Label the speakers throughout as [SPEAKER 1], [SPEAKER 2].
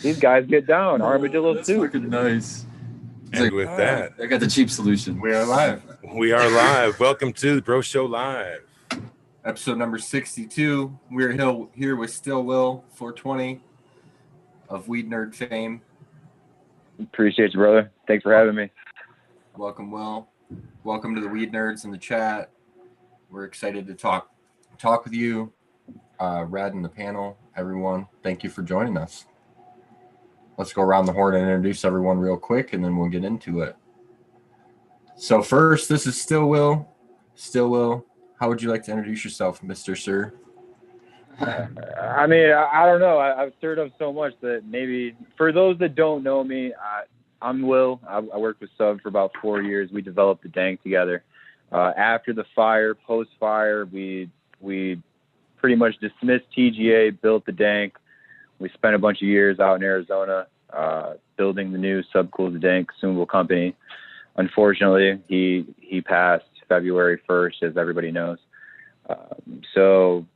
[SPEAKER 1] These guys get down. Armadillo
[SPEAKER 2] That's
[SPEAKER 1] soup.
[SPEAKER 2] fucking nice.
[SPEAKER 3] And with that,
[SPEAKER 2] I got the cheap solution.
[SPEAKER 4] We are live.
[SPEAKER 3] we are live. Welcome to the Bro Show Live.
[SPEAKER 4] Episode number 62. We're here with stillwill420 of Weed Nerd fame.
[SPEAKER 1] Appreciate you, brother. Thanks for having me.
[SPEAKER 4] Welcome, Will. Welcome to the Weed Nerds in the chat. We're excited to talk with you. Rad in the panel, everyone. Thank you for joining us. Let's go around the horn and introduce everyone real quick, and then we'll get into it. So first, this is Stillwill. Stillwill, how would you like to introduce yourself, Mr. Sir?
[SPEAKER 1] I mean, I don't know. I've stirred up so much that maybe for those that don't know me, I'm Will. I worked with Sub for about 4 years. We developed the dank together. After the fire, post-fire, we pretty much dismissed TGA, built the dank. We spent a bunch of years out in Arizona building the new Subcool Dank consumable company. Unfortunately, he passed February 1st, as everybody knows. So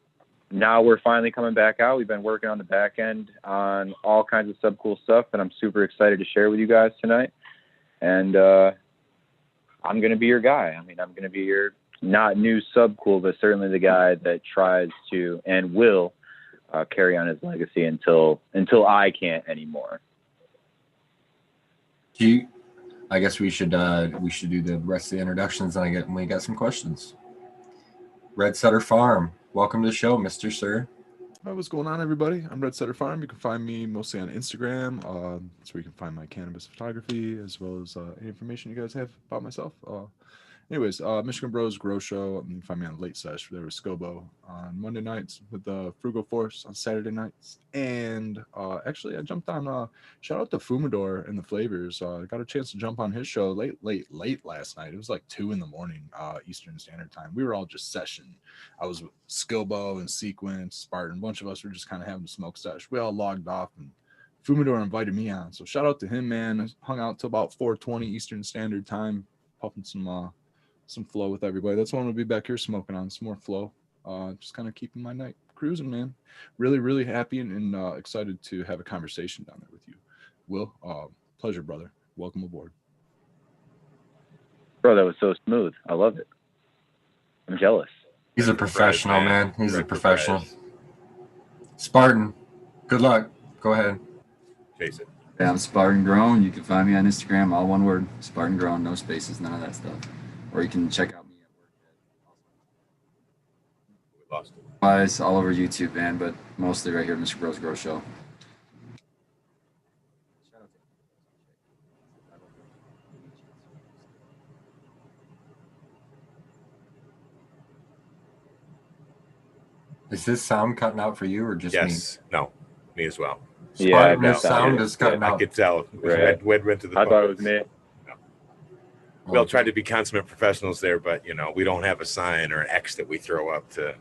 [SPEAKER 1] now we're finally coming back out. We've been working on the back end on all kinds of Subcool stuff, and I'm super excited to share with you guys tonight. And I'm going to be your guy. I mean, I'm going to be your not new Subcool, but certainly the guy that tries to and will carry on his legacy until I can't anymore.
[SPEAKER 4] I guess we should do the rest of the introductions, and we got some questions. Red Sutter Farm, welcome to the show, Mr. Sir.
[SPEAKER 5] What's going on, everybody? I'm Red Sutter Farm. You can find me mostly on Instagram. That's where you can find my cannabis photography, as well as any information you guys have about myself. Anyways, Michigan Bros Grow Show. You can find me on Late Sesh. There was Scobo on Monday nights with the Frugal Force on Saturday nights. And actually, I jumped on, shout out to Fumador and the Flavors. I got a chance to jump on his show late last night. It was like 2 a.m. Eastern Standard Time. We were all just session. I was with Skilbo and Sequence, Spartan. A bunch of us were just kind of having a smoke sesh. We all logged off, and Fumador invited me on. So shout out to him, man. I hung out till about 4:20 Eastern Standard Time, puffing some flow with everybody. That's why I'm gonna be back here smoking on some more flow. Just kind of keeping my night cruising, man. Really, really happy and excited to have a conversation down there with you. Will, pleasure, brother. Welcome aboard.
[SPEAKER 1] Bro, that was so smooth. I love it. I'm jealous.
[SPEAKER 4] He's a professional, man. He's a professional. Spartan, good luck. Go ahead.
[SPEAKER 3] Jason.
[SPEAKER 2] Yeah, I'm Spartan Grown. You can find me on Instagram, all one word, Spartan Grown, no spaces, none of that stuff. Or you can check out me at work.
[SPEAKER 3] We lost it.
[SPEAKER 2] Otherwise, all over YouTube, man, but mostly right here at Mr. Bros Grow Show.
[SPEAKER 4] Is this sound cutting out for you or just me?
[SPEAKER 3] Yes. No. Me as well.
[SPEAKER 4] Spartan,
[SPEAKER 1] Yeah,
[SPEAKER 4] the sound is cutting
[SPEAKER 3] I
[SPEAKER 4] out.
[SPEAKER 3] could tell.
[SPEAKER 1] Right.
[SPEAKER 3] Went to the
[SPEAKER 1] I thought it
[SPEAKER 3] phones.
[SPEAKER 1] was me.
[SPEAKER 3] We all tried to be consummate professionals there, but we don't have a sign or an X that we throw up to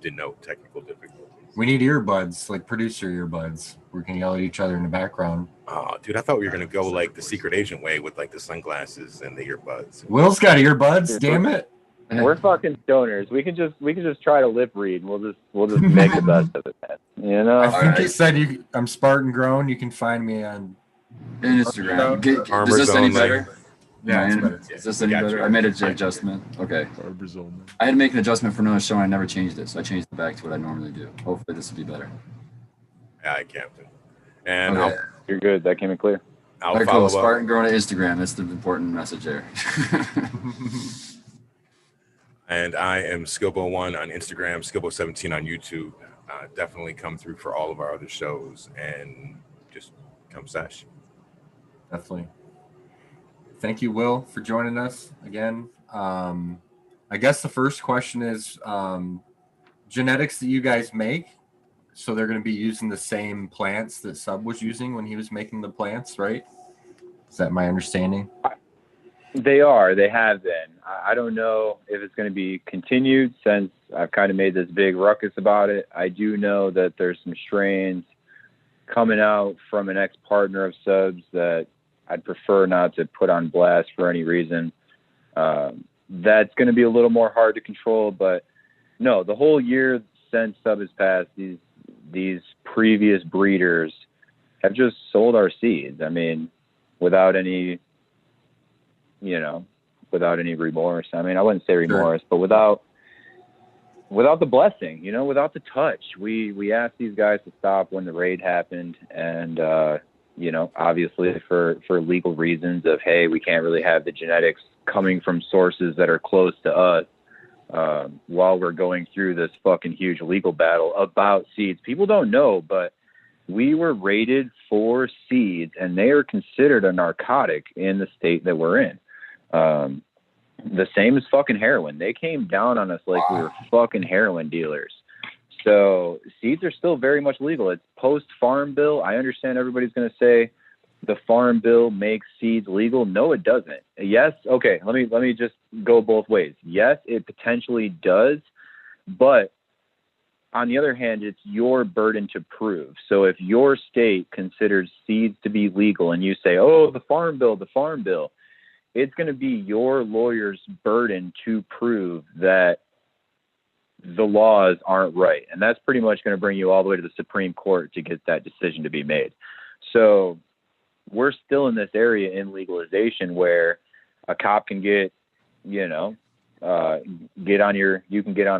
[SPEAKER 3] denote technical difficulties.
[SPEAKER 4] We need earbuds, like producer earbuds. We can yell at each other in the background.
[SPEAKER 3] Oh, dude, I thought we were gonna go like the secret agent way with like the sunglasses and the earbuds.
[SPEAKER 4] Will's got earbuds. Damn it!
[SPEAKER 1] We're fucking stoners. We can just try to lip read. We'll just make the best of it, man. You know.
[SPEAKER 4] I think he said I'm Spartan Grown. You can find me on
[SPEAKER 2] Instagram. Is this any better? Yeah, is this any better? I made an adjustment. Okay. I had to make an adjustment for another show, and I never changed it, so I changed it back to what I normally do. Hopefully, this will be better.
[SPEAKER 3] Aye, Captain. And
[SPEAKER 2] Okay.
[SPEAKER 1] You're good. That came in clear.
[SPEAKER 3] I'll
[SPEAKER 2] Very
[SPEAKER 3] follow
[SPEAKER 2] cool.
[SPEAKER 3] up.
[SPEAKER 2] Spartan Grown at Instagram. That's the important message there.
[SPEAKER 3] And I am Skilbo1 on Instagram, Skilbo17 on YouTube. Definitely come through for all of our other shows and just come sesh.
[SPEAKER 4] Definitely. Thank you, Will, for joining us again. I guess the first question is genetics that you guys make. So they're going to be using the same plants that Sub was using when he was making the plants, right? Is that my understanding?
[SPEAKER 1] They are. They have been. I don't know if it's going to be continued since I've kind of made this big ruckus about it. I do know that there's some strains coming out from an ex-partner of Sub's that I'd prefer not to put on blast for any reason. That's going to be a little more hard to control, but no, the whole year since Sub has passed, these previous breeders have just sold our seeds. I mean, without any, without any remorse. I mean, I wouldn't say remorse, but without the blessing, without the touch. We asked these guys to stop when the raid happened, and obviously for legal reasons of, hey, we can't really have the genetics coming from sources that are close to us while we're going through this fucking huge legal battle about seeds. People don't know, but we were raided for seeds, and they are considered a narcotic in the state that we're in. The same as fucking heroin. They came down on us like we were fucking heroin dealers. So seeds are still very much legal. It's post-farm bill. I understand everybody's going to say the farm bill makes seeds legal. No, it doesn't. Yes. Okay. Let me just go both ways. Yes, it potentially does, but on the other hand, it's your burden to prove. So if your state considers seeds to be legal and you say, oh, the farm bill, it's going to be your lawyer's burden to prove that the laws aren't right. And that's pretty much going to bring you all the way to the Supreme Court to get that decision to be made. So we're still in this area in legalization where a cop can get on a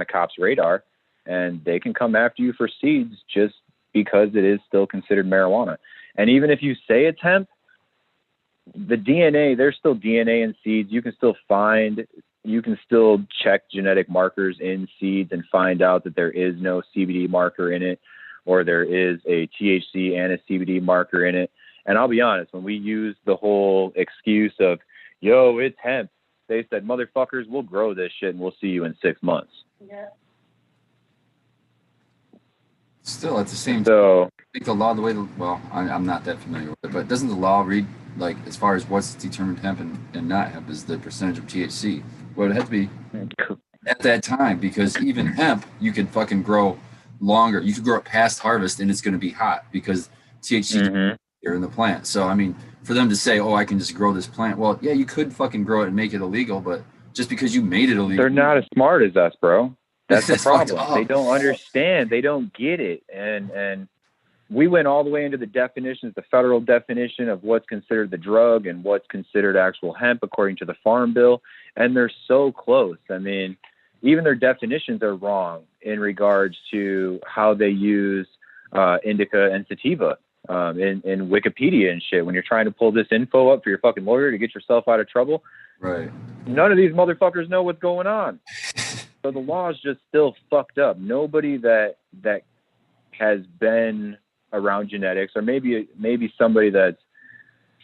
[SPEAKER 1] cop's radar, and they can come after you for seeds just because it is still considered marijuana. And even if you say it's hemp, the DNA, there's still DNA in seeds. You can still check genetic markers in seeds and find out that there is no CBD marker in it, or there is a THC and a CBD marker in it. And I'll be honest, when we use the whole excuse of, yo, it's hemp, they said, motherfuckers, we'll grow this shit and we'll see you in 6 months.
[SPEAKER 6] Yeah.
[SPEAKER 2] Still, at the same time, I think the law, I'm not that familiar with it, but doesn't the law read, like, as far as what's determined hemp and not hemp is the percentage of THC? Well, it had to be at that time, because even hemp, you can fucking grow longer. You can grow it past harvest and it's going to be hot because THC are in the plant. So, I mean, for them to say, oh, I can just grow this plant. Well, yeah, you could fucking grow it and make it illegal, but just because you made it illegal.
[SPEAKER 1] They're not as smart as us, bro. That's the problem. They don't understand. They don't get it. And we went all the way into the definitions, the federal definition of what's considered the drug and what's considered actual hemp according to the Farm Bill. And they're so close. I mean, even their definitions are wrong in regards to how they use indica and sativa in Wikipedia and shit. When you're trying to pull this info up for your fucking lawyer to get yourself out of trouble,
[SPEAKER 2] right?
[SPEAKER 1] None of these motherfuckers know what's going on. So the law is just still fucked up. Nobody that has been around genetics, or maybe somebody that's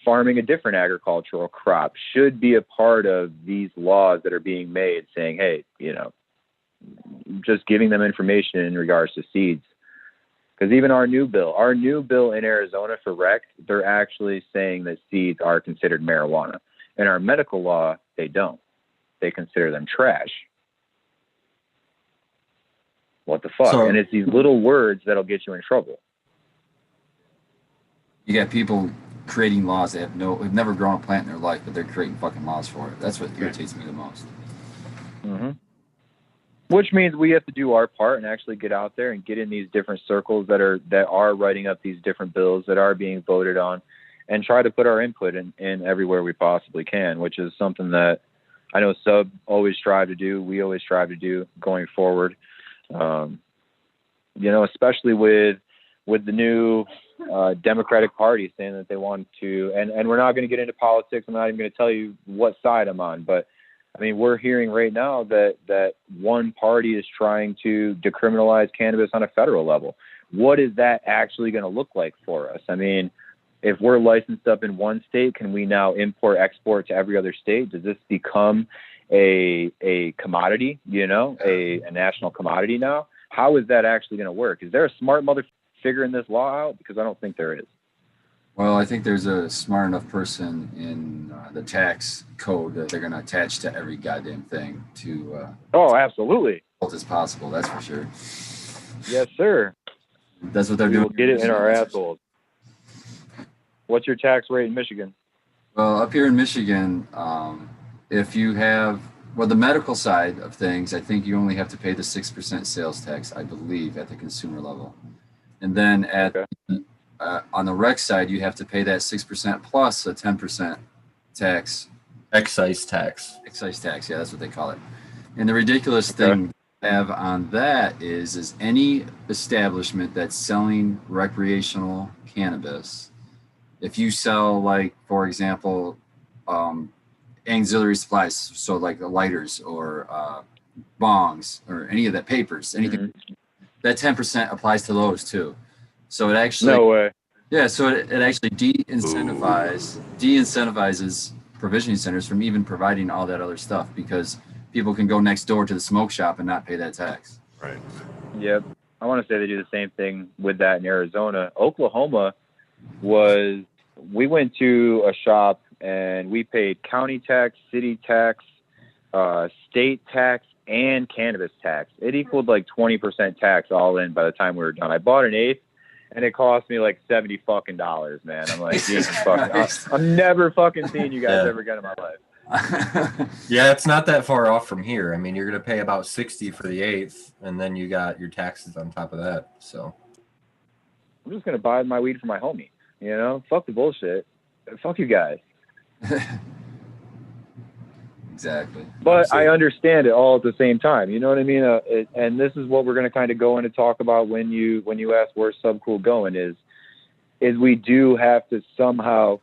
[SPEAKER 1] farming a different agricultural crop, should be a part of these laws that are being made, saying, hey, just giving them information in regards to seeds. Because even our new bill in Arizona for rec, they're actually saying that seeds are considered marijuana. In our medical law, they don't. They consider them trash. What the fuck? And it's these little words that'll get you in trouble.
[SPEAKER 2] You got people creating laws that have never grown a plant in their life, but they're creating fucking laws for it. That's what irritates me the most.
[SPEAKER 1] Mm-hmm. Which means we have to do our part and actually get out there and get in these different circles that are writing up these different bills that are being voted on, and try to put our input in everywhere we possibly can, which is something that I know Sub always strive to do. We always strive to do going forward. Especially with the new Democratic Party saying that they want to, and we're not going to get into politics. I'm not even going to tell you what side I'm on, but I mean, we're hearing right now that one party is trying to decriminalize cannabis on a federal level. What is that actually going to look like for us? I mean, if we're licensed up in one state, can we now import, export to every other state? Does this become a commodity, a national commodity now? How is that actually going to work? Is there a smart mother figuring this law out? Because I don't think there is.
[SPEAKER 2] Well, I think there's a smart enough person in the tax code that they're going to attach to every goddamn thing to.
[SPEAKER 1] Oh, absolutely.
[SPEAKER 2] As possible, that's for sure.
[SPEAKER 1] Yes, sir.
[SPEAKER 2] That's what they're doing.
[SPEAKER 1] We'll get it in our assholes. What's your tax rate in Michigan?
[SPEAKER 2] Well, up here in Michigan, if you have, the medical side of things, I think you only have to pay the 6% sales tax, I believe, at the consumer level. And then on the rec side, you have to pay that 6% plus a 10% tax.
[SPEAKER 4] Excise tax.
[SPEAKER 2] Excise tax, yeah, that's what they call it. And the ridiculous thing I have on that is any establishment that's selling recreational cannabis, if you sell, like, for example, auxiliary supplies, so like the lighters or bongs or any of that, papers, anything, that 10% applies to those too. So it actually,
[SPEAKER 1] no way.
[SPEAKER 2] Yeah, so it actually de-incentivizes provisioning centers from even providing all that other stuff, because people can go next door to the smoke shop and not pay that tax.
[SPEAKER 3] Right.
[SPEAKER 1] Yep. I want to say they do the same thing with that in Arizona. Oklahoma we went to a shop and we paid county tax, city tax, state tax, and cannabis tax. It equaled like 20% tax all in by the time we were done. I bought an eighth, and it cost me like $70 fucking, man. I'm like, Jesus fucking, I'm never fucking seeing you guys ever again in my life.
[SPEAKER 4] Yeah, it's not that far off from here. I mean, you're gonna pay about 60 for the eighth, and then you got your taxes on top of that. So
[SPEAKER 1] I'm just gonna buy my weed for my homie. You know, fuck the bullshit. Fuck you guys.
[SPEAKER 2] Exactly.
[SPEAKER 1] But I understand it all at the same time. You know what I mean? And this is what we're going to kind of go in and talk about when you ask where's Subcool going is we do have to somehow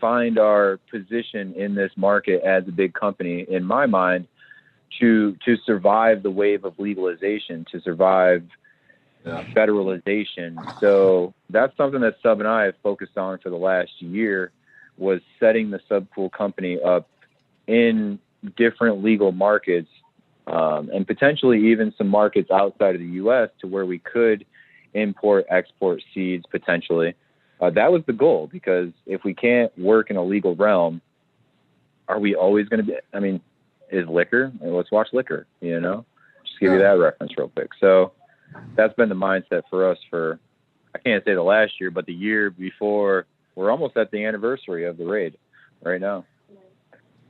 [SPEAKER 1] find our position in this market as a big company, in my mind, to survive the wave of legalization, to survive federalization. So that's something that Sub and I have focused on for the last year, was setting the Subcool company up in different legal markets, and potentially even some markets outside of the U.S. to where we could import, export seeds potentially. That was the goal, because if we can't work in a legal realm, are we always going to be, I mean, is liquor? Let's watch Liquor, you know, just give you that reference real quick. So that's been the mindset for us for, I can't say the last year, but the year before. We're almost at the anniversary of the raid right now.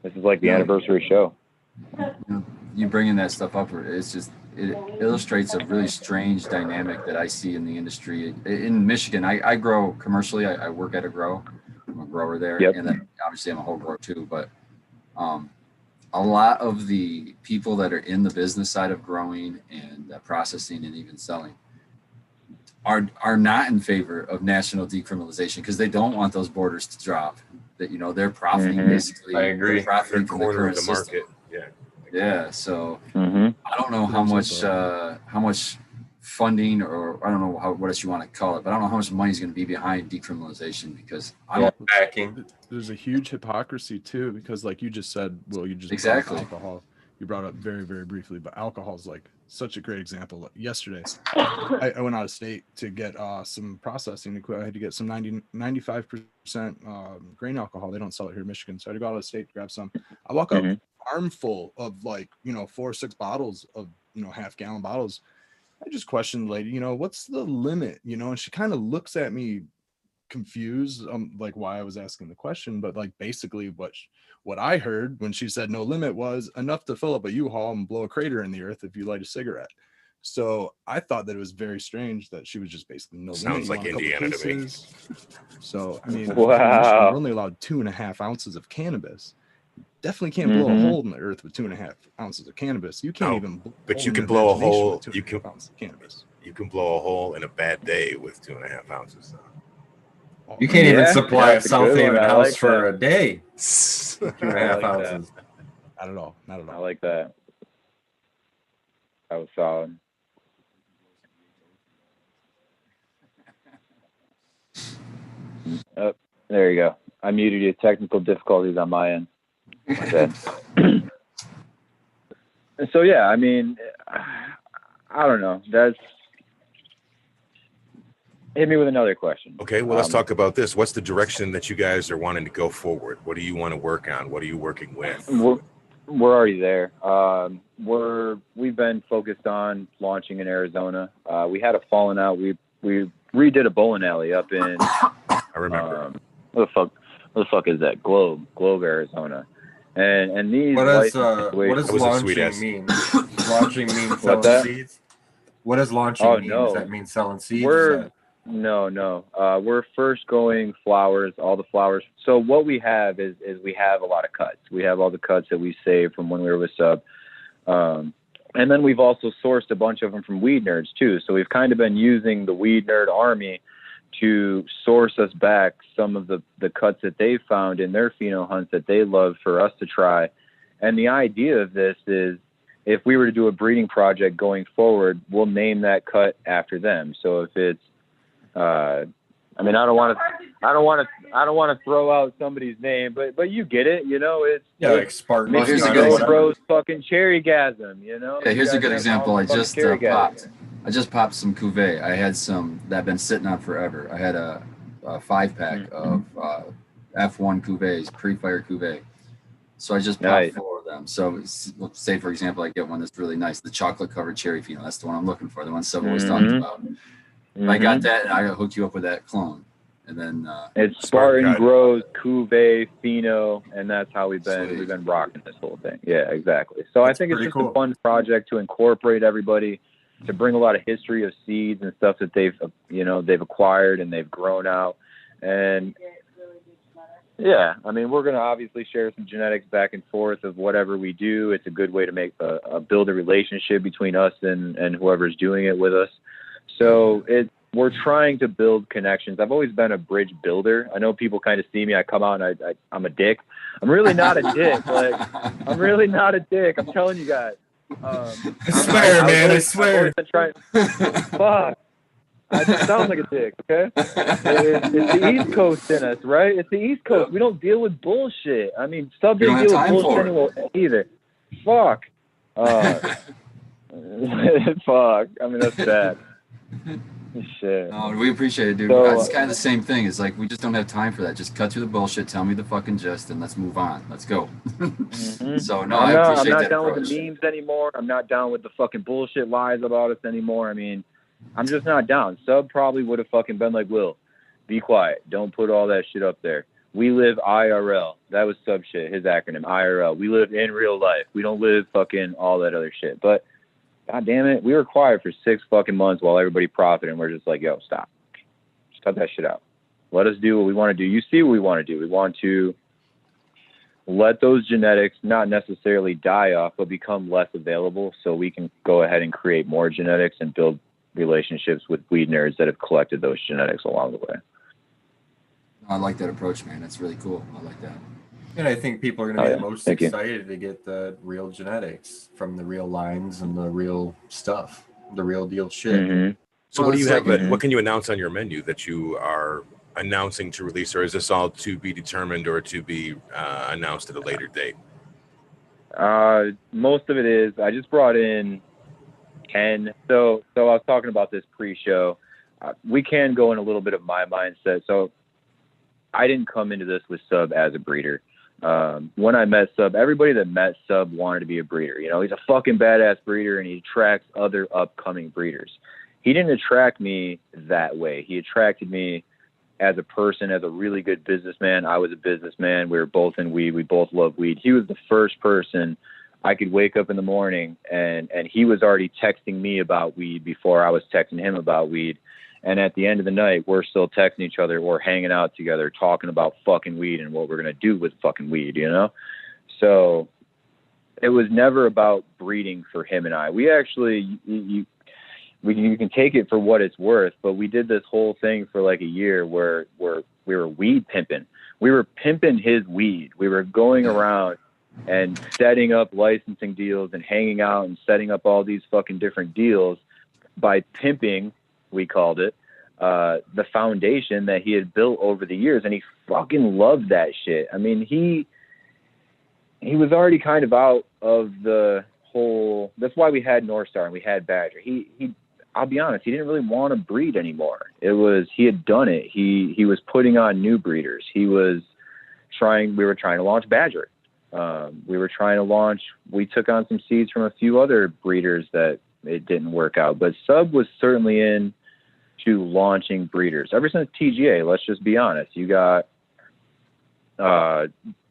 [SPEAKER 1] This is like the anniversary show.
[SPEAKER 2] You bringing that stuff up, it's just, it illustrates a really strange dynamic that I see in the industry. In Michigan, I grow commercially. I work at a grow. I'm a grower there.
[SPEAKER 1] Yep.
[SPEAKER 2] And then obviously I'm a whole grower too. But a lot of the people that are in the business side of growing and processing and even selling are not in favor of national decriminalization, because they don't want those borders to drop. That, you know, they're profiting basically.
[SPEAKER 4] I agree.
[SPEAKER 2] Profiting from the current
[SPEAKER 3] market.
[SPEAKER 2] Yeah. So I don't know how much funding, or I don't know what else you want to call it, but I don't know how much money is going to be behind decriminalization, because
[SPEAKER 5] there's a huge hypocrisy too, because like you just said, Will, you just
[SPEAKER 2] exactly
[SPEAKER 5] brought up alcohol. You brought up very, very briefly, but alcohol is like such a great example. Yesterday, I went out of state to get some processing equipment. I had to get some 95% grain alcohol. They don't sell it here in Michigan, so I had to go out of state to grab some. I walk up, armful of 4 or 6 bottles of half-gallon bottles. I just questioned the lady, what's the limit, and she kind of looks at me confused, like why I was asking the question, but like basically what I heard when she said no limit was enough to fill up a U-Haul and blow a crater in the earth if you light a cigarette. So I thought that it was very strange that she was just basically no limit.
[SPEAKER 3] Sounds like Indiana to me.
[SPEAKER 5] So I mean,
[SPEAKER 1] wow.
[SPEAKER 5] We're only allowed 2.5 ounces of cannabis. Definitely can't blow a hole in the earth with 2.5 ounces of cannabis. You can't even.
[SPEAKER 3] But you can blow a hole.
[SPEAKER 5] You can ounces of cannabis.
[SPEAKER 3] You can blow a hole in a bad day with 2.5 ounces.
[SPEAKER 4] You can't even supply a South Haven house for a day. 2.5 ounces.
[SPEAKER 5] Not at all. Not at all.
[SPEAKER 1] I like that. That was solid. Oh, there you go. I muted you. Technical difficulties on my end. So yeah, I mean, I don't know. Hit me with another question.
[SPEAKER 3] Okay, well, let's talk about this. What's the direction that you guys are wanting to go forward? What do you want to work on? What are you working with?
[SPEAKER 1] We're already there. We've been focused on launching in Arizona. We had a falling out. We redid a bowling alley up in.
[SPEAKER 3] I remember.
[SPEAKER 1] What the fuck is that? Globe, Arizona. And these.
[SPEAKER 4] What does launching mean? Launching mean selling seeds. What does launching mean? No. Does that mean selling seeds?
[SPEAKER 1] No. We're first going flowers, all the flowers. So what we have is we have a lot of cuts. We have all the cuts that we saved from when we were with Sub. And then we've also sourced a bunch of them from Weed Nerds too. So we've kind of been using the Weed Nerd army to source us back some of the cuts that they found in their pheno hunts that they love for us to try. And the idea of this is, if we were to do a breeding project going forward, we'll name that cut after them. So if it's, I mean, I don't want to throw out somebody's name, but you get it, you know, it's
[SPEAKER 4] like Spartan.
[SPEAKER 1] Well, here's a good example. Bros fucking cherrygasm, you know.
[SPEAKER 2] Yeah, here's a good example. I just popped some cuvee. I had some that have been sitting on forever. I had a 5-pack of F1 cuvees, pre-fire cuvee. So I just popped 4 of them. So let's say, for example, I get one that's really nice, the chocolate-covered cherry pheno. That's the one I'm looking for, the one Sub always talked about. I got that, and I got hooked you up with that clone. And then
[SPEAKER 1] it's Spartan grows cuvee pheno, and that's how we've been rocking this whole thing. Yeah, exactly. So I think it's just a fun project to incorporate everybody, to bring a lot of history of seeds and stuff that they've acquired and they've grown out. And yeah, I mean, we're going to obviously share some genetics back and forth of whatever we do. It's a good way to make build a relationship between us and whoever's doing it with us. So we're trying to build connections. I've always been a bridge builder. I know people kind of see me. I come out and I'm a dick. I'm really not a dick. I'm really not a dick. I'm telling you guys.
[SPEAKER 4] I swear, man. I swear.
[SPEAKER 1] Fuck. I just sound like a dick, okay? It's the East Coast in us, right? It's the East Coast. We don't deal with bullshit. I mean, Sub didn't deal with bullshit anymore either. Fuck. Fuck. I mean, that's bad. Shit.
[SPEAKER 2] No, we appreciate it, dude. So, it's kind of the same thing. It's like we just don't have time for that. Just cut through the bullshit, tell me the fucking gist, and let's move on. Let's go. So, no, I appreciate that approach. I'm not down with the memes anymore.
[SPEAKER 1] I'm not down with the fucking bullshit lies about us anymore. I mean, I'm just not down. Sub probably would have fucking been like, Will, be quiet. Don't put all that shit up there. We live IRL. That was Sub shit, his acronym, IRL. We live in real life. We don't live fucking all that other shit. But God damn it, we were quiet for 6 fucking months while everybody profited, and we're just like, yo, stop. Just cut that shit out. Let us do what we want to do. You see what we want to do. We want to let those genetics not necessarily die off, but become less available so we can go ahead and create more genetics and build relationships with weed nerds that have collected those genetics along the way.
[SPEAKER 2] I like that approach, man. That's really cool. I like that.
[SPEAKER 4] And I think people are going to be most excited to get the real genetics from the real lines and the real stuff, the real deal shit.
[SPEAKER 3] So what do you have? What can you announce on your menu that you are announcing to release, or is this all to be determined or to be announced at a later date?
[SPEAKER 1] Most of it is. I just brought in 10. So I was talking about this pre-show. We can go in a little bit of my mindset. So I didn't come into this with Sub as a breeder. When I met Sub, everybody that met Sub wanted to be a breeder. You know, he's a fucking badass breeder and he attracts other upcoming breeders. He didn't attract me that way. He attracted me as a person, as a really good businessman. I was a businessman. We were both in weed. We both love weed. He was the first person I could wake up in the morning and he was already texting me about weed before I was texting him about weed. And at the end of the night, we're still texting each other or hanging out together, talking about fucking weed and what we're going to do with fucking weed, you know? So it was never about breeding for him and I. We actually, you can take it for what it's worth, but we did this whole thing for like a year where we were weed pimping. We were pimping his weed. We were going around and setting up licensing deals and hanging out and setting up all these fucking different deals by pimping, we called it, the foundation that he had built over the years. And he fucking loved that shit. I mean, he was already kind of out of the whole, that's why we had North Star and we had Badger. I'll be honest, he didn't really want to breed anymore. He had done it. He was putting on new breeders. We were trying to launch Badger. We took on some seeds from a few other breeders that it didn't work out, but Sub was certainly in to launching breeders ever since TGA. Let's just be honest. You got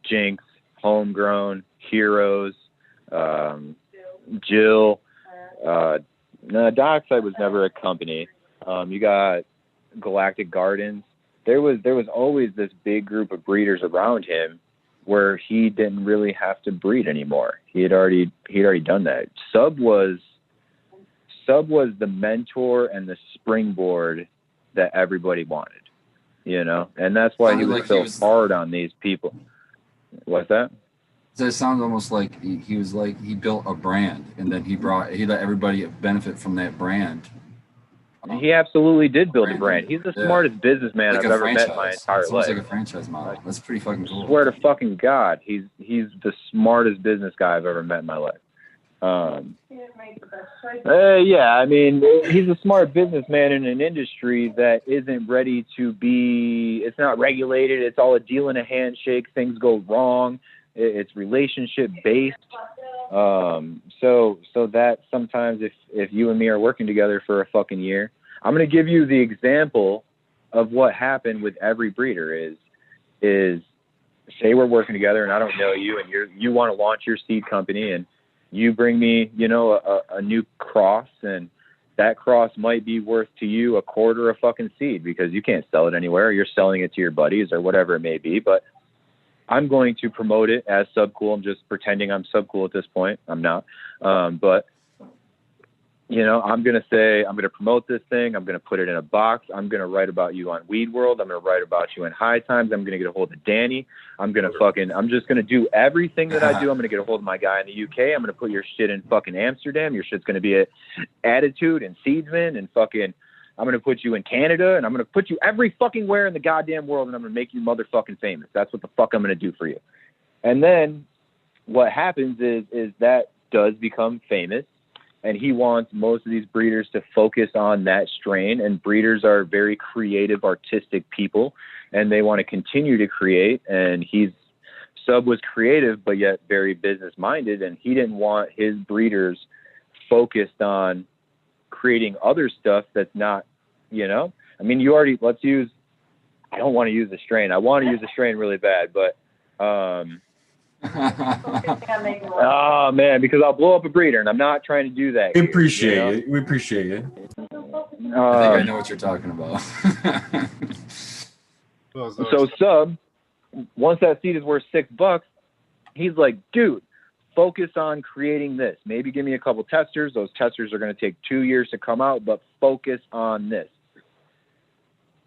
[SPEAKER 1] Jinx, Homegrown, Heroes, Jill, No, Dockside was never a company. You got Galactic Gardens. There was always this big group of breeders around him where he didn't really have to breed anymore. He'd already done that. Sub was the mentor and the springboard that everybody wanted, you know, and that's why he was so hard on these people. What's that?
[SPEAKER 2] So it sounds almost like he was like he built a brand, and then he let everybody benefit from that brand.
[SPEAKER 1] He absolutely did build a brand. He's the smartest businessman I've ever met in my entire life.
[SPEAKER 2] It's like a franchise model. That's pretty fucking cool.
[SPEAKER 1] I swear to fucking God, he's the smartest business guy I've ever met in my life. Yeah, I mean, he's a smart businessman in an industry that isn't ready to be. It's not regulated. It's all a deal and a handshake. Things go wrong. It's relationship based. So that sometimes if you and me are working together for a fucking year, I'm going to give you the example of what happened with every breeder is say we're working together and I don't know you and you want to launch your seed company and you bring me, you know, a new cross, and that cross might be worth to you a quarter of fucking seed because you can't sell it anywhere. You're selling it to your buddies or whatever it may be, but I'm going to promote it as Subcool. I'm just pretending I'm Subcool at this point. I'm not. But, you know, I'm going to say, I'm going to promote this thing. I'm going to put it in a box. I'm going to write about you on Weed World. I'm going to write about you in High Times. I'm going to get a hold of Danny. I'm just going to do everything that I do. I'm going to get a hold of my guy in the UK. I'm going to put your shit in fucking Amsterdam. Your shit's going to be at Attitude and Seedsman and fucking, I'm going to put you in Canada, and I'm going to put you every fucking where in the goddamn world, and I'm going to make you motherfucking famous. That's what the fuck I'm going to do for you. And then what happens is that does become famous, and he wants most of these breeders to focus on that strain, and breeders are very creative, artistic people, and they want to continue to create, and Sub was creative, but yet very business-minded, and he didn't want his breeders focused on creating other stuff that's not, you know, I mean, I don't want to use the strain. I want to use the strain really bad, but, oh man, because I'll blow up a breeder and I'm not trying to do that.
[SPEAKER 4] We appreciate it. We appreciate it.
[SPEAKER 2] I think I know what you're talking about.
[SPEAKER 1] So Sub, once that seed is worth $6, he's like, dude, focus on creating this. Maybe give me a couple testers. Those testers are going to take 2 years to come out, but focus on this.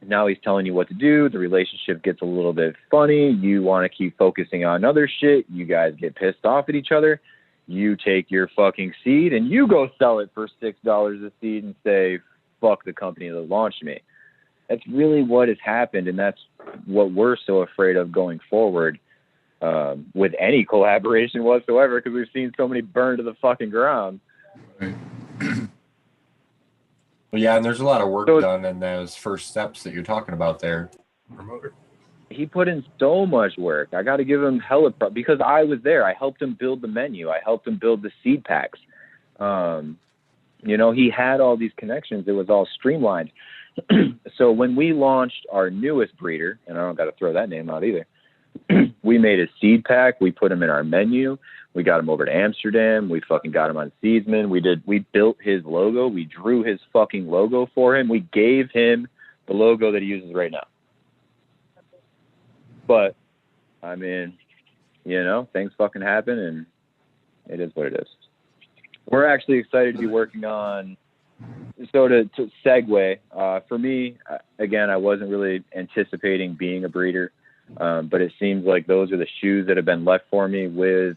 [SPEAKER 1] Now he's telling you what to do. The relationship gets a little bit funny. You want to keep focusing on other shit. You guys get pissed off at each other. You take your fucking seed and you go sell it for $6 a seed and say, fuck the company that launched me. That's really what has happened. And that's what we're so afraid of going forward. With any collaboration whatsoever, because we've seen so many burn to the fucking ground.
[SPEAKER 4] Right. Well, yeah, and there's a lot of work done in those first steps that you're talking about there.
[SPEAKER 3] Promoter.
[SPEAKER 1] He put in so much work. I got to give him hella because I was there. I helped him build the menu. I helped him build the seed packs. You know, he had all these connections. It was all streamlined. So when we launched our newest breeder, and I don't got to throw that name out either, we made a seed pack. We put him in our menu. We got him over to Amsterdam. We fucking got him on Seedsman. We built his logo. We drew his fucking logo for him. We gave him the logo that he uses right now. But, I mean, you know, things fucking happen, and it is what it is. We're actually excited to be working on, so to segue, for me, again, I wasn't really anticipating being a breeder. But it seems like those are the shoes that have been left for me with,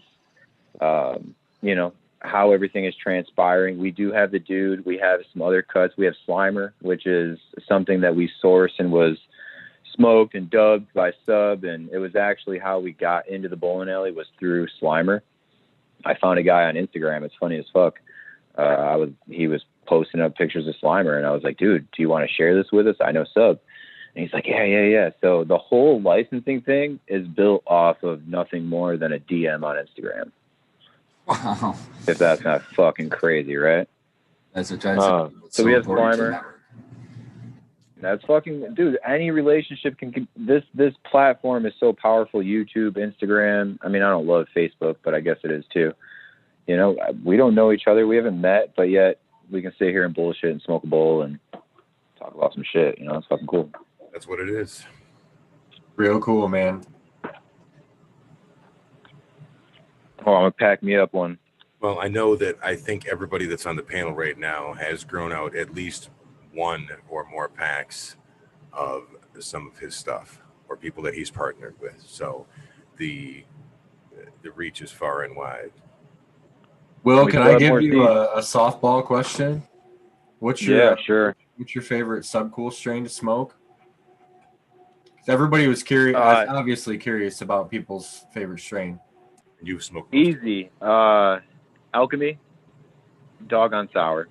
[SPEAKER 1] you know, how everything is transpiring. We do have the dude. We have some other cuts. We have Slimer, which is something that we sourced and was smoked and dubbed by Sub. And it was actually how we got into the bowling alley was through Slimer. I found a guy on Instagram. It's funny as fuck. He was posting up pictures of Slimer, and I was like, dude, do you want to share this with us? I know Sub. And he's like, yeah. So the whole licensing thing is built off of nothing more than a DM on Instagram.
[SPEAKER 2] Wow.
[SPEAKER 1] If that's not fucking crazy, right?
[SPEAKER 2] That's a giant.
[SPEAKER 1] So we have Slimer. That's fucking, dude, any relationship this platform is so powerful. YouTube, Instagram. I mean, I don't love Facebook, but I guess it is too. You know, we don't know each other. We haven't met, but yet we can sit here and bullshit and smoke a bowl and talk about some shit. You know, it's fucking cool.
[SPEAKER 3] That's what it is.
[SPEAKER 4] Real cool, man.
[SPEAKER 1] Oh, I'm gonna pack me up one.
[SPEAKER 3] Well, I know that I think everybody that's on the panel right now has grown out at least one or more packs of some of his stuff or people that he's partnered with. So the reach is far and wide.
[SPEAKER 4] Will, can I give you a softball question?
[SPEAKER 1] Sure.
[SPEAKER 4] What's your favorite subcool strain to smoke? Everybody was curious, obviously curious about people's favorite strain.
[SPEAKER 3] You smoke
[SPEAKER 1] easy. Alchemy, doggone sour.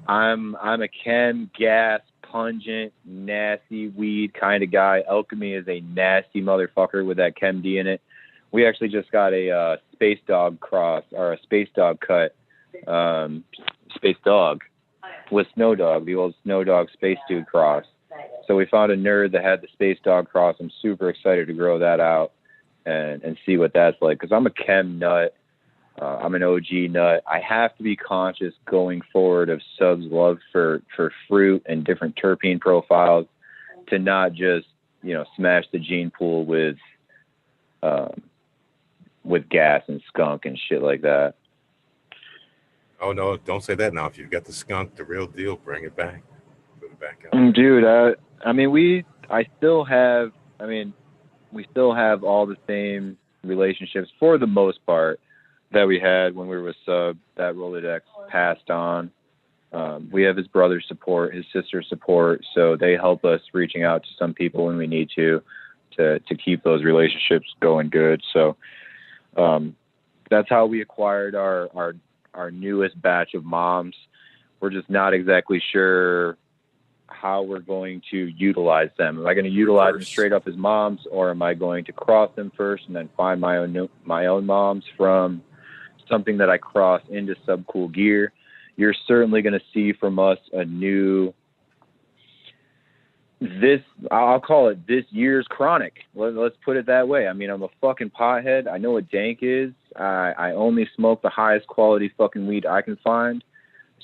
[SPEAKER 1] I'm a chem, gas, pungent, nasty weed kind of guy. Alchemy is a nasty motherfucker with that chem D in it. We actually just got a space dog cross or a space dog cut, space dog with Snow Dog, the old Snow Dog Space Dude cross. So we found a nerd that had the space dog cross. I'm super excited to grow that out and see what that's like, because I'm a chem nut. I'm an OG nut. I have to be conscious going forward of Sub's love for fruit and different terpene profiles, to not just, you know, smash the gene pool with gas and skunk and shit like that.
[SPEAKER 3] Oh no, don't say that now. If you've got the skunk, the real deal, bring it back. Put it back out.
[SPEAKER 1] Dude, we still have all the same relationships for the most part that we had when we were with Sub. That Rolodex passed on. We have his brother's support, his sister's support, so they help us reaching out to some people when we need to keep those relationships going good. So that's how we acquired our newest batch of moms. We're just not exactly sure how we're going to utilize them. Am I going to utilize them straight up as moms, or am I going to cross them first and then find my own moms from something that I cross into Subcool gear? You're certainly going to see from us a new, I'll call it this year's chronic. Let's put it that way. I mean, I'm a fucking pothead. I know what dank is. I only smoke the highest quality fucking weed I can find.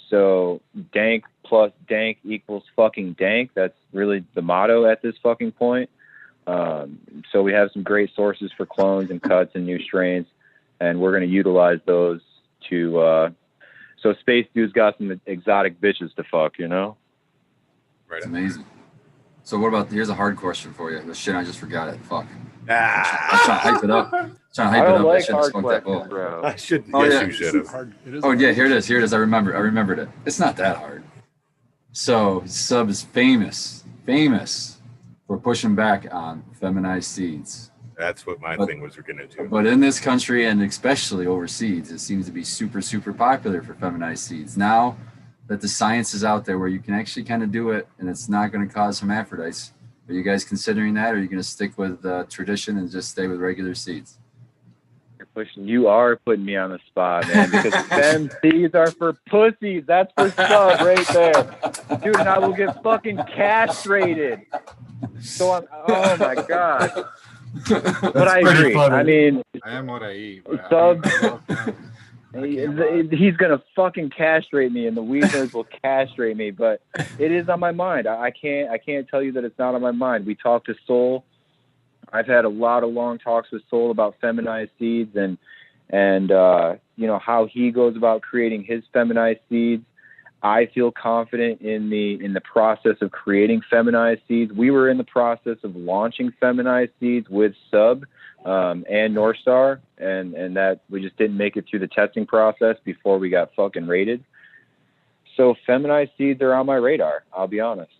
[SPEAKER 1] So dank plus dank equals fucking dank. That's really the motto at this fucking point. So we have some great sources for clones and cuts and new strains, and we're going to utilize those to, so Space Dude's got some exotic bitches to fuck, you know?
[SPEAKER 2] Right. It's amazing. So what about, here's a hard question for you. The shit, I just forgot it. Fuck. I'm trying to hype it up.
[SPEAKER 1] I don't like hard questions, bro.
[SPEAKER 3] I should.
[SPEAKER 2] Oh,
[SPEAKER 3] yes,
[SPEAKER 2] yeah.
[SPEAKER 3] you should have.
[SPEAKER 2] Oh yeah, here it is. I remembered it. It's not that hard. So Sub is famous for pushing back on feminized seeds.
[SPEAKER 3] That's what my thing was going to do.
[SPEAKER 2] But in this country, and especially overseas, it seems to be super, super popular for feminized seeds. Now that the science is out there where you can actually kind of do it and it's not going to cause hermaphrodites, are you guys considering that, or are you going to stick with tradition and just stay with regular seeds?
[SPEAKER 1] You are putting me on the spot, man, because fem seeds are for pussies. That's for Sub right there. Dude, and I will get fucking castrated. So oh my God. But I agree.
[SPEAKER 4] Funny.
[SPEAKER 1] I mean,
[SPEAKER 6] I am what I eat.
[SPEAKER 1] Sub, he's gonna fucking castrate me, and the weed nerds will castrate me. But it is on my mind. I can't tell you that it's not on my mind. We talked to Soul. I've had a lot of long talks with Soul about feminized seeds and you know, how he goes about creating his feminized seeds. I feel confident in the process of creating feminized seeds. We were in the process of launching feminized seeds with Sub and North Star, and that we just didn't make it through the testing process before we got fucking raided. So feminized seeds are on my radar, I'll be honest.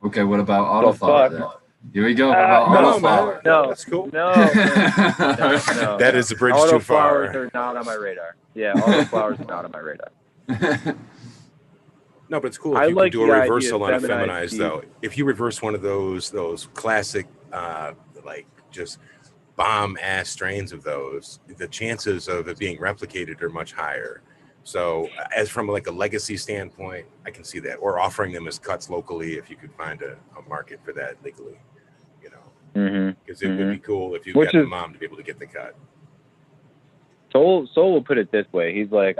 [SPEAKER 2] Okay, what about autoflower then? Here we go. Autoflower.
[SPEAKER 1] No,
[SPEAKER 3] that's cool.
[SPEAKER 1] No.
[SPEAKER 3] That is a bridge too far.
[SPEAKER 1] Autoflowers are not on my radar. Yeah, autoflowers are not on my radar.
[SPEAKER 3] No, but it's cool if you can do a reversal on a feminized, though. If you reverse one of those classic, like just bomb ass strains of those, the chances of it being replicated are much higher. So, as from like a legacy standpoint, I can see that, or offering them as cuts locally if you could find a market for that legally, you know, because it would be cool if you got the mom to be able to get the cut.
[SPEAKER 1] Soul will put it this way. He's like,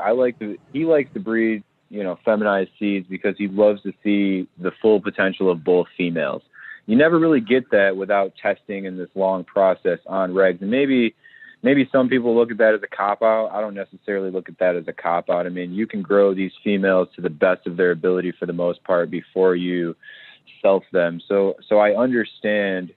[SPEAKER 1] he likes to breed, you know, feminized seeds because he loves to see the full potential of both females. You never really get that without testing in this long process on regs. And maybe some people look at that as a cop-out. I don't necessarily look at that as a cop-out. I mean, you can grow these females to the best of their ability for the most part before you self them. So I understand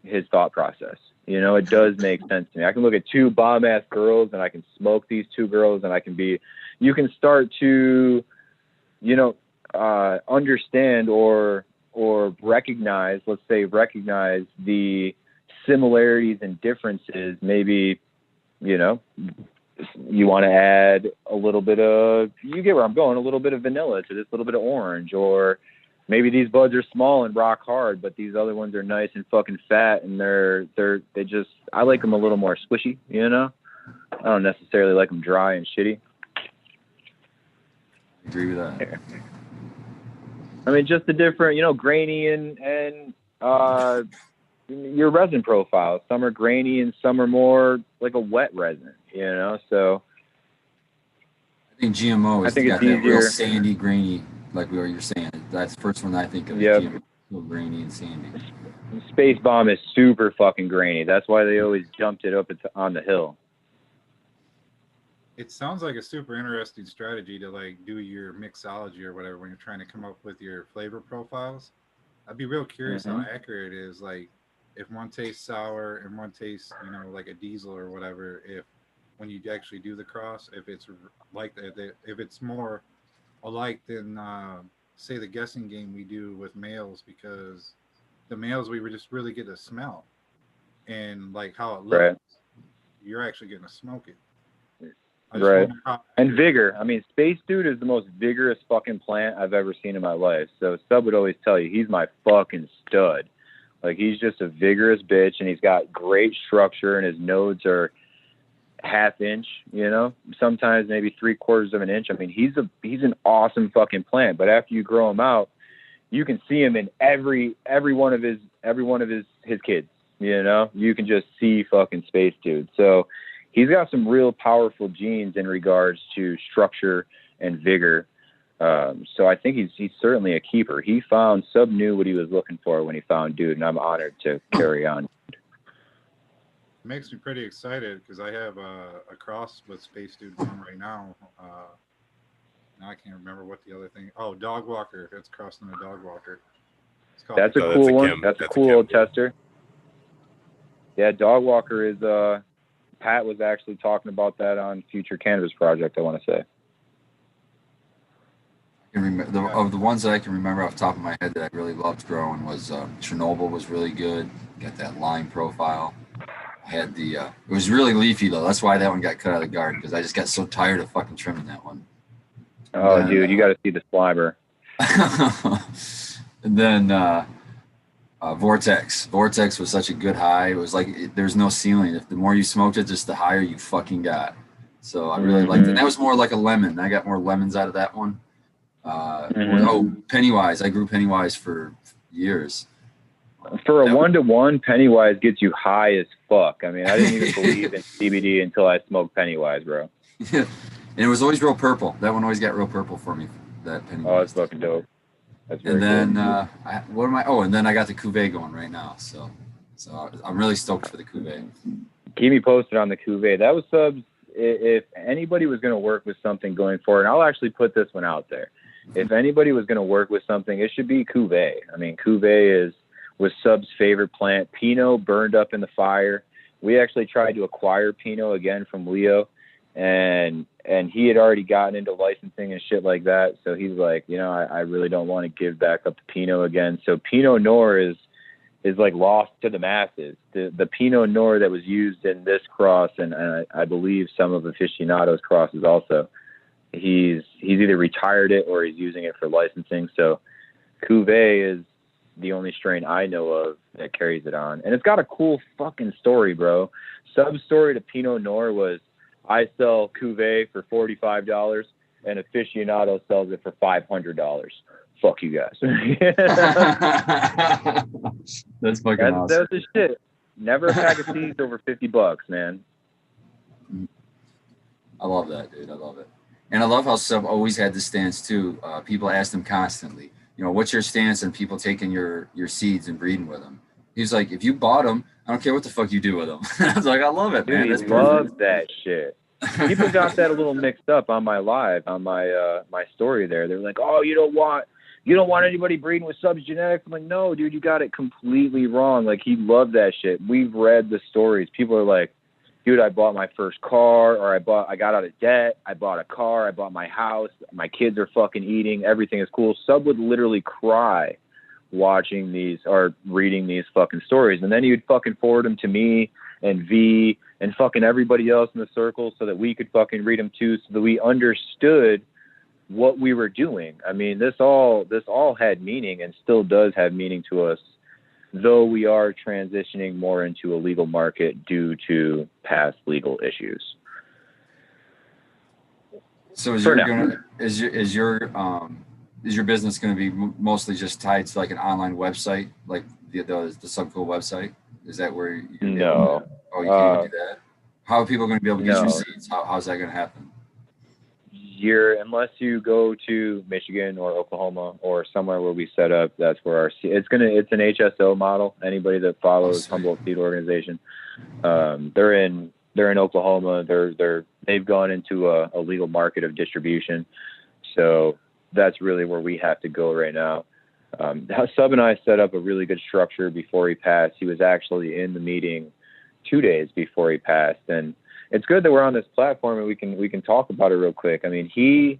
[SPEAKER 1] his thought process. You know, it does make sense to me. I can look at two bomb-ass girls, and I can smoke these two girls, and you can start to, you know, understand or recognize the similarities and differences. Maybe, you know, you want to add a little bit of, you get where I'm going, a little bit of vanilla to this little bit of orange, or maybe these buds are small and rock hard, but these other ones are nice and fucking fat, and they just, I like them a little more squishy, you know? I don't necessarily like them dry and shitty.
[SPEAKER 2] I agree with that.
[SPEAKER 1] I mean, just the different, you know, grainy and your resin profile. Some are grainy and some are more like a wet resin, you know? So
[SPEAKER 2] I think GMO has got that real sandy, grainy, like you're saying. That's the first one I think of.
[SPEAKER 1] Yep.
[SPEAKER 2] GMO, so grainy and sandy.
[SPEAKER 1] Space Bomb is super fucking grainy. That's why they always dumped it up on the hill.
[SPEAKER 6] It sounds like a super interesting strategy to like do your mixology or whatever when you're trying to come up with your flavor profiles. I'd be real curious how accurate it is. Like if one tastes sour and one tastes, you know, like a diesel or whatever, if when you actually do the cross, if it's like that, if it's more alike than say the guessing game we do with males, because the males we would just really get a smell and like how it looks. Right. You're actually getting to smoke it.
[SPEAKER 1] Right. And vigor. I mean, Space Dude is the most vigorous fucking plant I've ever seen in my life. So Sub would always tell you, he's my fucking stud. Like, he's just a vigorous bitch, and he's got great structure, and his nodes are half inch, you know, sometimes maybe 3/4 of an inch. I mean, he's an awesome fucking plant. But after you grow him out, you can see him in every one of his kids. You know, you can just see fucking Space Dude. So he's got some real powerful genes in regards to structure and vigor. So I think he's certainly a keeper. He found, Sub knew what he was looking for when he found Dude, and I'm honored to carry on.
[SPEAKER 6] It makes me pretty excited because I have a cross with Space Dude going right now. Now I can't remember what the other thing. Oh, Dog Walker. It's crossing a Dog Walker.
[SPEAKER 1] That's a cool one. That's a cool old tester. Yeah, Dog Walker is Pat was actually talking about that on Future Cannabis Project, I want to say.
[SPEAKER 2] I can remember, of the ones that I can remember off the top of my head that I really loved growing was Chernobyl was really good. Got that line profile. I had it was really leafy though. That's why that one got cut out of the garden, because I just got so tired of fucking trimming that one.
[SPEAKER 1] Oh, dude, you got to see the Slimer.
[SPEAKER 2] And then Vortex. Vortex was such a good high. It was like there's no ceiling. If the more you smoked it, just the higher you fucking got. So I really liked it. And that was more like a lemon. I got more lemons out of that one. Oh, Pennywise. I grew Pennywise for years.
[SPEAKER 1] For a 1-to-1, Pennywise gets you high as fuck. I mean, I didn't even believe in CBD until I smoked Pennywise, bro.
[SPEAKER 2] Yeah. And it was always real purple. That one always got real purple for me. That Pennywise.
[SPEAKER 1] Oh, that's fucking dope.
[SPEAKER 2] And then and then I got the Cuvée going right now. So I'm really stoked for the Cuvée.
[SPEAKER 1] Keep me posted on the Cuvée. That was Subs. If anybody was going to work with something going forward, and I'll actually put this one out there. If anybody was going to work with something, it should be Cuvée. I mean, Cuvée was Sub's favorite plant. Pinot burned up in the fire. We actually tried to acquire Pinot again from Leo, and he had already gotten into licensing and shit like that. So he's like, you know, I really don't want to give back up the Pinot again. So Pinot Noir is like lost to the masses. The Pinot Noir that was used in this cross, and I believe some of Aficionado's crosses also, he's either retired it or he's using it for licensing. So Cuvée is the only strain I know of that carries it on. And it's got a cool fucking story, bro. Sub's story to Pinot Noir was, I sell Cuvée for $45 and Aficionado sells it for $500. Fuck you guys.
[SPEAKER 2] That's fucking awesome.
[SPEAKER 1] That's the shit. Never a pack of seeds over $50, man.
[SPEAKER 2] I love that, dude. I love it. And I love how Sub always had this stance too. People asked him constantly, you know, what's your stance on people taking your seeds and breeding with them? He's like, if you bought them, I don't care what the fuck you do with them. I was like, I love it, man.
[SPEAKER 1] Dude,
[SPEAKER 2] That's
[SPEAKER 1] he loves
[SPEAKER 2] perfect.
[SPEAKER 1] that shit. People got that a little mixed up on my live, on my my story there. They're like, oh, you don't want anybody breeding with Sub's genetics. I'm like, no, dude, you got it completely wrong. Like, he loved that shit. We've read the stories. People are like, dude, I bought my first car, or I got out of debt. I bought a car. I bought my house. My kids are fucking eating. Everything is cool. Sub would literally cry watching these or reading these fucking stories. And then he would fucking forward them to me and V and fucking everybody else in the circle so that we could fucking read them too, so that we understood what we were doing. I mean, this all had meaning and still does have meaning to us, though we are transitioning more into a legal market due to past legal issues.
[SPEAKER 2] So is your business going to be mostly just tied to like an online website, like the Subcool website? Is that where you can
[SPEAKER 1] No.
[SPEAKER 2] Oh, you can't even do that? How are people going to be able to get your seeds? How's that going to happen?
[SPEAKER 1] Unless you go to Michigan or Oklahoma or somewhere where we set up, that's where it's an HSO model. Anybody that follows Humboldt Seed Organization, they're in Oklahoma. They've gone into a legal market of distribution. So that's really where we have to go right now. Sub and I set up a really good structure before he passed. He was actually in the meeting 2 days before he passed, and it's good that we're on this platform and we can talk about it real quick. I mean, he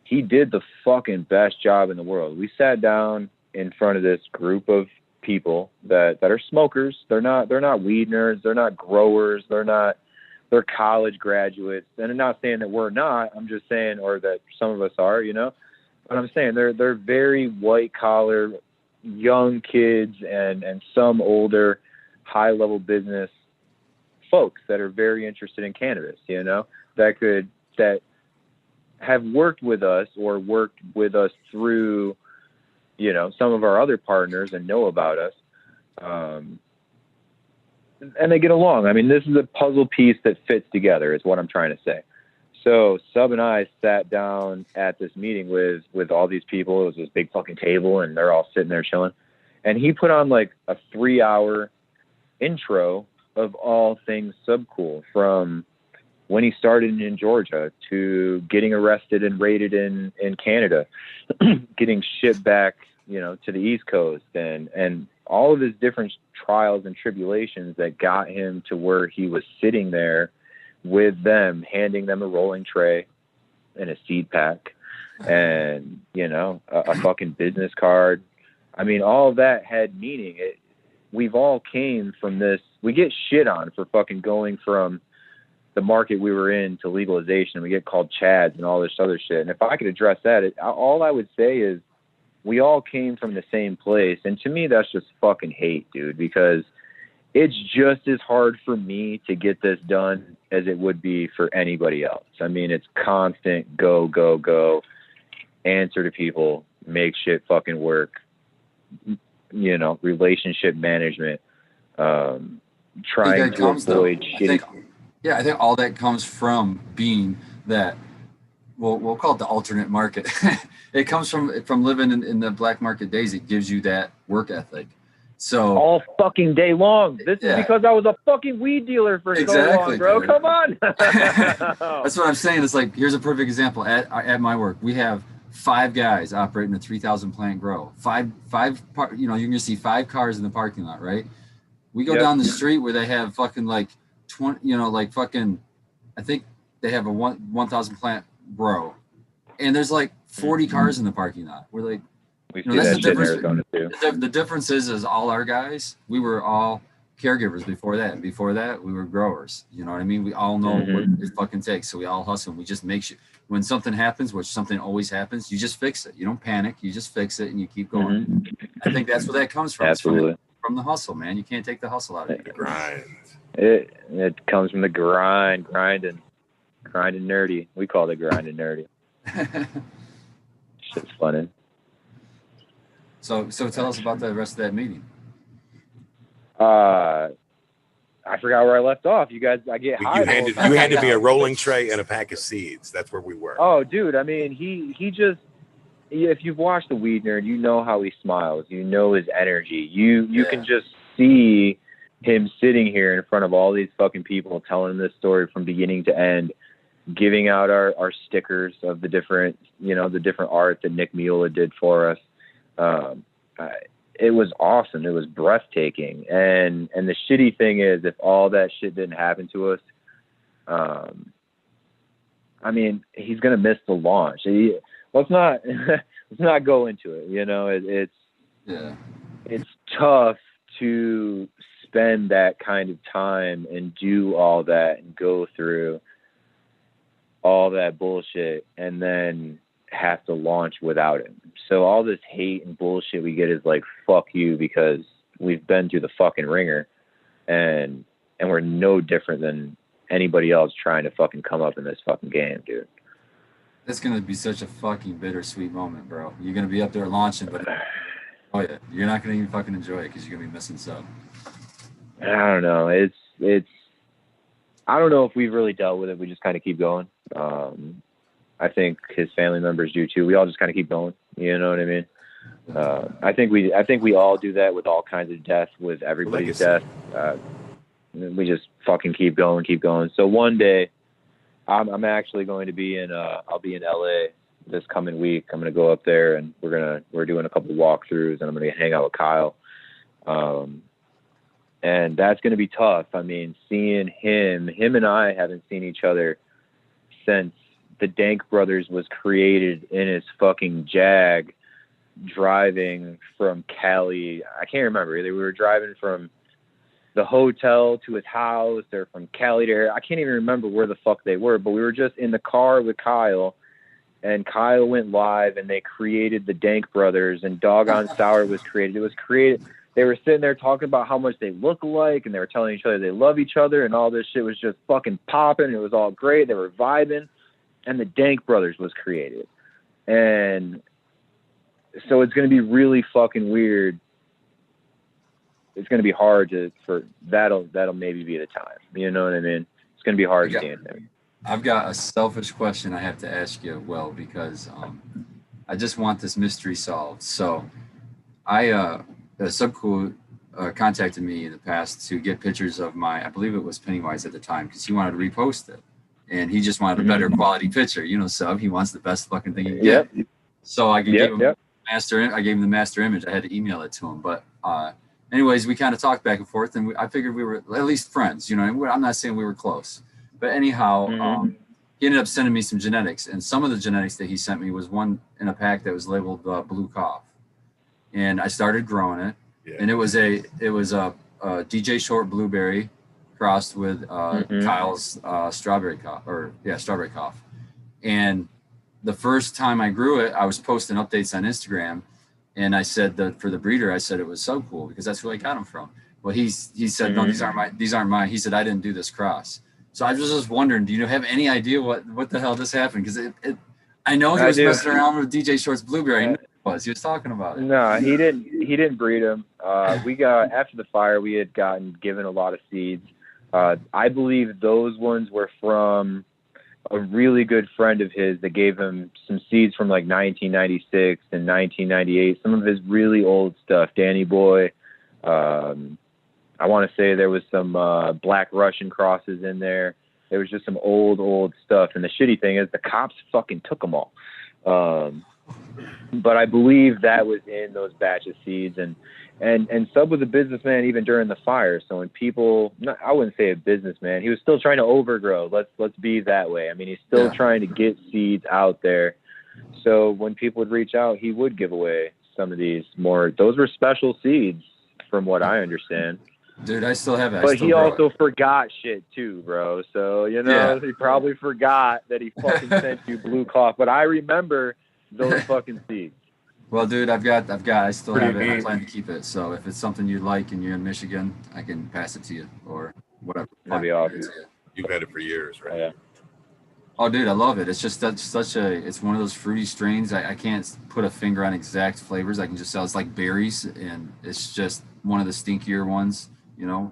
[SPEAKER 1] did the fucking best job in the world. We sat down in front of this group of people that are smokers. They're not weed nerds. They're not growers. They're college graduates. And I'm not saying that we're not. I'm just saying, or that some of us are, you know. But I'm saying they're very white collar, young kids and some older, high level business folks that are very interested in cannabis, you know, that have worked with us or worked with us through, you know, some of our other partners and know about us. And they get along. I mean, this is a puzzle piece that fits together is what I'm trying to say. So Sub and I sat down at this meeting with all these people. It was this big fucking table and they're all sitting there chilling. And he put on like a 3-hour intro of all things Subcool, from when he started in Georgia to getting arrested and raided in Canada, getting shipped back, you know, to the East Coast, and all of his different trials and tribulations that got him to where he was sitting there with them, handing them a rolling tray and a seed pack and, you know, a fucking business card. I mean, all of that had meaning. We've all came from this. We get shit on for fucking going from the market we were in to legalization. We get called chads and all this other shit. And if I could address that, all I would say is we all came from the same place. And to me, that's just fucking hate, dude, because it's just as hard for me to get this done as it would be for anybody else. I mean, it's constant go, go, go, answer to people, make shit fucking work, you know, relationship management, trying to avoid shit.
[SPEAKER 2] I think all that comes from being that, we'll call it the alternate market. It comes from living in the black market days. It gives you that work ethic. So
[SPEAKER 1] all fucking day long. This is because I was a fucking weed dealer for so long, bro. Dude. Come on.
[SPEAKER 2] That's what I'm saying. It's like, here's a perfect example. At my work, we have 5 guys operating a 3,000 plant grow. Five, you know, you're gonna see 5 cars in the parking lot, right? We go down the street where they have fucking like 20, you know, like fucking, I think they have a 1,000 plant grow, and there's like 40 cars in the parking lot. We're like,
[SPEAKER 1] we see that shit in Arizona too.
[SPEAKER 2] The difference is all our guys, we were all caregivers before that. And before that, we were growers. You know what I mean? We all know what it fucking takes. So we all hustle. We just make sure when something happens, which something always happens, you just fix it. You don't panic. You just fix it and you keep going. I think that's where that comes from.
[SPEAKER 1] Absolutely.
[SPEAKER 2] From the hustle, man. You can't take the hustle out of it.
[SPEAKER 3] Grind.
[SPEAKER 1] It comes from the grinding nerdy. We call it grinding nerdy. Shit's funny. So
[SPEAKER 2] tell us about the rest of that meeting.
[SPEAKER 1] I I forgot where I left off. You guys, I get high.
[SPEAKER 3] You handed me a rolling tray and a pack of seeds. That's where we were.
[SPEAKER 1] Oh, dude. I mean, he just, if you've watched the Weed Nerd, you know how he smiles. You know his energy. You can just see him sitting here in front of all these fucking people telling this story from beginning to end, giving out our stickers of the different, the different art that Nick Miola did for us. It was awesome. It was breathtaking. And the shitty thing is, if all that shit didn't happen to us, I mean, he's going to miss the launch. Let's not go into it. It's tough to spend that kind of time and do all that and go through all that bullshit and then have to launch without him. So all this hate and bullshit we get is like, fuck you, because we've been through the fucking ringer and we're no different than anybody else trying to fucking come up in this fucking game, dude.
[SPEAKER 2] It's going to be such a fucking bittersweet moment, bro. You're going to be up there launching, but you're not going to even fucking enjoy it because you're going to be missing sub.
[SPEAKER 1] I don't know. It's I don't know if we've really dealt with it. We just kind of keep going. I think his family members do too. We all just kind of keep going. You know what I mean? I think we all do that with all kinds of death, with everybody's death. We just fucking keep going. So one day, I'm actually going to be I'll be in LA this coming week. I'm going to go up there and we're doing a couple of walkthroughs, and I'm going to hang out with Kyle. And that's going to be tough. I mean, seeing him and I haven't seen each other since the Dank Brothers was created in his fucking Jag, driving from Cali. I can't remember. Either we were driving from the hotel to his house or from Cali to here. I can't even remember where the fuck they were, but we were just in the car with Kyle, and Kyle went live and they created the Dank Brothers, and Doggone Sour was created. It was created. They were sitting there talking about how much they look alike, and they were telling each other they love each other, and all this shit was just fucking popping. It was all great. They were vibing, and the Dank Brothers was created. And so it's going to be really fucking weird. It's going to be hard for that'll maybe be the time. You know what I mean? It's going to be hard seeing him.
[SPEAKER 2] I've got a selfish question I have to ask you, Will, because I just want this mystery solved. So Subcool contacted me in the past to get pictures of I believe it was Pennywise at the time, because he wanted to repost it. And he just wanted a better quality picture. You know, Sub, he wants the best fucking thing he can get. So I gave him I gave him the master image. I had to email it to him. But anyways, we kind of talked back and forth, and I figured we were at least friends. You know, I'm not saying we were close. But anyhow, he ended up sending me some genetics. And some of the genetics that he sent me was one in a pack that was labeled Blue Cough. And I started growing it. Yeah. And it was a DJ Short Blueberry crossed with Kyle's Strawberry Cough. And the first time I grew it, I was posting updates on Instagram, and I said that for the breeder, I said it was so cool because that's who I got them from. Well, he said, no, these aren't mine. He said, I didn't do this cross. So I was just wondering, do you have any idea what the hell this happened? Because I know he was messing around with DJ Short's Blueberry. He was talking about it.
[SPEAKER 1] No, he didn't breed them. We got, after the fire, we had given a lot of seeds. I believe those ones were from a really good friend of his that gave him some seeds from like 1996 and 1998, some of his really old stuff. Danny Boy. I want to say there was some Black Russian crosses in there. There was just some old stuff. And the shitty thing is the cops fucking took them all. But I believe that was in those batch of seeds, and Sub was a businessman even during the fire. So when people, I wouldn't say a businessman, he was still trying to overgrow. Let's be that way. I mean, he's still trying to get seeds out there. So when people would reach out, he would give away some of these more. Those were special seeds, from what I understand.
[SPEAKER 2] Dude, I still have it.
[SPEAKER 1] But he also forgot shit too, bro. So he probably forgot that he fucking sent you Blue Cough. But I remember those fucking seeds.
[SPEAKER 2] Well, dude, I still have it. I plan to keep it. So if it's something you like and you're in Michigan, I can pass it to you or whatever.
[SPEAKER 1] That'd be awesome.
[SPEAKER 3] You've had it for years, right?
[SPEAKER 1] Yeah.
[SPEAKER 2] Oh, dude, I love it. It's just it's one of those fruity strains. I can't put a finger on exact flavors. I can just tell it's like berries, and it's just one of the stinkier ones, you know.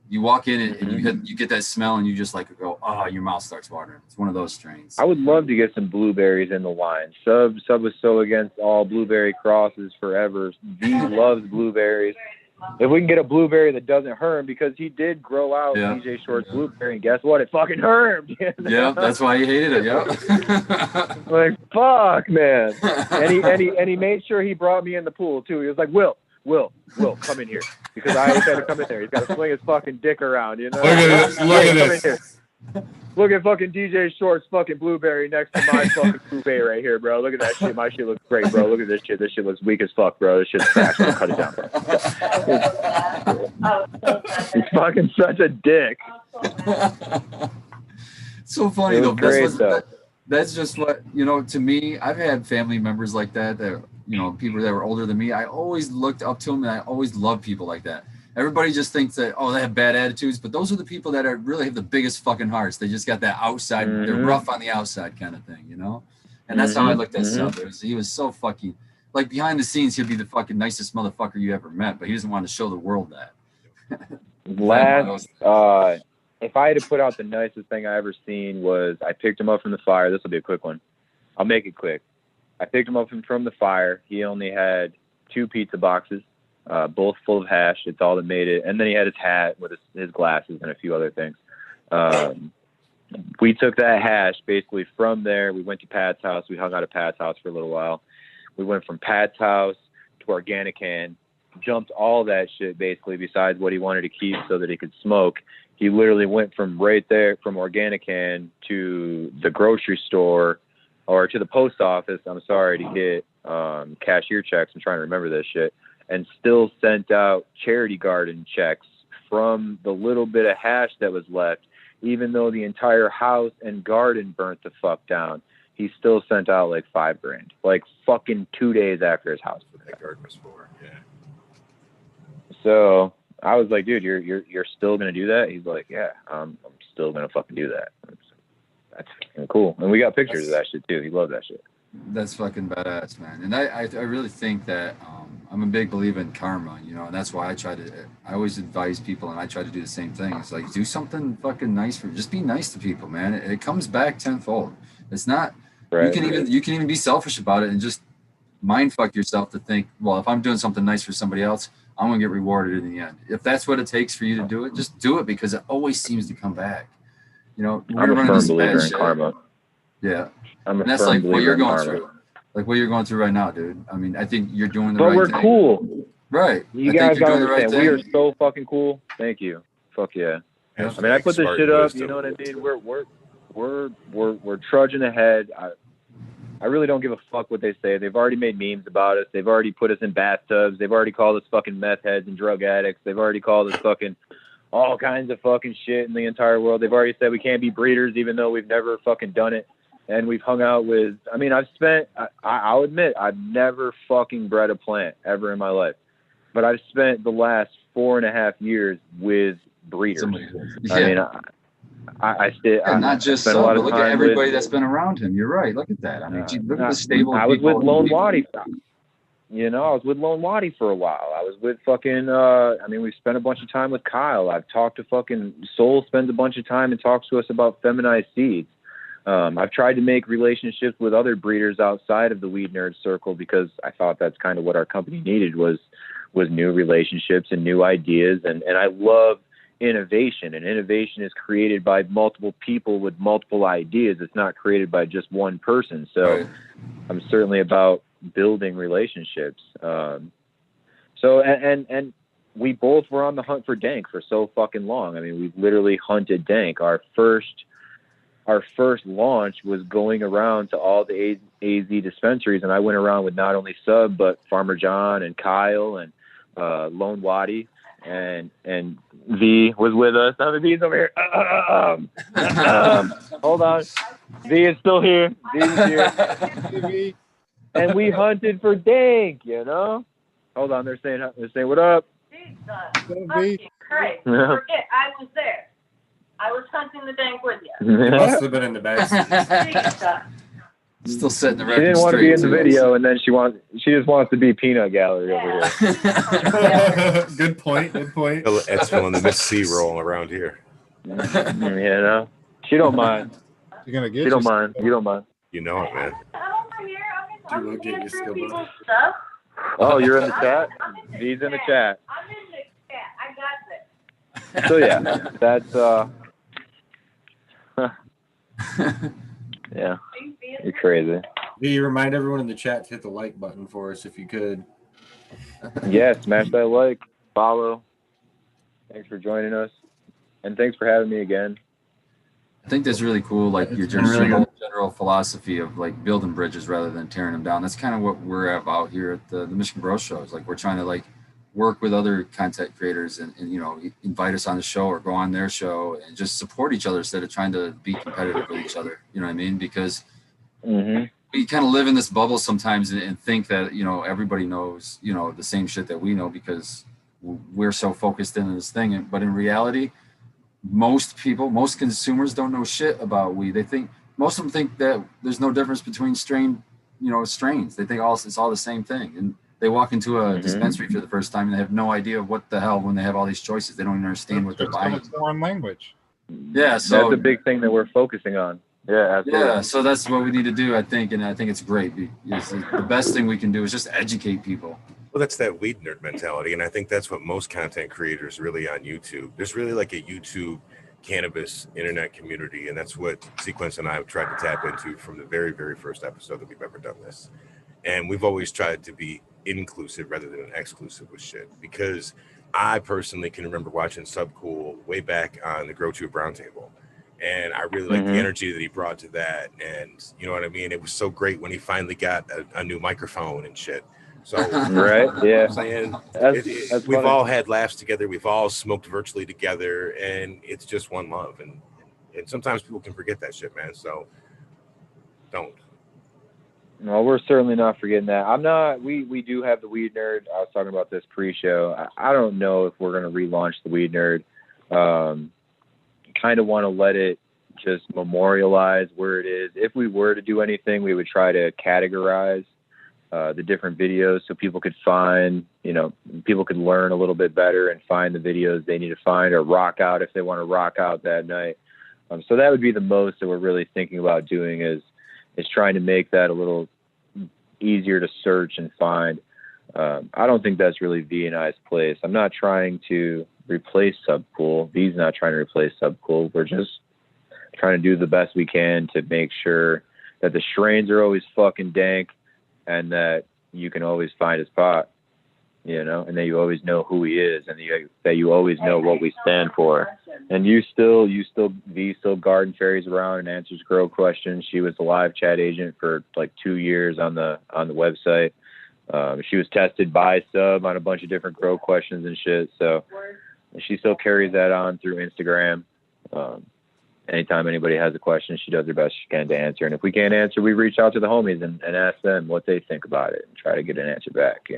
[SPEAKER 2] You walk in and you get that smell and you just like go, oh, your mouth starts watering. It's one of those strains.
[SPEAKER 1] I would love to get some blueberries in the wine. Sub was so against all blueberry crosses forever. V loves blueberries. If we can get a blueberry that doesn't herm, because he did grow out DJ Short's blueberry, and guess what? It fucking hermed.
[SPEAKER 2] Yeah, that's why he hated it. Yep.
[SPEAKER 1] Like, fuck, man. And he made sure he brought me in the pool too. He was like, Will, come in here, because I always had to come in there. He's got to swing his fucking dick around, you know.
[SPEAKER 5] Look at this.
[SPEAKER 1] Look at fucking DJ Short's fucking blueberry next to my fucking blueberry right here, bro. Look at that shit. My shit looks great, bro. Look at this shit. This shit looks weak as fuck, bro. This shit's trash. I'm gonna cut it down, bro. He's fucking such a dick.
[SPEAKER 2] It's so funny though. That's just what, you know, to me, I've had family members like that, you know, people that were older than me. I always looked up to them, and I always loved people like that. Everybody just thinks that, oh, they have bad attitudes, but those are the people that really have the biggest fucking hearts. They just got that outside, they're rough on the outside kind of thing, you know? And that's how I looked at Sub. He was so fucking, like, behind the scenes, he'd be the fucking nicest motherfucker you ever met, but he doesn't want to show the world that.
[SPEAKER 1] If I had to put out the nicest thing I ever seen was, I picked him up from the fire. This will be a quick one. I'll make it quick. I picked him up from the fire. He only had 2 pizza boxes. Both full of hash. It's all that made it. And then he had his hat with his glasses and a few other things. We took that hash basically from there. We went to Pat's house. We hung out at Pat's house for a little while. We went from Pat's house to Organican, jumped all that shit basically besides what he wanted to keep so that he could smoke. He literally went from right there, from Organican to the grocery store, or to the post office, I'm sorry, to get cashier checks. I'm trying to remember this shit. And still sent out charity garden checks from the little bit of hash that was left, even though the entire house and garden burnt the fuck down. He still sent out like $5,000, like fucking 2 days after his house.
[SPEAKER 3] That garden was for, yeah.
[SPEAKER 1] So I was like, dude, you're still gonna do that? He's like, yeah, I'm still gonna fucking do that. That's fucking cool. And we got pictures of that shit too. He loved that shit.
[SPEAKER 2] That's fucking badass, man. And I really think that I'm a big believer in karma, you know, and that's why I always advise people, and I try to do the same thing. It's like, do something fucking nice just be nice to people, man. It comes back tenfold. It's not, you can even be selfish about it and just mind fuck yourself to think, well, if I'm doing something nice for somebody else, I'm going to get rewarded in the end. If that's what it takes for you to do it, just do it, because it always seems to come back. You know,
[SPEAKER 1] I'm a firm believer in karma.
[SPEAKER 2] Yeah. And that's like what you're going through. Like what you're going through right now, dude. I mean, I think you're doing the right thing. But we're
[SPEAKER 1] cool.
[SPEAKER 2] Right.
[SPEAKER 1] You guys gotta understand, we are so fucking cool. Thank you. Fuck yeah. I mean, I put this shit up, you know what I mean? We're trudging ahead. I really don't give a fuck what they say. They've already made memes about us. They've already put us in bathtubs. They've already called us fucking meth heads and drug addicts. They've already called us fucking all kinds of fucking shit in the entire world. They've already said we can't be breeders, even though we've never fucking done it. And we've hung out with, I mean, I'll admit, I've never fucking bred a plant ever in my life. But I've spent the last 4.5 years with breeders.
[SPEAKER 2] Yeah.
[SPEAKER 1] I mean, I still,
[SPEAKER 2] and not just so, but look at everybody that's been around him. You're right. Look at that. I mean, look at the stable.
[SPEAKER 1] I was with Lone Waddy. You know, I was with Lone Waddy for a while. I was with fucking, I mean, we spent a bunch of time with Kyle. I've talked to fucking Soul, spends a bunch of time and talks to us about feminized seeds. I've tried to make relationships with other breeders outside of the Weed Nerd circle, because I thought that's kind of what our company needed was new relationships and new ideas. And I love innovation, and innovation is created by multiple people with multiple ideas. It's not created by just one person. So right. I'm certainly about building relationships. So we both were on the hunt for dank for so fucking long. I mean, we literally hunted dank. Our first launch was going around to all the AZ dispensaries, and I went around with not only Sub, but Farmer John and Kyle and Lone Waddy, and V was with us. Now the V's over here. Hold on. V is still here. V is here. And we hunted for dank, you know? Hold on, they're saying what up?
[SPEAKER 7] Jesus Christ. Forget, I was there. I was hunting the dank with you.
[SPEAKER 4] You must have been in the back seat.
[SPEAKER 2] Still setting the
[SPEAKER 1] She
[SPEAKER 2] record
[SPEAKER 1] didn't want to be in the
[SPEAKER 2] straight,
[SPEAKER 1] video, and then she just wants to be peanut gallery over here.
[SPEAKER 4] Good point. Good point.
[SPEAKER 3] That's filling the Miss C role around here.
[SPEAKER 1] You know, she don't mind.
[SPEAKER 6] You're gonna get.
[SPEAKER 1] She don't mind. You don't mind.
[SPEAKER 3] You know it, man.
[SPEAKER 7] I'm over here. Okay, I'm people's stuff.
[SPEAKER 1] Oh, you're in the chat? V's in the chat.
[SPEAKER 7] I'm in the chat. I got this.
[SPEAKER 1] So yeah, that's yeah, you're crazy.
[SPEAKER 4] Do you remind everyone in the chat to hit the like button for us if you could?
[SPEAKER 1] Yeah, smash that like, follow. Thanks for joining us, and thanks for having me again.
[SPEAKER 2] I think that's really cool, like your general philosophy of like building bridges rather than tearing them down. That's kind of what we're about here at the Michigan Bros shows. Like we're trying to like work with other content creators and you know, invite us on the show or go on their show and just support each other instead of trying to be competitive with each other. You know what I mean? Because we kind of live in this bubble sometimes and think that, you know, everybody knows, you know, the same shit that we know because we're so focused in this thing. But in reality, most consumers don't know shit about weed. They think, most of them think that there's no difference between strains. They think it's all the same thing. And they walk into a dispensary for the first time and they have no idea what the hell when they have all these choices. They don't even understand what they're buying.
[SPEAKER 6] It's foreign language.
[SPEAKER 2] Yeah, so
[SPEAKER 1] that's a big thing that we're focusing on. Yeah, absolutely.
[SPEAKER 2] Yeah, so that's what we need to do, I think, and I think it's great. The best thing we can do is just educate people.
[SPEAKER 3] Well, that's that weed nerd mentality, and I think that's what most content creators really on YouTube. There's really like a YouTube cannabis internet community, and that's what Sequence and I have tried to tap into from the very, very first episode that we've ever done this. And we've always tried to be inclusive rather than exclusive with shit, because I personally can remember watching Subcool way back on the Grow Tube Roundtable. And I really like the energy that he brought to that. And you know what I mean? It was so great when he finally got a new microphone and shit. So,
[SPEAKER 1] right. Yeah.
[SPEAKER 3] We've all had laughs together. We've all smoked virtually together, and it's just one love. And sometimes people can forget that shit, man. So don't.
[SPEAKER 1] No, we're certainly not forgetting that. I'm not. We do have the Weed Nerd. I was talking about this pre-show. I don't know if we're going to relaunch the Weed Nerd. Kind of want to let it just memorialize where it is. If we were to do anything, we would try to categorize the different videos so people could find, people could learn a little bit better and find the videos they need to find, or rock out if they want to rock out that night. So that would be the most that we're really thinking about doing is trying to make that a little easier to search and find. I don't think that's really V and I's place. I'm not trying to replace Subcool. V's not trying to replace Subcool. We're just trying to do the best we can to make sure that the strains are always fucking dank and that you can always find his pot, and that you always know who he is and that you always know what we stand for. And V still garden fairies around and answers grow questions. She was a live chat agent for like 2 years on the website. She was tested by Sub on a bunch of different grow questions and shit. So she still carries that on through Instagram. Anytime anybody has a question, she does her best she can to answer. And if we can't answer, we reach out to the homies and ask them what they think about it and try to get an answer back,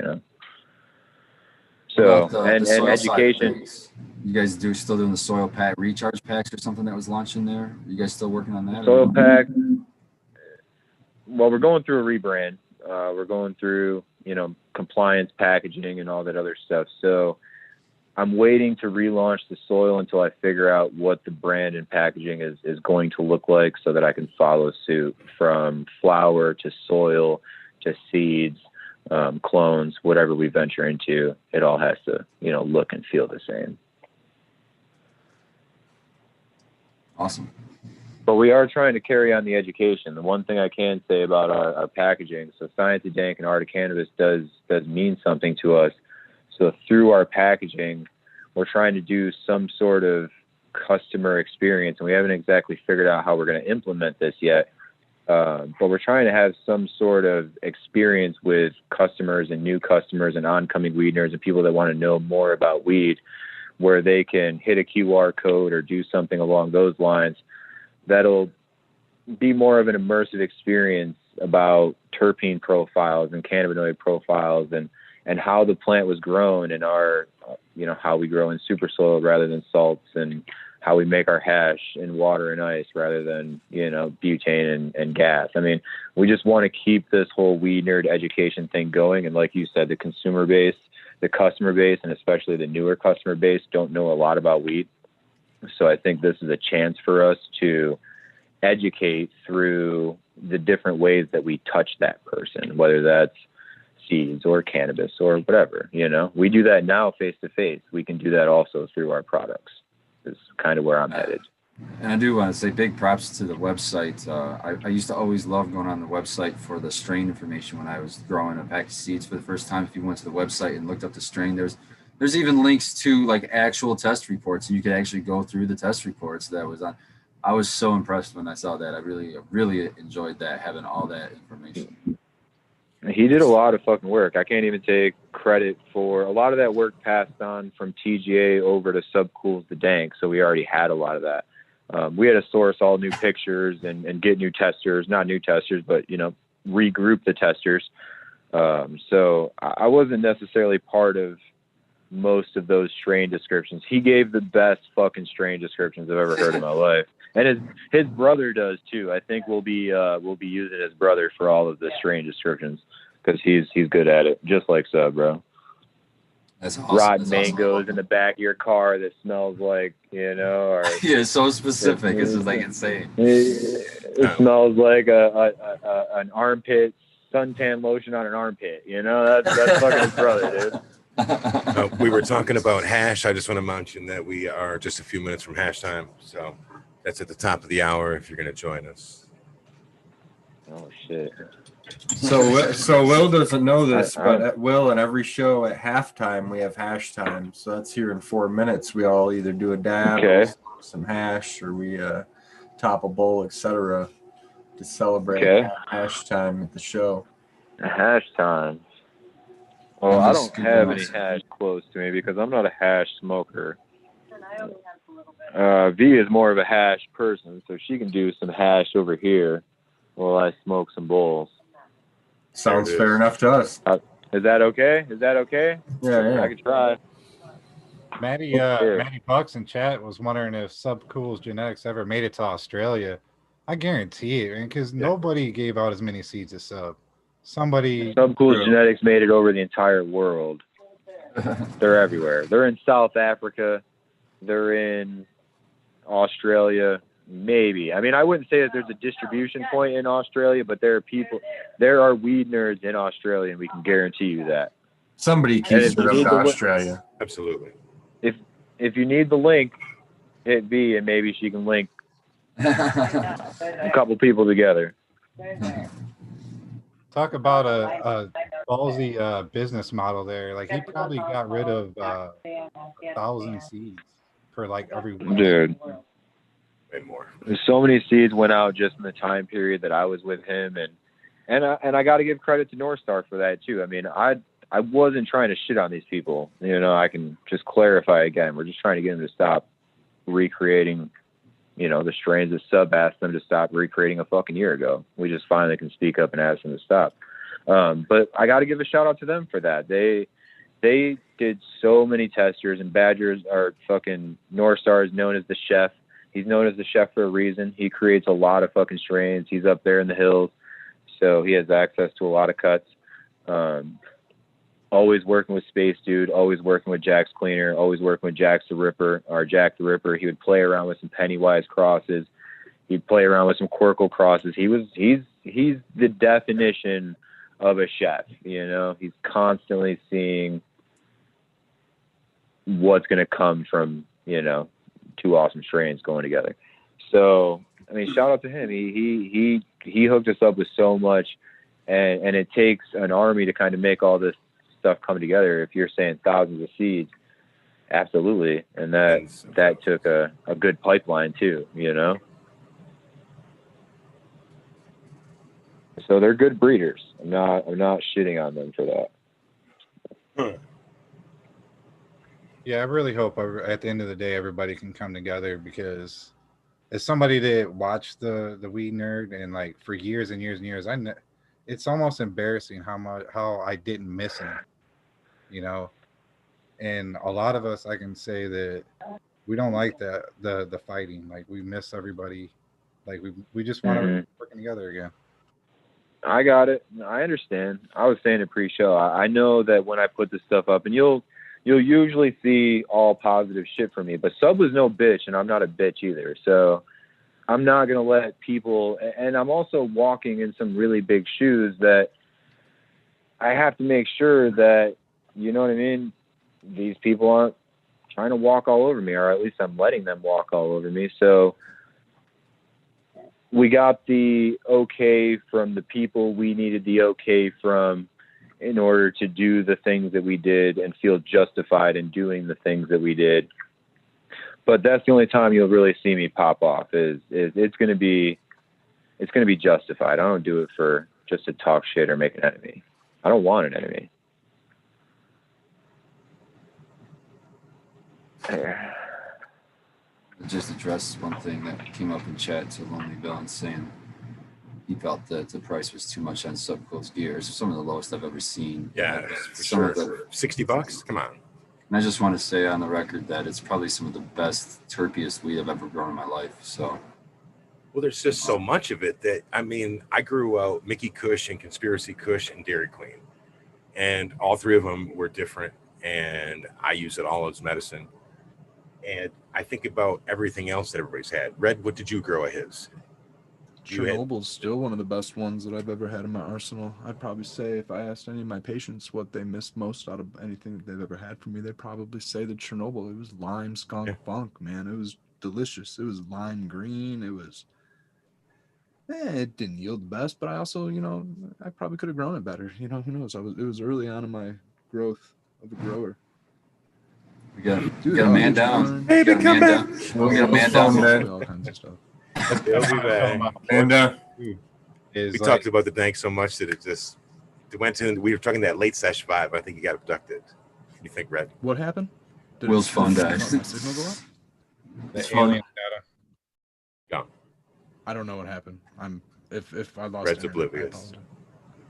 [SPEAKER 1] So, and education.
[SPEAKER 2] You guys still doing the soil pack recharge packs or something that was launching there? Are you guys still working on that?
[SPEAKER 1] Soil pack. Well, we're going through a rebrand. We're going through, compliance packaging and all that other stuff. So I'm waiting to relaunch the soil until I figure out what the brand and packaging is going to look like so that I can follow suit from flower to soil to seeds, clones, whatever we venture into. It all has to, look and feel the same.
[SPEAKER 2] Awesome.
[SPEAKER 1] But we are trying to carry on the education. The one thing I can say about our packaging, so Science of Dank and Art of Cannabis does mean something to us. So through our packaging, we're trying to do some sort of customer experience, and we haven't exactly figured out how we're going to implement this yet. But we're trying to have some sort of experience with customers and new customers and oncoming weed nerds and people that want to know more about weed, where they can hit a QR code or do something along those lines that'll be more of an immersive experience about terpene profiles and cannabinoid profiles and how the plant was grown and our, how we grow in super soil rather than salts and how we make our hash in water and ice rather than, you know, butane and gas. I mean, we just want to keep this whole weed nerd education thing going. And like you said, the consumer base, the customer base, and especially the newer customer base don't know a lot about weed. So I think this is a chance for us to educate through the different ways that we touch that person, whether that's seeds or cannabis or whatever. You know, we do that now face to face. We can do that also through our products. Is kind of where I'm headed.
[SPEAKER 2] And I do want to say big props to the website. I used to always love going on the website for the strain information when I was growing a pack of seeds for the first time. If you went to the website and looked up the strain, there's even links to like actual test reports, and you could actually go through the test reports that was on. I was so impressed when I saw that. I really enjoyed that, having all that information.
[SPEAKER 1] He did a lot of fucking work. I can't even take credit for a lot of that work passed on from TGA over to Subcools the Dank. So we already had a lot of that. We had to source all new pictures and get new testers, not new testers, but, you know, regroup the testers. So I wasn't necessarily part of most of those strain descriptions. He gave the best fucking strain descriptions I've ever heard in my life. And his brother does too. I think we'll be using his brother for all of the strain descriptions because he's good at it, just like Sub, bro.
[SPEAKER 2] That's awesome.
[SPEAKER 1] Rotten mangoes in the back of your car that smells like, you know, or
[SPEAKER 2] yeah, so specific. It's just like insane.
[SPEAKER 1] It smells like an armpit suntan lotion on an armpit. You know, that's fucking his brother, dude.
[SPEAKER 3] We were talking about hash. I just want to mention that we are just a few minutes from hash time, so that's at the top of the hour if you're going to join us.
[SPEAKER 1] Oh shit!
[SPEAKER 4] So Will doesn't know this, but at Will and every show at halftime we have hash time. So that's here in 4 minutes. We all either do a dab, or some hash, or we top a bowl, etc. to celebrate hash time at the show.
[SPEAKER 1] Hash time. Well, I don't have any hash close to me because I'm not a hash smoker. V is more of a hash person, so she can do some hash over here while I smoke some bowls.
[SPEAKER 4] Sounds fair enough to us.
[SPEAKER 1] Is that okay?
[SPEAKER 4] Yeah.
[SPEAKER 1] I can try.
[SPEAKER 6] Maddie Bucks in chat was wondering if Subcool's genetics ever made it to Australia. I guarantee it, because nobody gave out as many seeds as Sub.
[SPEAKER 1] Subcool's genetics made it over the entire world. They're everywhere. They're in South Africa. They're in Australia, maybe. I mean, I wouldn't say that there's a distribution point in Australia, but there are weed nerds in Australia, and we can guarantee you that.
[SPEAKER 4] Somebody keeps them to Australia.
[SPEAKER 3] Absolutely.
[SPEAKER 1] If you need the link, hit B, and maybe she can link a couple people together.
[SPEAKER 6] Talk about a ballsy business model there. Like, he probably got rid of 1,000 seeds for like every week.
[SPEAKER 1] Dude.
[SPEAKER 3] Way more.
[SPEAKER 1] So many seeds went out just in the time period that I was with him, and I got to give credit to North Star for that too. I mean, I wasn't trying to shit on these people. You know, I can just clarify again. We're just trying to get them to stop recreating, you know, the strains that Sub asked them to stop recreating a fucking year ago. We just finally can speak up and ask them to stop. But I got to give a shout out to them for that. They did so many testers, and Badger's are fucking North Star is known as the chef. He's known as the chef for a reason. He creates a lot of fucking strains. He's up there in the hills, so he has access to a lot of cuts. Always working with Space Dude, always working with Jack's Cleaner, always working with Jack the Ripper. He would play around with some Pennywise crosses. He'd play around with some Quirkle crosses. He's the definition of a chef. You know, he's constantly seeing what's going to come from, you know, two awesome strains going together. So, I mean, shout out to him. He hooked us up with so much, and it takes an army to kind of make all this stuff come together. If you're saying thousands of seeds, absolutely. And that took a good pipeline too, you know? So they're good breeders. I'm not shitting on them for that.
[SPEAKER 6] Yeah, I really hope at the end of the day everybody can come together, because as somebody that watched the Weed Nerd and like for years and years and years, it's almost embarrassing how I didn't miss him, you know. And a lot of us, I can say that we don't like that the fighting. Like we miss everybody. Like we just want everybody working together again.
[SPEAKER 1] I got it. I understand. I was saying it pre-show. I know that when I put this stuff up, and you'll usually see all positive shit from me, but Sub was no bitch, and I'm not a bitch either. So I'm not going to let people, and I'm also walking in some really big shoes that I have to make sure that, you know what I mean, these people aren't trying to walk all over me, or at least I'm letting them walk all over me. So we got the okay from the people we needed the okay from in order to do the things that we did and feel justified in doing the things that we did. But that's the only time you'll really see me pop off is it's going to be justified. I don't do it for just to talk shit or make an enemy. I don't want an enemy.
[SPEAKER 2] Just address one thing that came up in chat to Lonely Villain, saying he felt that the price was too much on Subcool's gears. Some of the lowest I've ever seen.
[SPEAKER 3] Yeah, for sure. $60? Come on.
[SPEAKER 2] And I just want to say on the record that it's probably some of the best, terpiest weed I've ever grown in my life. So,
[SPEAKER 3] well, there's just so much of it that, I mean, I grew out Mickey Kush and Conspiracy Kush and Dairy Queen, and all three of them were different, and I use it all as medicine. And I think about everything else that everybody's had. Red, what did you grow of his?
[SPEAKER 5] Chernobyl's still one of the best ones that I've ever had in my arsenal. I'd probably say if I asked any of my patients what they missed most out of anything that they've ever had from me, they'd probably say the Chernobyl. It was lime skunk funk, man. It was delicious. It was lime green. It was, it didn't yield the best, but I also, you know, I probably could have grown it better. You know, who knows? It was early on in my growth of a grower.
[SPEAKER 2] We got a man down.
[SPEAKER 3] Baby, come back.
[SPEAKER 2] We got a man down.
[SPEAKER 5] All kinds of stuff.
[SPEAKER 3] He'll be back.
[SPEAKER 4] And
[SPEAKER 3] we talked about the dank so much that it went to, we were talking that late sesh vibe. I think he got abducted. You think, Red?
[SPEAKER 5] What happened?
[SPEAKER 2] Will's phone died.
[SPEAKER 5] My signal go up?
[SPEAKER 6] The alien data.
[SPEAKER 3] Yeah.
[SPEAKER 5] I don't know what happened. If I lost
[SPEAKER 3] Red's
[SPEAKER 5] internet,
[SPEAKER 3] oblivious.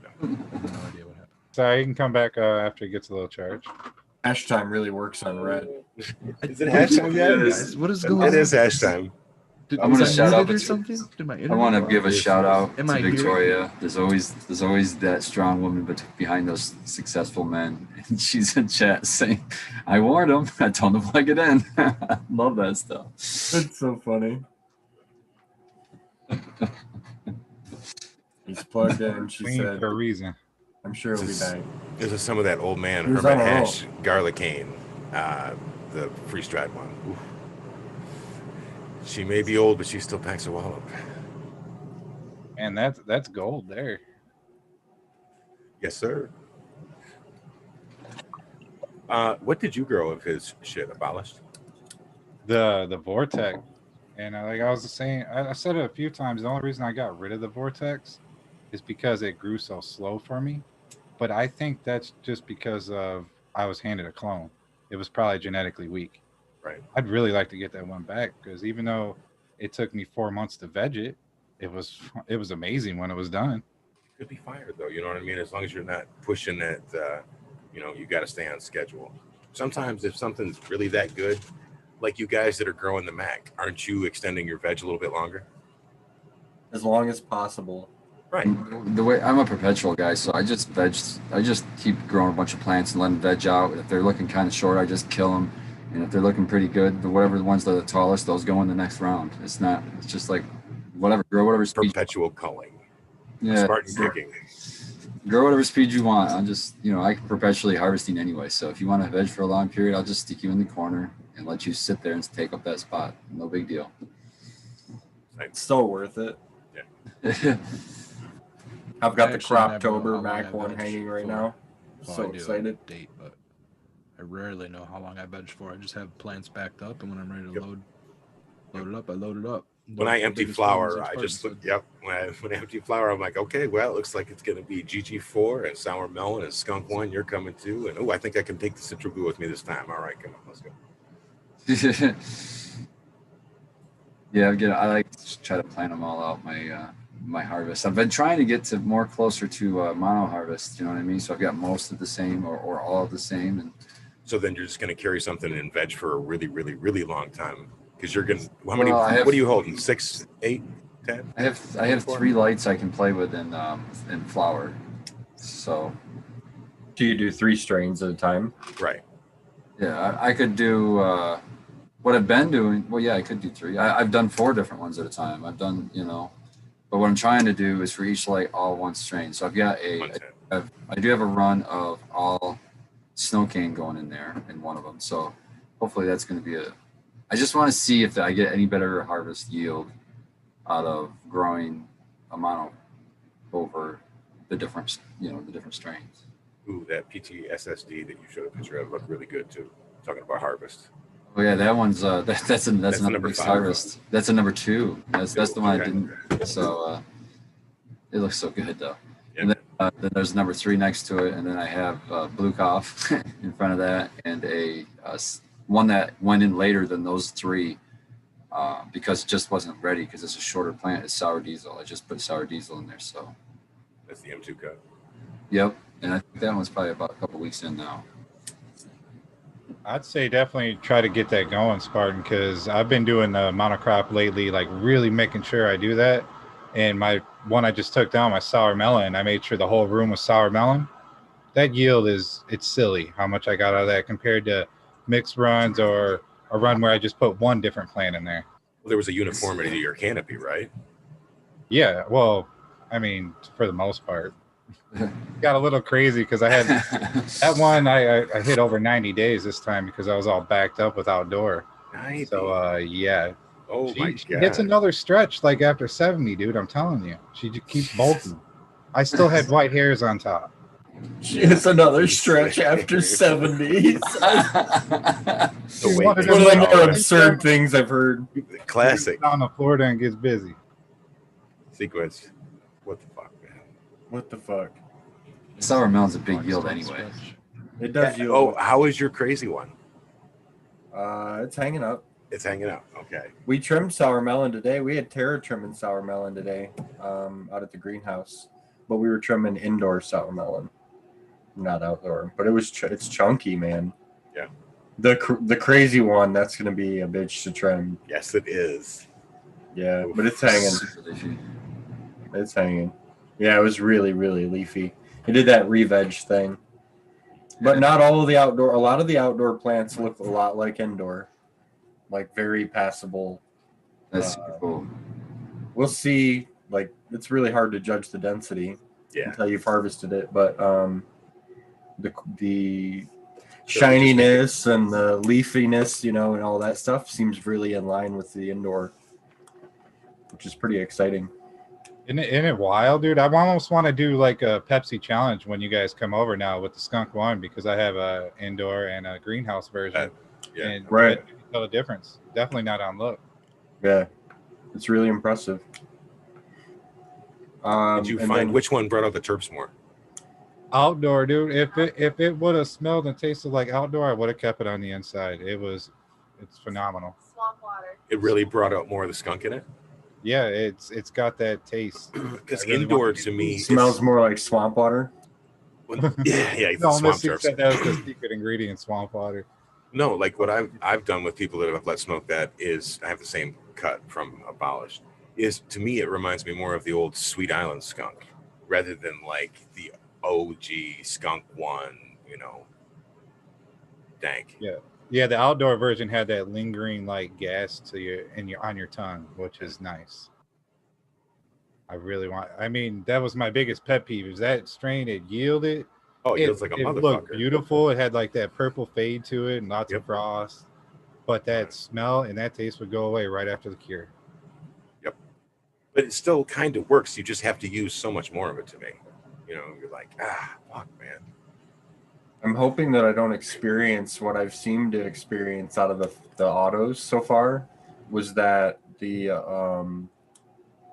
[SPEAKER 5] I have no idea what happened.
[SPEAKER 6] So he can come back after he gets a little charge.
[SPEAKER 4] hash time really works on Red.
[SPEAKER 3] Is it hash time yet?
[SPEAKER 5] What is going on?
[SPEAKER 3] It is hash time.
[SPEAKER 2] I want to shout out.
[SPEAKER 5] I
[SPEAKER 2] want to give a shout out to
[SPEAKER 5] I
[SPEAKER 2] Victoria. There's always that strong woman behind those successful men. And she's in chat saying, "I warned him. I told him to plug it in." Love that stuff.
[SPEAKER 4] It's so funny. He's plugged in. She said,
[SPEAKER 6] for a reason.
[SPEAKER 4] I'm sure it'll be back.
[SPEAKER 3] This is some of that old man Hermit hash garlic cane, the freeze-dried one. Oof. She may be old, but she still packs a wallop.
[SPEAKER 6] And that's gold there.
[SPEAKER 3] Yes, sir. What did you grow of his shit? Abolished?
[SPEAKER 6] The Vortex. And like I was saying, I said it a few times. The only reason I got rid of the Vortex is because it grew so slow for me. But I think that's just because of I was handed a clone. It was probably genetically weak.
[SPEAKER 3] Right.
[SPEAKER 6] I'd really like to get that one back because even though it took me 4 months to veg it, it was amazing when it was done.
[SPEAKER 3] Could be fired though, you know what I mean? As long as you're not pushing that, you got to stay on schedule. Sometimes if something's really that good, like you guys that are growing the Mac, aren't you extending your veg a little bit longer?
[SPEAKER 4] As long as possible.
[SPEAKER 3] Right.
[SPEAKER 2] The way I'm a perpetual guy, so I just keep growing a bunch of plants and let them veg out. If they're looking kind of short, I just kill them. And if they're looking pretty good, whatever the ones that are the tallest, those go in the next round. It's just like whatever, grow whatever speed.
[SPEAKER 3] Perpetual culling.
[SPEAKER 2] Yeah.
[SPEAKER 3] Spartan kicking.
[SPEAKER 2] Grow whatever speed you want. I'm just, I can perpetually harvesting anyway. So if you want to veg for a long period, I'll just stick you in the corner and let you sit there and take up that spot. No big deal.
[SPEAKER 4] It's so worth it.
[SPEAKER 3] Yeah.
[SPEAKER 4] I've got the Croptober Mac one hanging right now. So excited.
[SPEAKER 5] Date, but I rarely know how long I veg for. I just have plants backed up, and when I'm ready to load it up, I load it up.
[SPEAKER 3] When I empty flour, I just look. Yep. When I empty flour, I'm like, okay, well, it looks like it's going to be GG4 and sour melon and skunk one. You're coming too, and I think I can take the Citrogoo with me this time. All right, come on, let's go.
[SPEAKER 2] Yeah, I like to try to plan them all out. My harvest. I've been trying to get to more closer to mono harvest. You know what I mean? So I've got most of the same or all of the same, and
[SPEAKER 3] So then you're just going to carry something in veg for a really, really, really long time because you're going to. What are you holding? 6, 8, 10?
[SPEAKER 2] I have 3 lights I can play with in flower. So.
[SPEAKER 4] Do you do 3 strains at a time?
[SPEAKER 3] Right.
[SPEAKER 2] Yeah, I could do what I've been doing. Well, yeah, I could do 3. I've done 4 different ones at a time. I've done, but what I'm trying to do is for each light, all one strain. So I've got I do have a run of all snow cane going in there in one of them. So hopefully that's going to be I just want to see if I get any better harvest yield out of growing a mono over the different, the different strains.
[SPEAKER 3] Ooh, that PTSSD that you showed a picture of looked really good too. Talking about harvest.
[SPEAKER 2] Oh yeah, that one's that's another mixed harvest. That's a number 2. That's the one I didn't. So it looks so good though. Yeah. And then there's number 3 next to it, and then I have Blue Cough in front of that, and a one that went in later than those 3 because it just wasn't ready because it's a shorter plant. It's sour diesel. I just put sour diesel in there, so.
[SPEAKER 3] That's the M2 cut.
[SPEAKER 2] Yep, and I think that one's probably about a couple weeks in now.
[SPEAKER 6] I'd say definitely try to get that going, Spartan, because I've been doing the monocrop lately, like really making sure I do that. And my one I just took down, my sour melon, I made sure the whole room was sour melon. That yield it's silly how much I got out of that compared to mixed runs or a run where I just put 1 different plant in there.
[SPEAKER 3] Well, there was a uniformity to your canopy, right?
[SPEAKER 6] Yeah, well, I mean, for the most part. Got a little crazy because I had that one I hit over 90 days this time because I was all backed up with outdoor.
[SPEAKER 3] 90.
[SPEAKER 6] So yeah.
[SPEAKER 3] Oh my God.
[SPEAKER 6] She hits another stretch like after 70, dude. I'm telling you. She just keeps bolting. I still had white hairs on top.
[SPEAKER 4] She hits another stretch after 70. One of the more absurd things I've heard.
[SPEAKER 3] Classic.
[SPEAKER 6] Down to Florida and gets busy.
[SPEAKER 3] Sequence. What the fuck, man?
[SPEAKER 4] What the fuck?
[SPEAKER 2] Sour melon's a big yield anyway.
[SPEAKER 4] It does yield.
[SPEAKER 3] Oh, how is your crazy one?
[SPEAKER 4] It's hanging up.
[SPEAKER 3] It's hanging up. Okay.
[SPEAKER 4] We trimmed sour melon today. We had Tara trimming sour melon today, out at the greenhouse. But we were trimming indoor sour melon, not outdoor. But it's chunky, man.
[SPEAKER 3] Yeah.
[SPEAKER 4] The crazy one, that's gonna be a bitch to trim.
[SPEAKER 3] Yes, it is.
[SPEAKER 4] Yeah, but it's hanging. It's hanging. Yeah, it was really, really leafy. It did that re-veg thing. But not all of the outdoor. A lot of the outdoor plants look a lot like indoor. Like very passable.
[SPEAKER 2] That's super cool.
[SPEAKER 4] We'll see. Like, it's really hard to judge the density until you've harvested it. But the shininess and the leafiness, and all that stuff seems really in line with the indoor, which is pretty exciting.
[SPEAKER 6] Isn't it wild, dude? I almost want to do like a Pepsi challenge when you guys come over now with the skunk one because I have a indoor and a greenhouse version. And
[SPEAKER 4] right.
[SPEAKER 6] Tell the difference. Definitely not on look.
[SPEAKER 4] Yeah, it's really impressive.
[SPEAKER 3] Did you find which one brought out the terps more?
[SPEAKER 6] Outdoor, dude. If it would have smelled and tasted like outdoor, I would have kept it on the inside. It's phenomenal.
[SPEAKER 7] Swamp water.
[SPEAKER 3] It really brought out more of the skunk in it.
[SPEAKER 6] Yeah, it's got that taste.
[SPEAKER 3] Because indoor to me
[SPEAKER 4] smells more like swamp water.
[SPEAKER 3] Yeah.
[SPEAKER 6] No, swamp said that was the secret ingredient, swamp water.
[SPEAKER 3] No, like what I've done with people that have let smoke that is I have the same cut from abolished. Is to me it reminds me more of the old Sweet Island skunk rather than like the OG skunk one, dank.
[SPEAKER 6] Yeah, the outdoor version had that lingering like gas on your tongue, which is nice. That was my biggest pet peeve. Is that strain it yielded?
[SPEAKER 3] Oh, it yields like a motherfucker. It looked
[SPEAKER 6] beautiful. It had like that purple fade to it and lots of frost. But that smell and that taste would go away right after the cure.
[SPEAKER 3] Yep. But it still kind of works. You just have to use so much more of it to me. You're like, fuck, man.
[SPEAKER 4] I'm hoping that I don't experience what I've seemed to experience out of the autos so far, was that the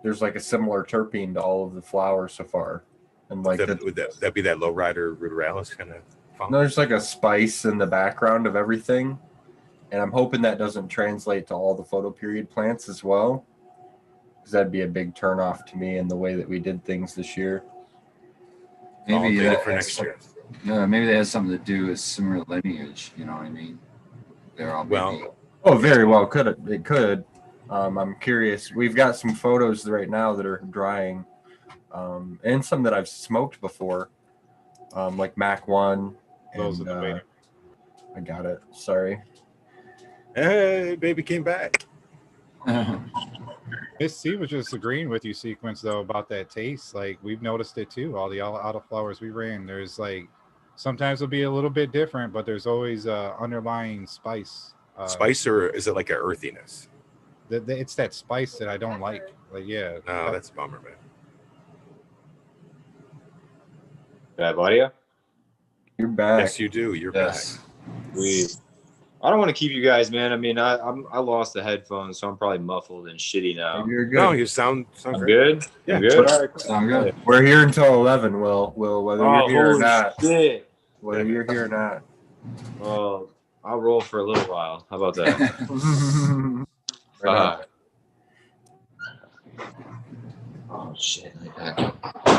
[SPEAKER 4] there's like a similar terpene to all of the flowers so far. And like
[SPEAKER 3] would that be that lowrider ruderalis kind of funk?
[SPEAKER 4] No, there's like a spice in the background of everything. And I'm hoping that doesn't translate to all the photoperiod plants as well. Because that'd be a big turnoff to me in the way that we did things this year.
[SPEAKER 2] Maybe
[SPEAKER 3] for next year.
[SPEAKER 2] Maybe that has something to do with similar lineage. You know what I mean? They're all
[SPEAKER 3] well.
[SPEAKER 4] Oh, very well. It could. I'm curious. We've got some photos right now that are drying, and some that I've smoked before, like Mac 1.
[SPEAKER 6] Those are the beta.
[SPEAKER 4] I got it. Sorry.
[SPEAKER 3] Hey, baby came back.
[SPEAKER 6] Miss C was just agreeing with you, Sequence, though, about that taste. Like, we've noticed it too. All the auto flowers we ran, there's like, sometimes it'll be a little bit different, but there's always underlying spice.
[SPEAKER 3] Spice, or is it like an earthiness?
[SPEAKER 6] It's that spice that I don't like. Like, yeah.
[SPEAKER 3] No, that's a bummer, man.
[SPEAKER 8] Did I have audio?
[SPEAKER 4] You're back.
[SPEAKER 3] Yes, you do. You're back.
[SPEAKER 8] I don't want to keep you guys, man. I mean, I lost the headphones, so I'm probably muffled and shitty now.
[SPEAKER 4] You're good.
[SPEAKER 3] No, you sound
[SPEAKER 8] I'm
[SPEAKER 3] great.
[SPEAKER 8] good.
[SPEAKER 3] Yeah,
[SPEAKER 8] I'm good.
[SPEAKER 4] All right. Sound good. We're here until 11. Will whether you're here or not.
[SPEAKER 8] Shit.
[SPEAKER 4] Whether you're here or not.
[SPEAKER 8] Well, I'll roll for a little while. How about that? Oh shit!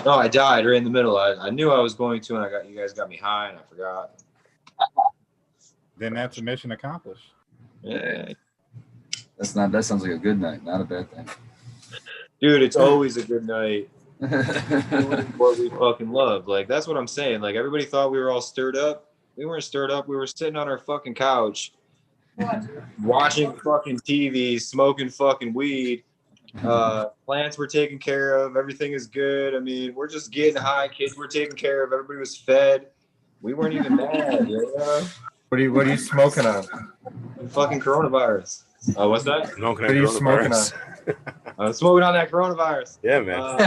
[SPEAKER 8] No, I died right in the middle. I knew I was going to, and you guys got me high, and I forgot.
[SPEAKER 6] Then that's a mission accomplished.
[SPEAKER 8] Yeah.
[SPEAKER 2] That sounds like a good night, not a bad thing.
[SPEAKER 8] Dude, it's always a good night. What we fucking love. Like, that's what I'm saying. Like, everybody thought we were all stirred up. We weren't stirred up. We were sitting on our fucking couch, watching fucking TV, smoking fucking weed. Plants were taken care of. Everything is good. I mean, we're just getting high. Kids were taken care of. Everybody was fed. We weren't even mad. Yeah.
[SPEAKER 4] What are you smoking on?
[SPEAKER 8] Fucking coronavirus. What's that?
[SPEAKER 3] Smoking
[SPEAKER 4] what are you smoking on?
[SPEAKER 8] I'm smoking on that coronavirus.
[SPEAKER 3] Yeah, man.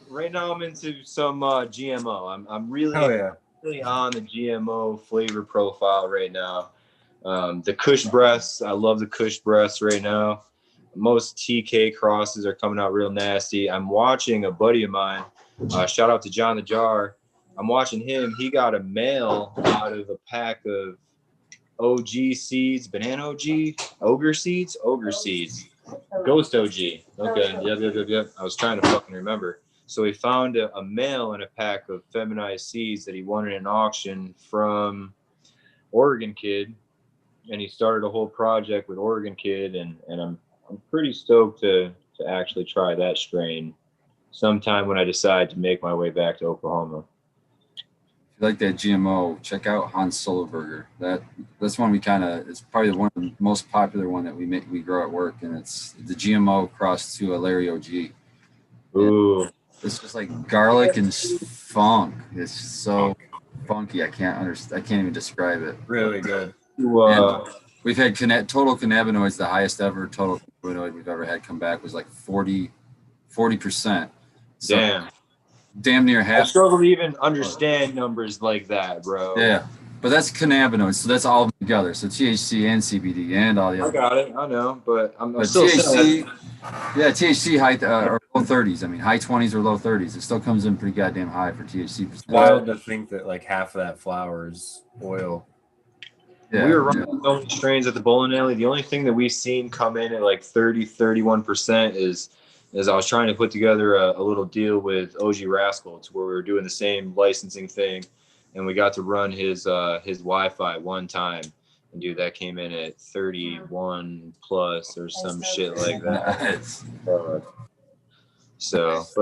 [SPEAKER 8] Right now I'm into some GMO. I'm really on the GMO flavor profile right now. The Kush breasts, I love the Kush breasts right now. Most TK crosses are coming out real nasty. I'm watching a buddy of mine, shout out to John the Jar. I'm watching him. He got a male out of a pack of OG seeds, banana OG, ogre seeds, ghost OG. Okay, yep. I was trying to fucking remember. So he found a male in a pack of feminized seeds that he won in an auction from Oregon Kid, and he started a whole project with Oregon Kid, and I'm pretty stoked to actually try that strain sometime when I decide to make my way back to Oklahoma.
[SPEAKER 2] If you like that GMO, check out Hans Solo Burger. That's one it's probably one of the most popular one that we grow at work, and it's the GMO crossed to a Larry OG.
[SPEAKER 8] Ooh.
[SPEAKER 2] It's just like garlic and funk. It's so funky. I can't even describe it.
[SPEAKER 4] Really good.
[SPEAKER 2] We've had total cannabinoids, the highest ever total cannabinoid we've ever had come back was like 40%. So damn near half.
[SPEAKER 8] I struggle to even understand numbers like that, bro.
[SPEAKER 2] Yeah, but that's cannabinoids, so that's all together. So THC and CBD and all the other.
[SPEAKER 8] I got it. I know, but I'm still
[SPEAKER 2] THC. Yeah, THC high or low 30s. I mean, high 20s or low 30s. It still comes in pretty goddamn high for THC.
[SPEAKER 4] It's wild to think that like half of that flower is oil.
[SPEAKER 8] Yeah, we were running so many strains at the bowling alley. The only thing that we've seen come in at like 31% is I was trying to put together a little deal with OG Rascal to where we were doing the same licensing thing, and we got to run his Wi-Fi one time, and dude, that came in at 31 plus or some shit like that.
[SPEAKER 2] But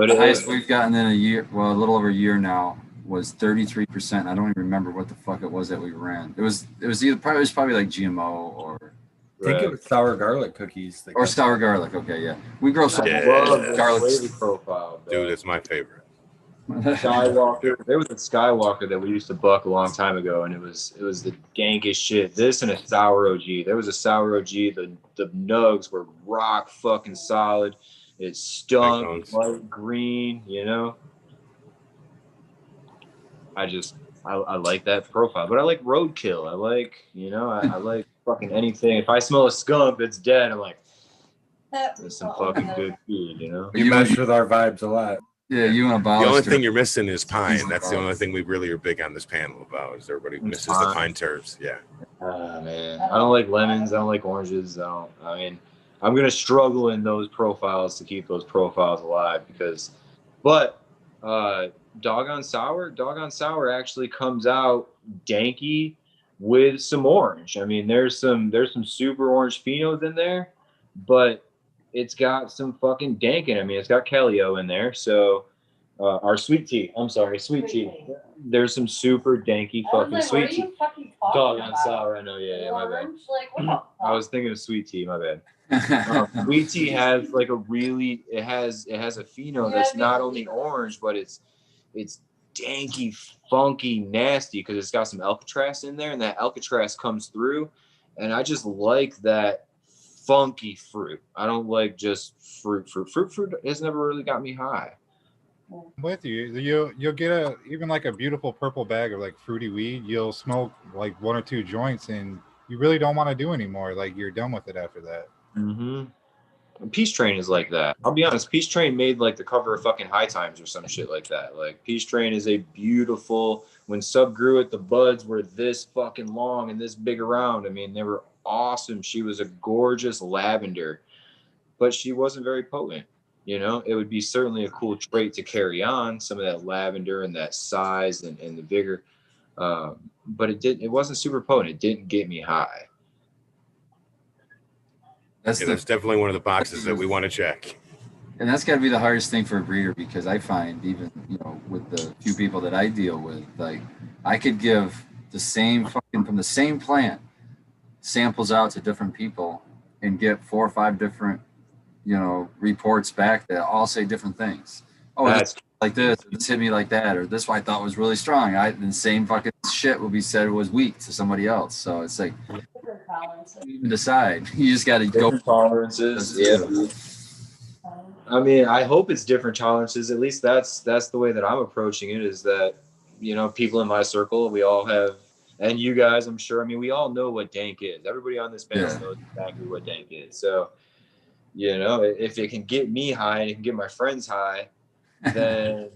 [SPEAKER 2] the highest we've gotten in a year, well, a little over a year now, was 33%. I don't even remember what the fuck it was that we ran. It was probably like GMO or.
[SPEAKER 4] I think it was sour garlic cookies.
[SPEAKER 2] Or sour garlic. Okay, yeah. We grow some
[SPEAKER 8] garlic flavor profile, bro.
[SPEAKER 3] Dude, it's my favorite.
[SPEAKER 8] Skywalker. There was a Skywalker that we used to buck a long time ago, and it was the gankest shit. This and a sour OG. There was a sour OG. The nugs were rock fucking solid. It stunk light green, you know. I like that profile, but I like roadkill. I like fucking anything. If I smell a skunk that's dead, I'm like, that's some fucking good food, you know?
[SPEAKER 4] You mesh with our vibes a lot.
[SPEAKER 2] Yeah, you want to
[SPEAKER 3] The only thing you're missing is pine. That's the only thing we really are big on this panel about, is everybody misses the pine turfs. Yeah.
[SPEAKER 8] Man. I don't like lemons. I don't like oranges. I'm going to struggle in those profiles to keep those profiles alive Doggone Sour actually comes out danky with some orange. I mean, there's some super orange phenos in there, but it's got some fucking dank in it. I mean, it's got Calio in there. So our sweet tea. I'm sorry, sweet tea. There's some super danky fucking sweet tea. Doggone Sour. I know. Yeah, my bad. I was thinking of sweet tea. My bad. Sweet tea has like it has a pheno that's not only orange, but it's danky, funky, nasty because it's got some Alcatraz in there, and that Alcatraz comes through, and I just like that funky fruit. I don't like just fruit. Fruit has never really got me high.
[SPEAKER 6] I'm with you. You'll get even like a beautiful purple bag of like fruity weed. You'll smoke like 1 or 2 joints, and you really don't want to do anymore. Like you're done with it after that.
[SPEAKER 8] Mm-hmm. Peace Train is like that. I'll be honest. Peace Train made like the cover of fucking High Times or some shit like that. Like Peace Train is a beautiful. When Sub grew it, the buds were this fucking long and this big around. I mean, they were awesome. She was a gorgeous lavender, but she wasn't very potent. You know, it would be certainly a cool trait to carry on, some of that lavender and that size and the vigor. But it wasn't super potent. It didn't get me high.
[SPEAKER 3] That's definitely one of the boxes that we want to check.
[SPEAKER 2] And that's got to be the hardest thing for a breeder, because I find even, with the few people that I deal with, like I could give the same from the same plant samples out to different people and get 4 or 5 different, reports back that all say different things. Oh, that's like this hit me like that, or this one I thought was really strong. The same fucking shit will be said was weak to somebody else. So it's like, you even decide. You just got to go.
[SPEAKER 8] Tolerances. Yeah. I mean, I hope it's different tolerances. At least that's the way that I'm approaching it, is that, people in my circle, we all have, and you guys, I'm sure, I mean, we all know what dank is. Everybody on this panel knows exactly what dank is. So, if it can get me high and it can get my friends high, then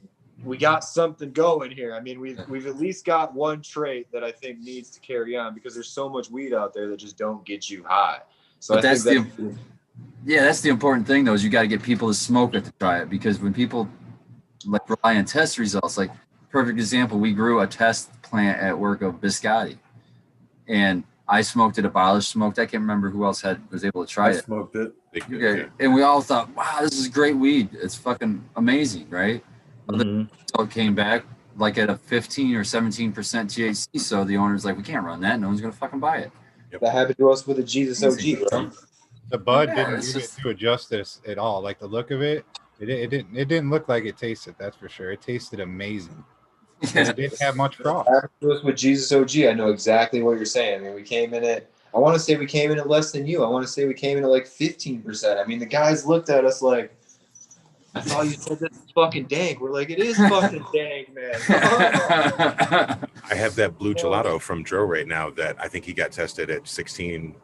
[SPEAKER 8] we got something going here. I mean, we've at least got one trait that I think needs to carry on, because there's so much weed out there that just don't get you high. So
[SPEAKER 2] but that's the important thing, though, is you got to get people to smoke it to try it, because when people like rely on test results, like perfect example, we grew a test plant at work of Biscotti, and I smoked it, Abolish smoked. I can't remember who else was able to try it. I
[SPEAKER 9] smoked it.
[SPEAKER 2] Okay. And we all thought, wow, this is great weed. It's fucking amazing, right? Mm-hmm. So it came back like at a 15 or 17% THC. So the owner's like, we can't run that. No one's going to fucking buy it.
[SPEAKER 8] Yep. That happened to us with a Jesus OG, bro.
[SPEAKER 6] The bud didn't do it justice at all. Like the look of it, it didn't look like it tasted, that's for sure. It tasted amazing. Yeah. It didn't have much frost.
[SPEAKER 8] With Jesus OG, I know exactly what you're saying. I mean, we came in at less than you. I want to say we came in at like 15%. I mean, the guys looked at us like, I thought you said this is fucking dank. We're like, it is fucking dank, man.
[SPEAKER 3] I have that blue gelato from Dro right now that I think he got tested at 16%.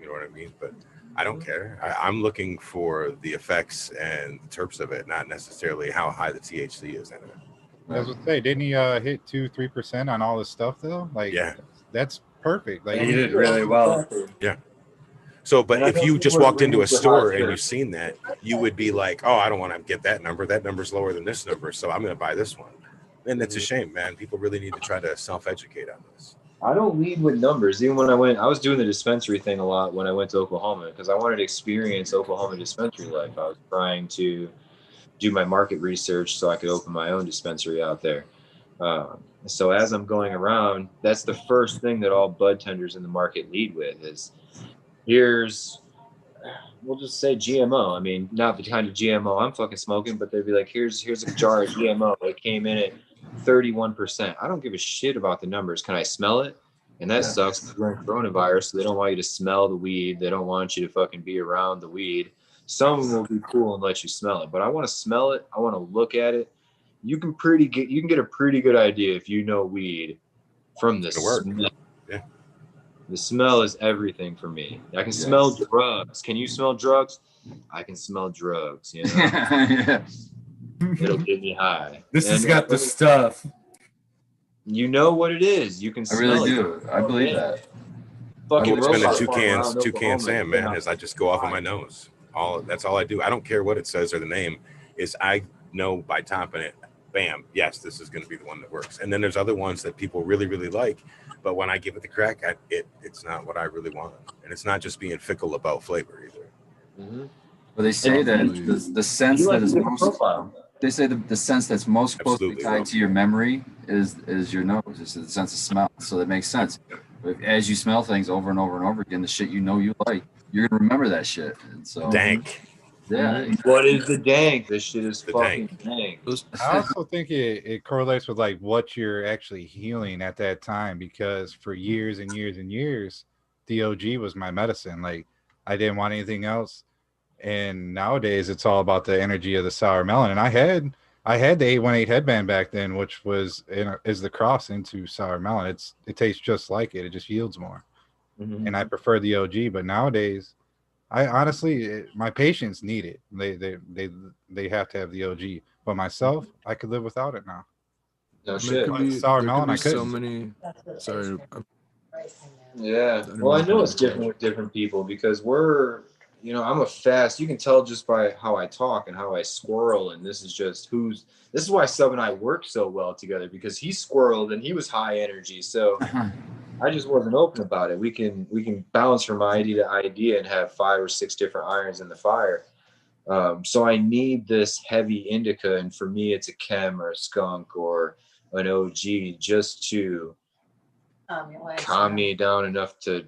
[SPEAKER 3] You know what I mean? But I don't care. I'm looking for the effects and the terps of it, not necessarily how high the THC is in it.
[SPEAKER 6] I was gonna say, didn't he hit 2-3% on all this stuff though? Like, yeah, that's perfect. Like,
[SPEAKER 9] he did really well.
[SPEAKER 3] Yeah. So, but if you just walked into a store and you've seen that, you would be like, oh, I don't want to get that number. That number's lower than this number, so I'm going to buy this one. And it's a shame, man. People really need to try to self-educate on this.
[SPEAKER 8] I don't lead with numbers. Even when I was doing the dispensary thing a lot when I went to Oklahoma, because I wanted to experience Oklahoma dispensary life. I was trying to do my market research so I could open my own dispensary out there. So as I'm going around, that's the first thing that all bud tenders in the market lead with is, we'll just say GMO. I mean, not the kind of GMO I'm fucking smoking, but they'd be like, here's a jar of GMO. It came in at 31%. I don't give a shit about the numbers. Can I smell it? And that sucks because we're in coronavirus, so they don't want you to smell the weed. They don't want you to fucking be around the weed. Some will be cool and let you smell it, but I want to smell it. I want to look at it. You can get a pretty good idea if you know weed from the smell.
[SPEAKER 3] Yeah.
[SPEAKER 8] The smell is everything for me. I can smell drugs. Can you smell drugs? I can smell drugs. You know, it'll get me high.
[SPEAKER 9] This has got the stuff.
[SPEAKER 8] You know what it is. You can smell it.
[SPEAKER 2] I really do. I believe that.
[SPEAKER 3] Fucking it's been a two-can Sam, man, as I just go off of my nose. That's all I do. I don't care what it says or the name. Is I know by topping it bam, yes, this is going to be the one that works. And then there's other ones that people really, really like, but when I give it the crack, it's not what I really want. And it's not just being fickle about flavor either.
[SPEAKER 2] Mm-hmm. Well, they say that the sense that is most they say the sense that's most closely tied to your memory is your nose, is the sense of smell. So that makes sense. But as you smell things over and over and over again, the shit you know you like, you're gonna remember that shit. And so
[SPEAKER 3] dank.
[SPEAKER 2] Yeah.
[SPEAKER 8] What is the dank? This shit is fucking dank.
[SPEAKER 6] I also think it correlates with like what you're actually healing at that time, because for years and years and years, the OG was my medicine. Like I didn't want anything else. And nowadays it's all about the energy of the sour melon. And I had the 818 headband back then, which is the cross into sour melon. It tastes just like it. It just yields more. Mm-hmm. And I prefer the OG, but nowadays I honestly, my patients need it. They have to have the OG. But myself, I could live without it now.
[SPEAKER 8] No shit.
[SPEAKER 6] Sour melon, I could.
[SPEAKER 5] So many. Sorry.
[SPEAKER 8] Yeah. Well, I know it's different with different people because I'm a fast. You can tell just by how I talk and how I squirrel. And this is why Sub and I work so well together, because he squirreled and he was high energy. So I just wasn't open about it. We can bounce from idea to idea and have 5 or 6 different irons in the fire. So I need this heavy indica, and for me, it's a chem or a skunk or an OG just to calm me down enough to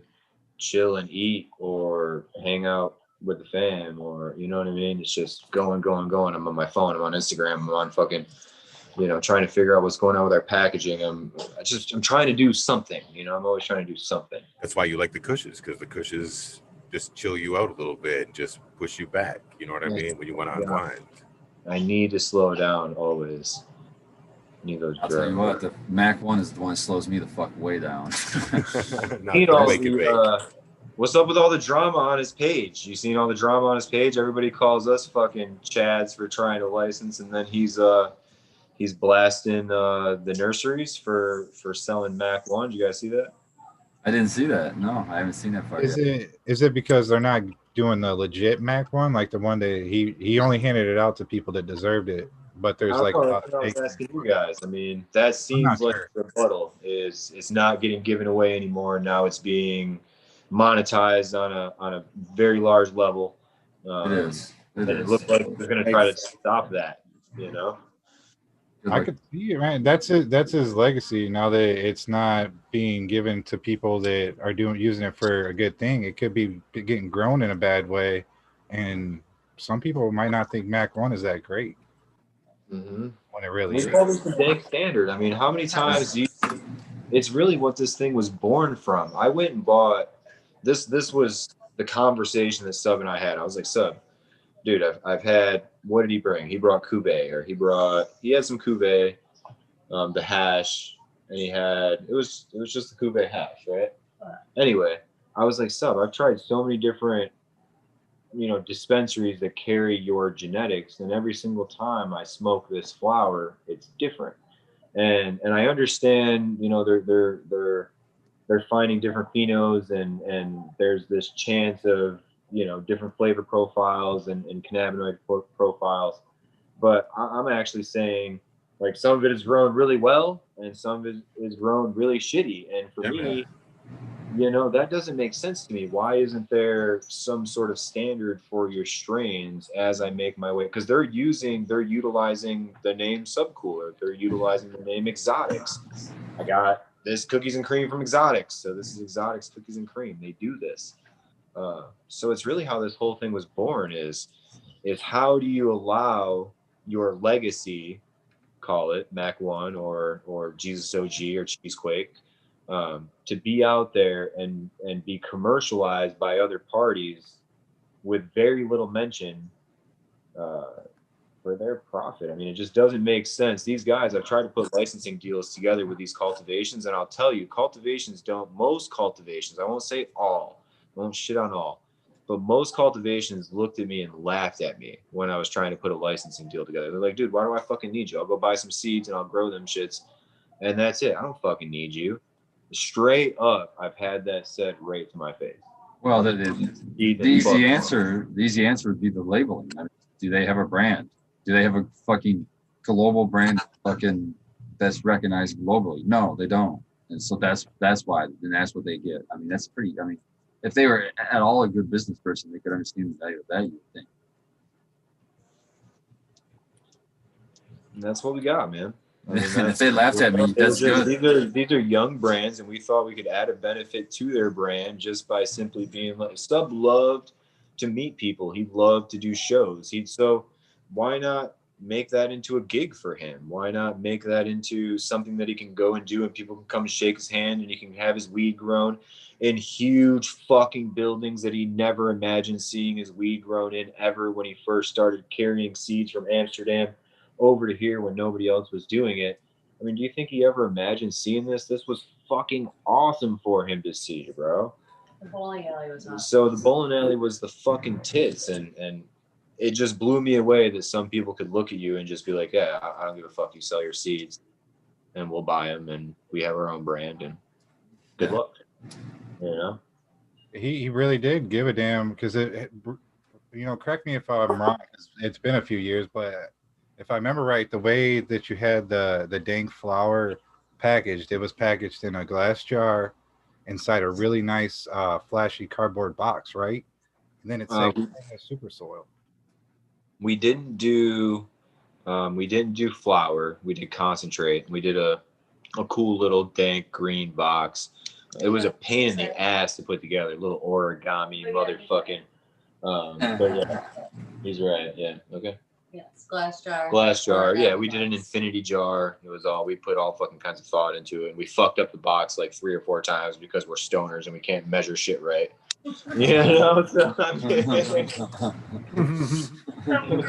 [SPEAKER 8] chill and eat or hang out with the fam, or you know what I mean? It's just going. I'm on my phone. I'm on Instagram. I'm on fucking, trying to figure out what's going on with our packaging. I'm trying to do something. I'm always trying to do something.
[SPEAKER 3] That's why you like the Kushes, because the Kushes just chill you out a little bit and just push you back. You know what I mean? When you want to unwind.
[SPEAKER 8] I need to slow down always.
[SPEAKER 2] I'll tell you what, the Mac 1 is the one that slows me the fuck way down.
[SPEAKER 8] What's up with all the drama on his page? You seen all the drama on his page? Everybody calls us fucking Chads for trying to license, and then he's blasting the nurseries for selling Mac 1. Did you guys see that?
[SPEAKER 2] I didn't see that. No, I haven't seen that part yet.
[SPEAKER 6] Is it because they're not doing the legit Mac 1, like the one that he only handed it out to people that deserved it? But there's like a lot of fake.
[SPEAKER 8] I was asking you guys. I mean, that seems like the rebuttal is it's not getting given away anymore. Now it's being monetized on a very large level.
[SPEAKER 2] It is.
[SPEAKER 8] It looks like they're going to try to stop that.
[SPEAKER 6] I could see it, man. That's his legacy. Now that it's not being given to people that are using it for a good thing, it could be getting grown in a bad way, and some people might not think Mac 1 is that great.
[SPEAKER 8] Mm-hmm.
[SPEAKER 6] When it really is.
[SPEAKER 8] It's the dank standard. I mean, how many times it's really what this thing was born from. I went and bought this. This was the conversation that Sub and I had. I was like, Sub, dude, I've had, what did he bring? He brought Cuvée, or he had some Cuvée, the hash, and it was just the Cuvée hash, right? Anyway, I was like, Sub, I've tried so many different, dispensaries that carry your genetics, and every single time I smoke this flower, it's different. And I understand, they're finding different phenos, and there's this chance of, different flavor profiles and cannabinoid profiles. But I'm actually saying, like, some of it is grown really well and some of it is grown really shitty. And for me, that doesn't make sense to me. Why isn't there some sort of standard for your strains as I make my way? Because they're utilizing the name Subcooler. They're utilizing the name Exotics. I got this cookies and cream from Exotics. So this is Exotics cookies and cream. They do this. So it's really how this whole thing was born is how do you allow your legacy, call it Mac 1 or Jesus OG or Cheesequake, to be out there and be commercialized by other parties with very little mention for their profit. I mean, it just doesn't make sense. These guys, I've tried to put licensing deals together with these cultivations, and I'll tell you, most cultivations, I won't say all, I won't shit on all, but most cultivations looked at me and laughed at me when I was trying to put a licensing deal together. They're like, dude, why do I fucking need you? I'll go buy some seeds and I'll grow them shits, and that's it. I don't fucking need you. Straight up, I've had that said right to my face.
[SPEAKER 2] Well, the easy answer would be the labeling. I mean, do they have a brand? Do they have a fucking global brand fucking that's recognized globally. No, they don't. And so that's why, and that's what they get. I mean, that's pretty. I mean, if they were at all a good business person, they could understand the value of that. You would think.
[SPEAKER 8] And that's what we got, man. I mean,
[SPEAKER 2] if they laughed at me, that's good.
[SPEAKER 8] These are young brands, and we thought we could add a benefit to their brand just by simply being like, Stub loved to meet people. He loved to do shows. So why not make that into a gig for him? Why not make that into something that he can go and do, and people can come and shake his hand, and he can have his weed grown in huge fucking buildings that he never imagined seeing his weed grown in ever when he first started carrying seeds from Amsterdam over to here when nobody else was doing it. I mean, do you think he ever imagined seeing this? This was fucking awesome for him to see, bro.
[SPEAKER 7] The bowling alley was awesome.
[SPEAKER 8] So the bowling alley was the fucking tits, and it just blew me away that some people could look at you and just be like, yeah, I don't give a fuck. You sell your seeds, and we'll buy them, and we have our own brand, and good luck. You know?
[SPEAKER 6] He really did give a damn, because it you know, correct me if I'm wrong. It's been a few years, but if I remember right, the way that you had the dank flower packaged, it was packaged in a glass jar inside a really nice flashy cardboard box, right? And then it said super soil.
[SPEAKER 8] We didn't do flour. We did concentrate. We did a cool little dank green box. It was a pain in the ass to put together, a little origami motherfucking. But yeah, he's right. Yeah. Okay.
[SPEAKER 7] Yes, glass jar.
[SPEAKER 8] Glass jar. Yeah, we did an infinity jar. It was all, we put all fucking kinds of thought into it. And we fucked up the box like 3 or 4 times because we're stoners and we can't measure shit right. Yeah, no, so I mean, it was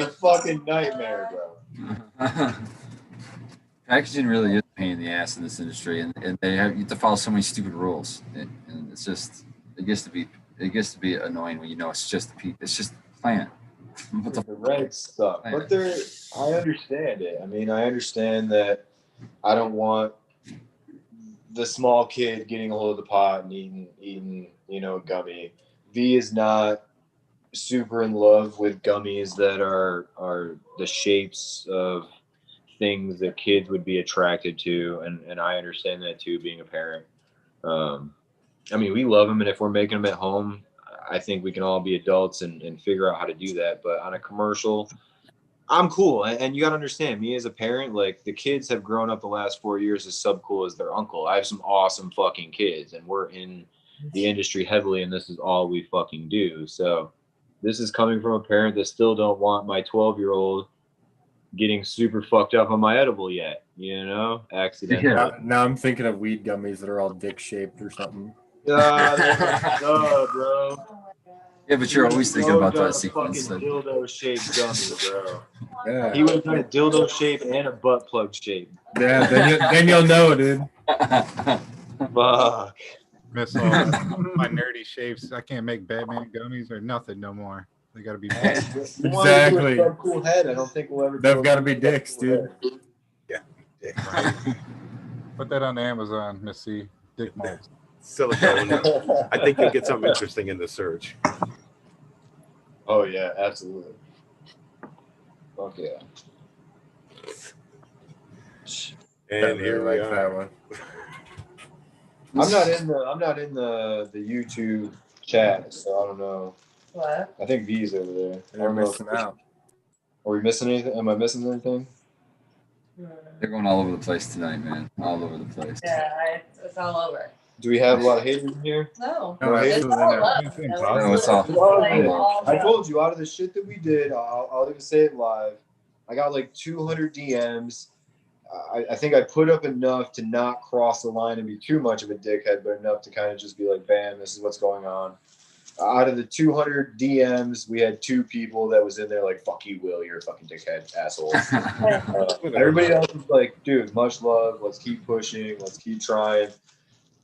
[SPEAKER 8] a fucking nightmare, bro.
[SPEAKER 2] Packaging really is a pain in the ass in this industry, and you have to follow so many stupid rules, and it's just it gets to be annoying when you know it's just a plant.
[SPEAKER 8] The regs suck, but I understand it. I mean, I understand that I don't want the small kid getting a hold of the pot and eating, you know, gummy. V is not super in love with gummies that are the shapes of things that kids would be attracted to, and I understand that too, being a parent. I mean, we love them, and if we're making them at home, I think we can all be adults and figure out how to do that. But on a commercial, I'm cool. And you got to understand, me as a parent, like, the kids have grown up the last 4 years as sub cool as their uncle. I have some awesome fucking kids, and we're in the industry heavily, and this is all we fucking do. So this is coming from a parent that still don't want my 12-year-old getting super fucked up on my edible yet, you know, accidentally.
[SPEAKER 4] Yeah. Now I'm thinking of weed gummies that are all dick shaped or something.
[SPEAKER 8] Bro.
[SPEAKER 2] Yeah, but you're always thinking about that sequence.
[SPEAKER 8] Fucking dildo shaped gummy, bro.
[SPEAKER 4] Yeah.
[SPEAKER 8] He would have done a dildo shape and a butt plug shape.
[SPEAKER 4] Yeah, then you'll know, dude.
[SPEAKER 8] Fuck.
[SPEAKER 6] Miss all my nerdy shapes. I can't make Batman gummies or nothing no more. They gotta be
[SPEAKER 4] exactly.
[SPEAKER 8] Cool head. I don't think we'll ever.
[SPEAKER 4] They've got to be dicks, dude.
[SPEAKER 6] Yeah, dick. Right? Put that on Amazon, Miss C. Dick molds.
[SPEAKER 3] Silicone. I think you'll get something interesting in the search.
[SPEAKER 8] Oh yeah, absolutely. Fuck yeah.
[SPEAKER 3] And here we are.
[SPEAKER 4] That one.
[SPEAKER 8] I'm not in the YouTube chat, so I don't know.
[SPEAKER 7] What?
[SPEAKER 8] I think V's over there.
[SPEAKER 4] You're missing out.
[SPEAKER 8] Are we missing anything? Am I missing anything?
[SPEAKER 2] They're going all over the place tonight, man. All over the place.
[SPEAKER 7] Yeah, it's all over.
[SPEAKER 8] Do we have a lot of haters in here?
[SPEAKER 7] No.
[SPEAKER 4] No,
[SPEAKER 7] It's
[SPEAKER 4] absolutely
[SPEAKER 7] all
[SPEAKER 4] not.
[SPEAKER 7] love.
[SPEAKER 2] No, it's all.
[SPEAKER 7] Like, all
[SPEAKER 8] I told you, out of the shit that we did, I'll even say it live. I got like 200 DMs. I think I put up enough to not cross the line and be too much of a dickhead, but enough to kind of just be like, bam, this is what's going on. Out of the 200 DMs, we had 2 people that was in there like, fuck you, Will, you're a fucking dickhead, asshole. Everybody else was like, dude, much love. Let's keep pushing. Let's keep trying.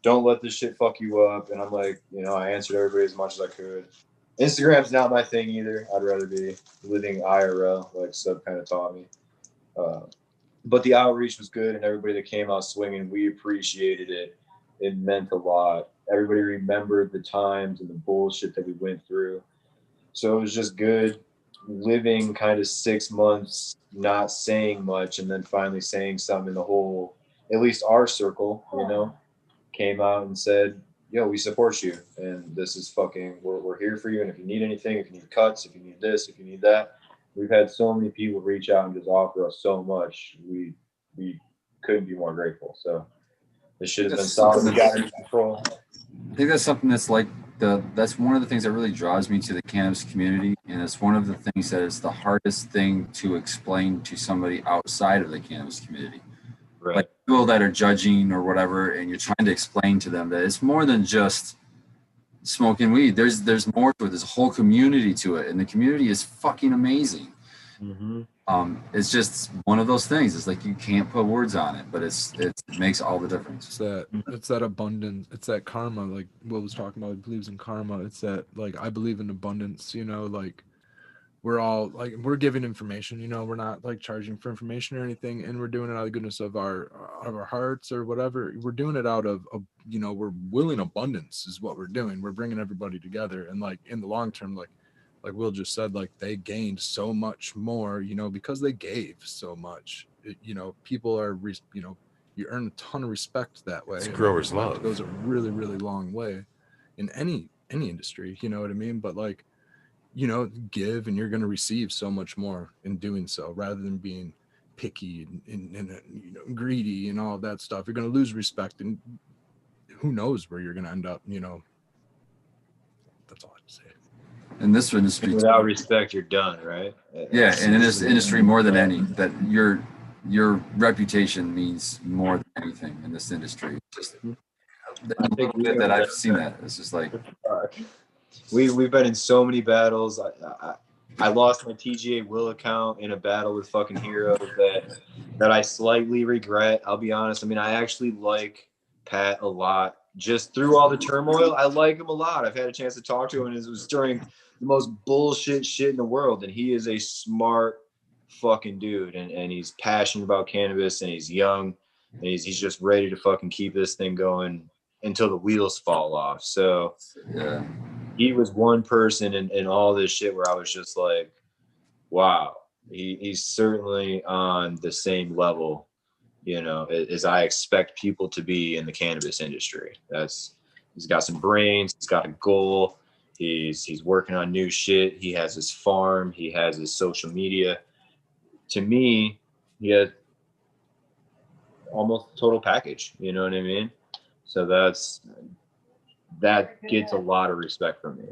[SPEAKER 8] Don't let this shit fuck you up. And I'm like, you know, I answered everybody as much as I could. Instagram's not my thing either. I'd rather be living IRL, like Sub kind of taught me. But the outreach was good, and everybody that came out swinging, we appreciated it. It meant a lot. Everybody remembered the times and the bullshit that we went through. So it was just good. living kind of 6 months, not saying much, and then finally saying something, the whole, at least our circle, came out and said, yo, we support you. And this is fucking, we're here for you. And if you need anything, if you need cuts, if you need this, if you need that, we've had so many people reach out and just offer us so much. We couldn't be more grateful. So this shit has been solid. We got it in control.
[SPEAKER 2] I think that's something that's like that's one of the things that really draws me to the cannabis community, and it's one of the things that is the hardest thing to explain to somebody outside of the cannabis community.
[SPEAKER 8] Right.
[SPEAKER 2] Like people that are judging or whatever, and you're trying to explain to them that it's more than just smoking weed. There's more to it. There's a whole community to it, and the community is fucking amazing.
[SPEAKER 8] Mm-hmm.
[SPEAKER 2] It's just one of those things. It's like you can't put words on it, but it makes all the difference.
[SPEAKER 5] It's that abundance. It's that karma. Like Will was talking about, he believes in karma. It's that, like, I believe in abundance. Like we're all like, we're giving information. We're not like charging for information or anything, and we're doing it out of the goodness of our hearts or whatever. We're doing it out of we're willing abundance is what we're doing. We're bringing everybody together, and like in the long term, like Will just said, like they gained so much more, because they gave so much. People are, you earn a ton of respect that way.
[SPEAKER 3] It's grower's love.
[SPEAKER 5] It goes a really, really long way in any industry. You know what I mean? But like, give and you're going to receive so much more in doing so, rather than being picky and greedy and all of that stuff. You're going to lose respect, and who knows where you're going to end up. That's all I have to say.
[SPEAKER 2] In this industry,
[SPEAKER 8] without respect, you're done, right?
[SPEAKER 2] Yeah, and in this industry, more than any, that your reputation means more than anything in this industry. Just I think that I've seen that. It's just like
[SPEAKER 8] we've been in so many battles. I lost my TGA Will account in a battle with fucking Hero that I slightly regret. I'll be honest. I mean, I actually like Pat a lot. Just through all the turmoil, I like him a lot. I've had a chance to talk to him, and it was during the most bullshit shit in the world. And he is a smart fucking dude, and he's passionate about cannabis, and he's young, and he's just ready to fucking keep this thing going until the wheels fall off. So
[SPEAKER 2] yeah,
[SPEAKER 8] he was one person in all this shit where I was just like, wow, he's certainly on the same level, as I expect people to be in the cannabis industry. He's got some brains, he's got a goal, he's working on new shit, he has his farm, he has his social media. To me, he has almost a total package, you know what I mean? So that gets a lot of respect from me.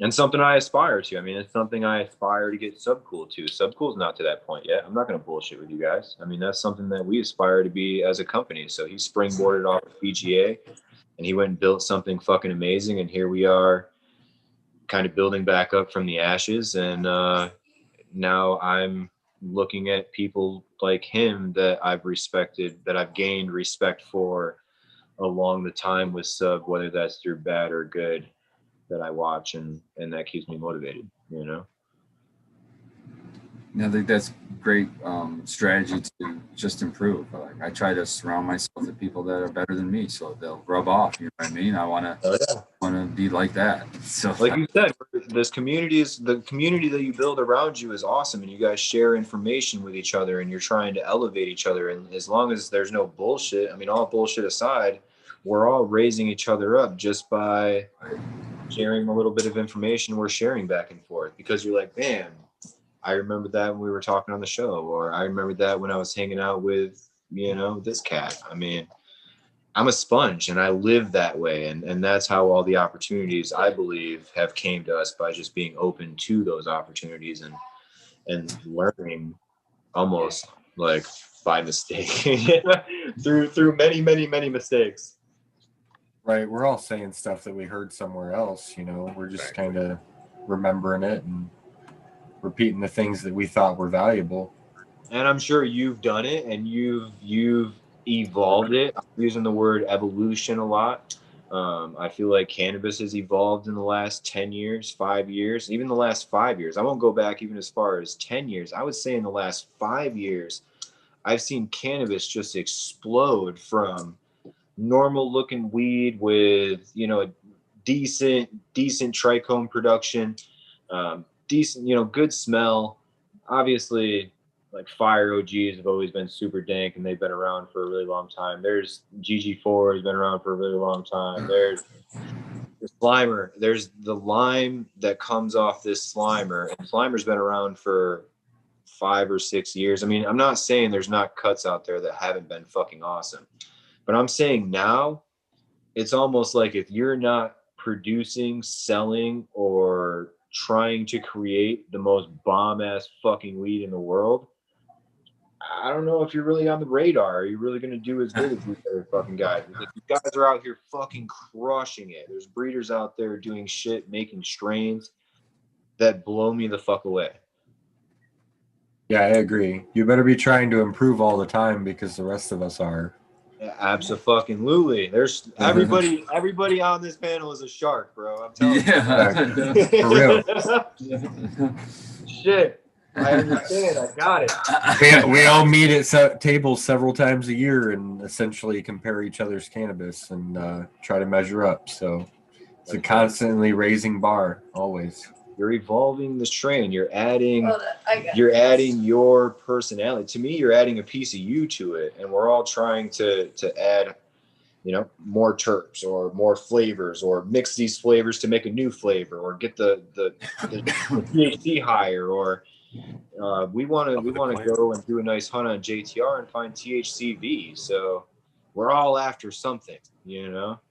[SPEAKER 8] And something I aspire to. I mean, it's something I aspire to get Subcool to. Subcool's not to that point yet. I'm not going to bullshit with you guys. I mean, that's something that we aspire to be as a company. So he springboarded off of PGA, and he went and built something fucking amazing. And here we are kind of building back up from the ashes. And now I'm looking at people like him that I've respected, that I've gained respect for along the time with Sub, whether that's through bad or good, that I watch, and that keeps me motivated,
[SPEAKER 2] Yeah, I think that's great strategy to just improve. I try to surround myself with people that are better than me, so they'll rub off. You know what I mean? I want to be like that. So,
[SPEAKER 8] like you said, the community that you build around you is awesome, and you guys share information with each other, and you're trying to elevate each other. And as long as there's no bullshit, I mean, all bullshit aside, we're all raising each other up just by sharing a little bit of information. We're sharing back and forth, because you're like, man, I remember that when we were talking on the show, or I remember that when I was hanging out with, this cat. I mean, I'm a sponge, and I live that way. And that's how all the opportunities, I believe, have came to us, by just being open to those opportunities and learning almost like by mistake through many, many, many mistakes.
[SPEAKER 4] Right. We're all saying stuff that we heard somewhere else, we're just kind of remembering it and repeating the things that we thought were valuable.
[SPEAKER 8] And I'm sure you've done it, and you've evolved it. I'm using the word evolution a lot. I feel like cannabis has evolved in the last 10 years, 5 years, even the last 5 years. I won't go back even as far as 10 years. I would say in the last 5 years, I've seen cannabis just explode from normal looking weed with, decent trichome production, Decent, you know, good smell. Obviously, like fire OGs have always been super dank, and they've been around for a really long time. There's GG4 has been around for a really long time. There's the Slimer. There's the lime that comes off this Slimer, and Slimer's been around for 5 or 6 years. I mean, I'm not saying there's not cuts out there that haven't been fucking awesome, but I'm saying now it's almost like if you're not producing, selling, or trying to create the most bomb ass fucking weed in the world, I don't know if you're really on the radar. Are you really going to do as good as these other fucking guys? Because these guys are out here fucking crushing it. There's breeders out there doing shit, making strains that blow me the fuck away.
[SPEAKER 4] Yeah, I agree. You better be trying to improve all the time because the rest of us are.
[SPEAKER 8] Yeah, absolutely. There's everybody on this panel is a shark, bro. I'm telling
[SPEAKER 4] you. For real.
[SPEAKER 8] Shit. I understand. I got it.
[SPEAKER 4] We all meet at tables several times a year and essentially compare each other's cannabis and try to measure up. So it's a constantly raising bar, always.
[SPEAKER 8] You're evolving the strain. You're adding your personality. To me, you're adding a piece of you to it, and we're all trying to add, you know, more terps or more flavors, or mix these flavors to make a new flavor, or get the THC higher, or we want to go and do a nice hunt on JTR and find THCV. So we're all after something, you know.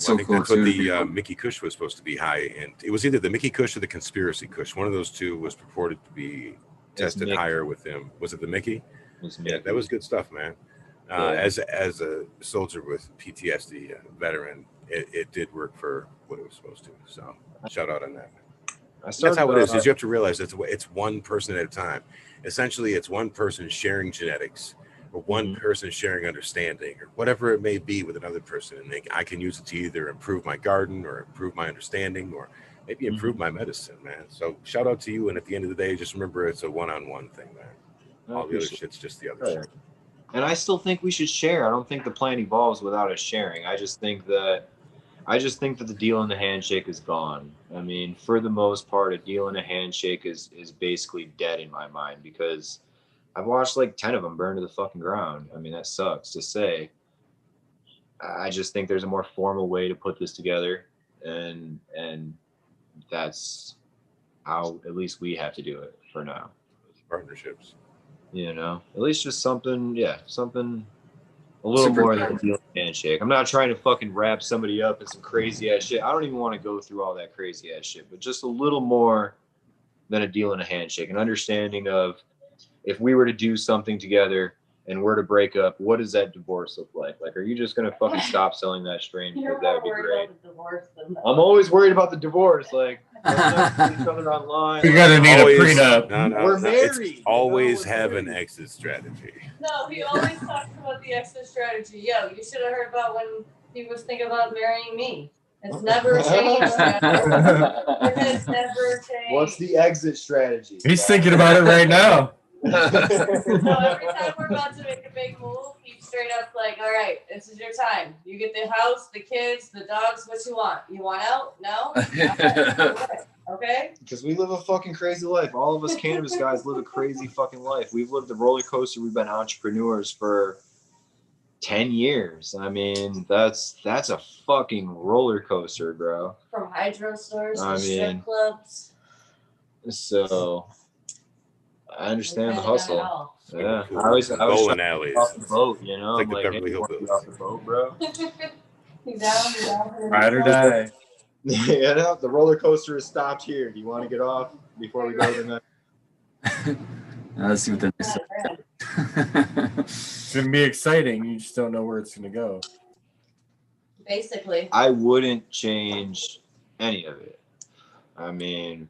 [SPEAKER 3] Well, I think that's what the Mickey Kush was supposed to be high, and it was either the Mickey Kush or the Conspiracy Kush. One of those two was purported to be tested higher with him. Was it the Mickey? Yeah, that was good stuff, man. As a soldier with PTSD, veteran, it did work for what it was supposed to. So shout out on that. That's how it is. You have to realize it's one person at a time. Essentially, it's one person sharing genetics, or one person sharing understanding, or whatever it may be with another person. And I can use it to either improve my garden, or improve my understanding, or maybe improve my medicine, man. So shout out to you. And at the end of the day, just remember it's a one-on-one thing, man. All the other shit's just the other shit.
[SPEAKER 8] And I still think we should share. I don't think the plan evolves without us sharing. I just think that the deal in the handshake is gone. I mean, for the most part, a deal in a handshake is basically dead in my mind, because I've watched like 10 of them burn to the fucking ground. I mean, that sucks to say. I just think there's a more formal way to put this together, and that's how at least we have to do it for now.
[SPEAKER 3] Partnerships.
[SPEAKER 8] You know, at least just something a little more than a deal handshake. I'm not trying to fucking wrap somebody up in some crazy ass shit. I don't even want to go through all that crazy ass shit, but just a little more than a deal and a handshake. An understanding of, if we were to do something together and we're to break up, what does that divorce look like? Like, are you just going to fucking stop selling that strain? Because that would be great. I'm always worried about the divorce. Like, each other online.
[SPEAKER 4] You're going to need a prenup.
[SPEAKER 8] We're married.
[SPEAKER 3] It's always have an exit strategy.
[SPEAKER 7] No, he always talks about the exit strategy. Yo, you should have heard about when he was thinking about marrying me. It's never changed. It has never changed.
[SPEAKER 8] What's the exit strategy?
[SPEAKER 4] He's thinking about it right now.
[SPEAKER 7] So every time we're about to make a big move, he's straight up like, all right, this is your time. You get the house, the kids, the dogs, what you want. You want out? No? Okay?
[SPEAKER 8] Because we live a fucking crazy life. All of us cannabis guys live a crazy fucking life. We've lived the roller coaster. We've been entrepreneurs for 10 years. I mean, that's a fucking roller coaster, bro.
[SPEAKER 7] From hydro stores to strip clubs.
[SPEAKER 8] So I understand the hustle. Yeah, I was
[SPEAKER 3] bowling alleys
[SPEAKER 8] off the boat, you know.
[SPEAKER 3] It's like
[SPEAKER 8] I'm
[SPEAKER 3] the Beverly Hills
[SPEAKER 8] off the boat, bro.
[SPEAKER 7] He's down.
[SPEAKER 4] Ride or die.
[SPEAKER 8] Yeah, the roller coaster is stopped here. Do you want to get off before we go to the next?
[SPEAKER 2] Let's see what the next.
[SPEAKER 4] It's gonna be exciting. You just don't know where it's gonna go.
[SPEAKER 7] Basically,
[SPEAKER 8] I wouldn't change any of it. I mean,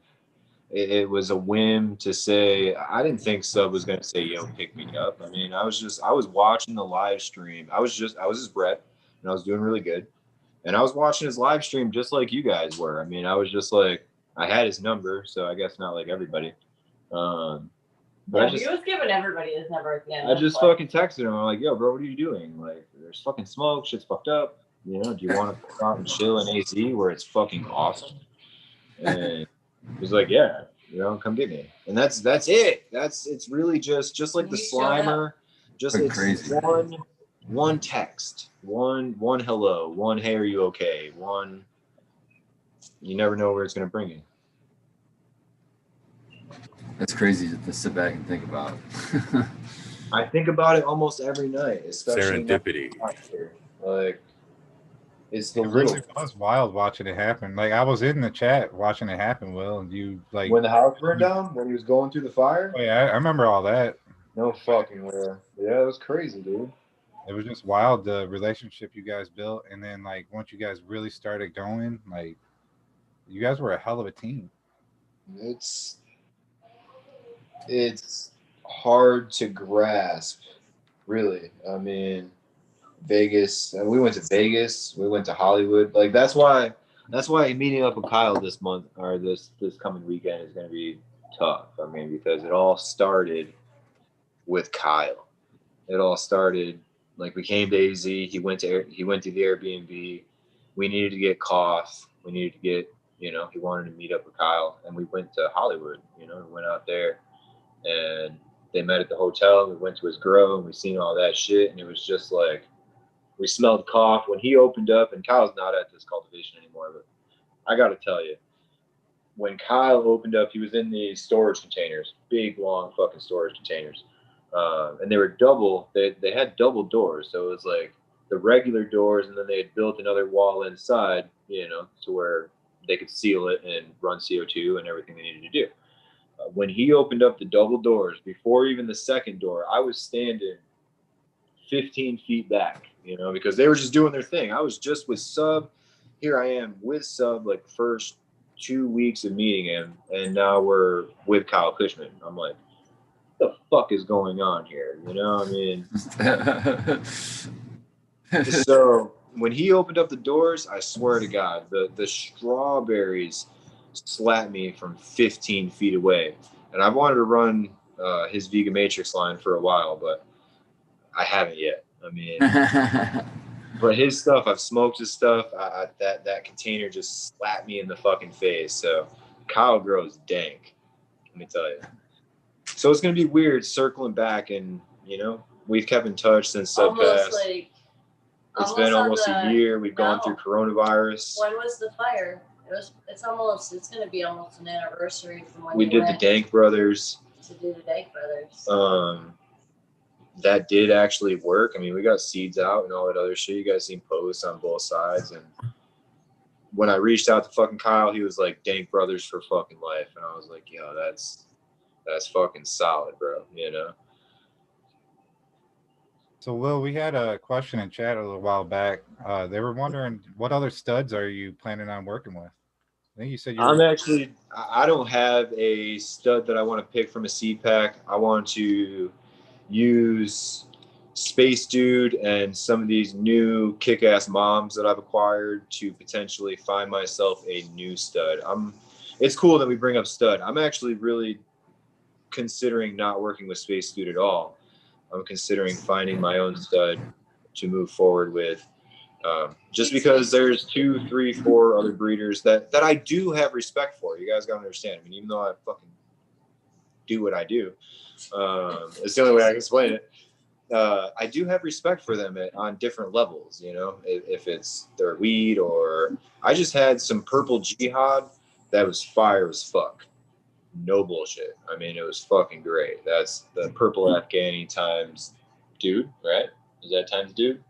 [SPEAKER 8] it was a whim to say. I didn't think Sub was gonna say, "Yo, pick me up." I mean, I was watching the live stream. I was his Brett, and I was doing really good. And I was watching his live stream just like you guys were. I mean, I was just like, I had his number, so I guess not like everybody. But
[SPEAKER 7] he was giving everybody his number at the end.
[SPEAKER 8] I just fucking texted him. I'm like, yo, bro, what are you doing? Like, there's fucking smoke. Shit's fucked up. You know, do you want to come out and chill in AZ where it's fucking awesome? And he's like, yeah, you know, come get me. And that's it. It's really just like the Slimer. Just it's crazy. One text, one hello, one hey, are you okay? One, you never know where it's gonna bring you.
[SPEAKER 2] That's crazy to sit back and think about.
[SPEAKER 8] I think about it almost every night, especially
[SPEAKER 3] serendipity.
[SPEAKER 8] Like, it's the
[SPEAKER 6] it really was wild watching it happen. Like, I was in the chat watching it happen, Will, and you like
[SPEAKER 8] when the house burned down, when he was going through the fire.
[SPEAKER 6] Oh yeah, I remember all that.
[SPEAKER 8] No fucking way. Yeah, it was crazy, dude.
[SPEAKER 6] It was just wild, the relationship you guys built, and then like once you guys really started going, like you guys were a hell of a team.
[SPEAKER 8] It's hard to grasp, really. I mean, Vegas. We went to Vegas. We went to Hollywood. Like that's why meeting up with Kyle this month or this coming weekend is going to be tough. I mean, because it all started with Kyle. It all started like we came to AZ. He went to the Airbnb. We needed to get cough. We needed to get, you know, he wanted to meet up with Kyle, and we went to Hollywood. You know, we went out there, and they met at the hotel. We went to his grow, and we seen all that shit, and it was just like we smelled cough when he opened up. And Kyle's not at this cultivation anymore, but I got to tell you, when Kyle opened up, he was in these storage containers, big long fucking storage containers. And they were double, they had double doors. So it was like the regular doors, and then they had built another wall inside, you know, to where they could seal it and run CO2 and everything they needed to do. When he opened up the double doors, before even the second door, I was standing 15 feet back, you know, because they were just doing their thing. I was just with Sub. Here I am with Sub, like the first 2 weeks of meeting him, and now we're with Kyle Cushman. I'm like, what the fuck is going on here? You know, I mean, so when he opened up the doors, I swear to God, the strawberries slapped me from 15 feet away. And I've wanted to run his Vegan Matrix line for a while, but I haven't yet. I mean, but his stuff, I've smoked his stuff. That container just slapped me in the fucking face. So Kyle grows dank, let me tell you. So it's going to be weird circling back, and, you know, we've kept in touch since Sub passed.
[SPEAKER 7] Like,
[SPEAKER 8] it's been almost a year. We've gone through coronavirus.
[SPEAKER 7] When was the fire? It's going to be almost an anniversary from when
[SPEAKER 8] we did the Dank Brothers.
[SPEAKER 7] To do the Dank Brothers.
[SPEAKER 8] That did actually work. I mean, we got seeds out and all that other shit. You guys seen posts on both sides. And when I reached out to fucking Kyle, he was like, Dank Brothers for fucking life. And I was like, yo, that's fucking solid, bro, you know?
[SPEAKER 6] So, Will, we had a question in chat a little while back. They were wondering, what other studs are you planning on working with? I think you said
[SPEAKER 8] I don't have a stud that I want to pick from a seed pack. I want to use Space Dude and some of these new kick-ass moms that I've acquired to potentially find myself a new stud. It's cool that we bring up stud. I'm actually really considering not working with Space Dude at all. I'm considering finding my own stud to move forward with, just because there's 2, 3, 4 other breeders that I do have respect for. You guys gotta understand. I mean, even though I fucking do what I do, it's the only way I can explain it. I do have respect for them on different levels. You know, if it's their weed, or I just had some purple jihad that was fire as fuck. No bullshit. I mean, it was fucking great. That's the purple Afghani times dude, right? Is that times dude?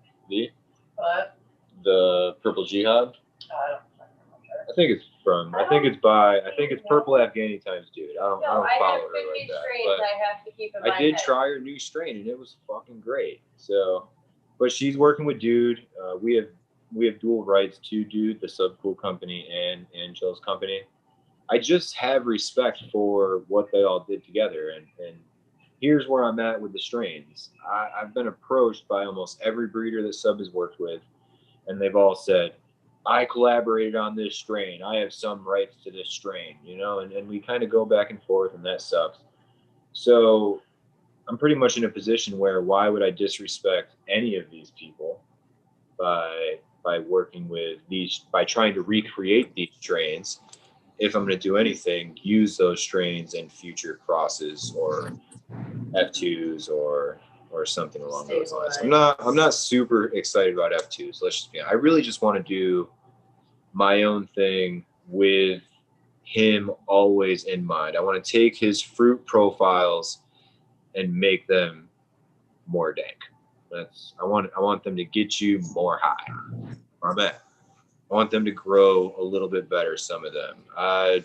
[SPEAKER 7] What?
[SPEAKER 8] The purple jihad? I think it's purple Afghani times dude. I don't follow her like that. But
[SPEAKER 7] I have to keep in
[SPEAKER 8] I did try her new strain, and it was fucking great. So, but she's working with Dude. We have dual rights to Dude, the Subcool company, and Angela's company. I just have respect for what they all did together, and here's where I'm at with the strains. I've been approached by almost every breeder that Sub has worked with, and they've all said, I collaborated on this strain. I have some rights to this strain, you know, and we kind of go back and forth, and that sucks. So I'm pretty much in a position where why would I disrespect any of these people by working with these, by trying to recreate these strains. If I'm going to do anything, use those strains in future crosses or F2s or something along those lines. I'm not super excited about F2s. Let's just be honest. I really just want to do my own thing with him always in mind. I want to take his fruit profiles and make them more dank. I want them to get you more high. Where I'm at. I want them to grow a little bit better, some of them.
[SPEAKER 7] I'll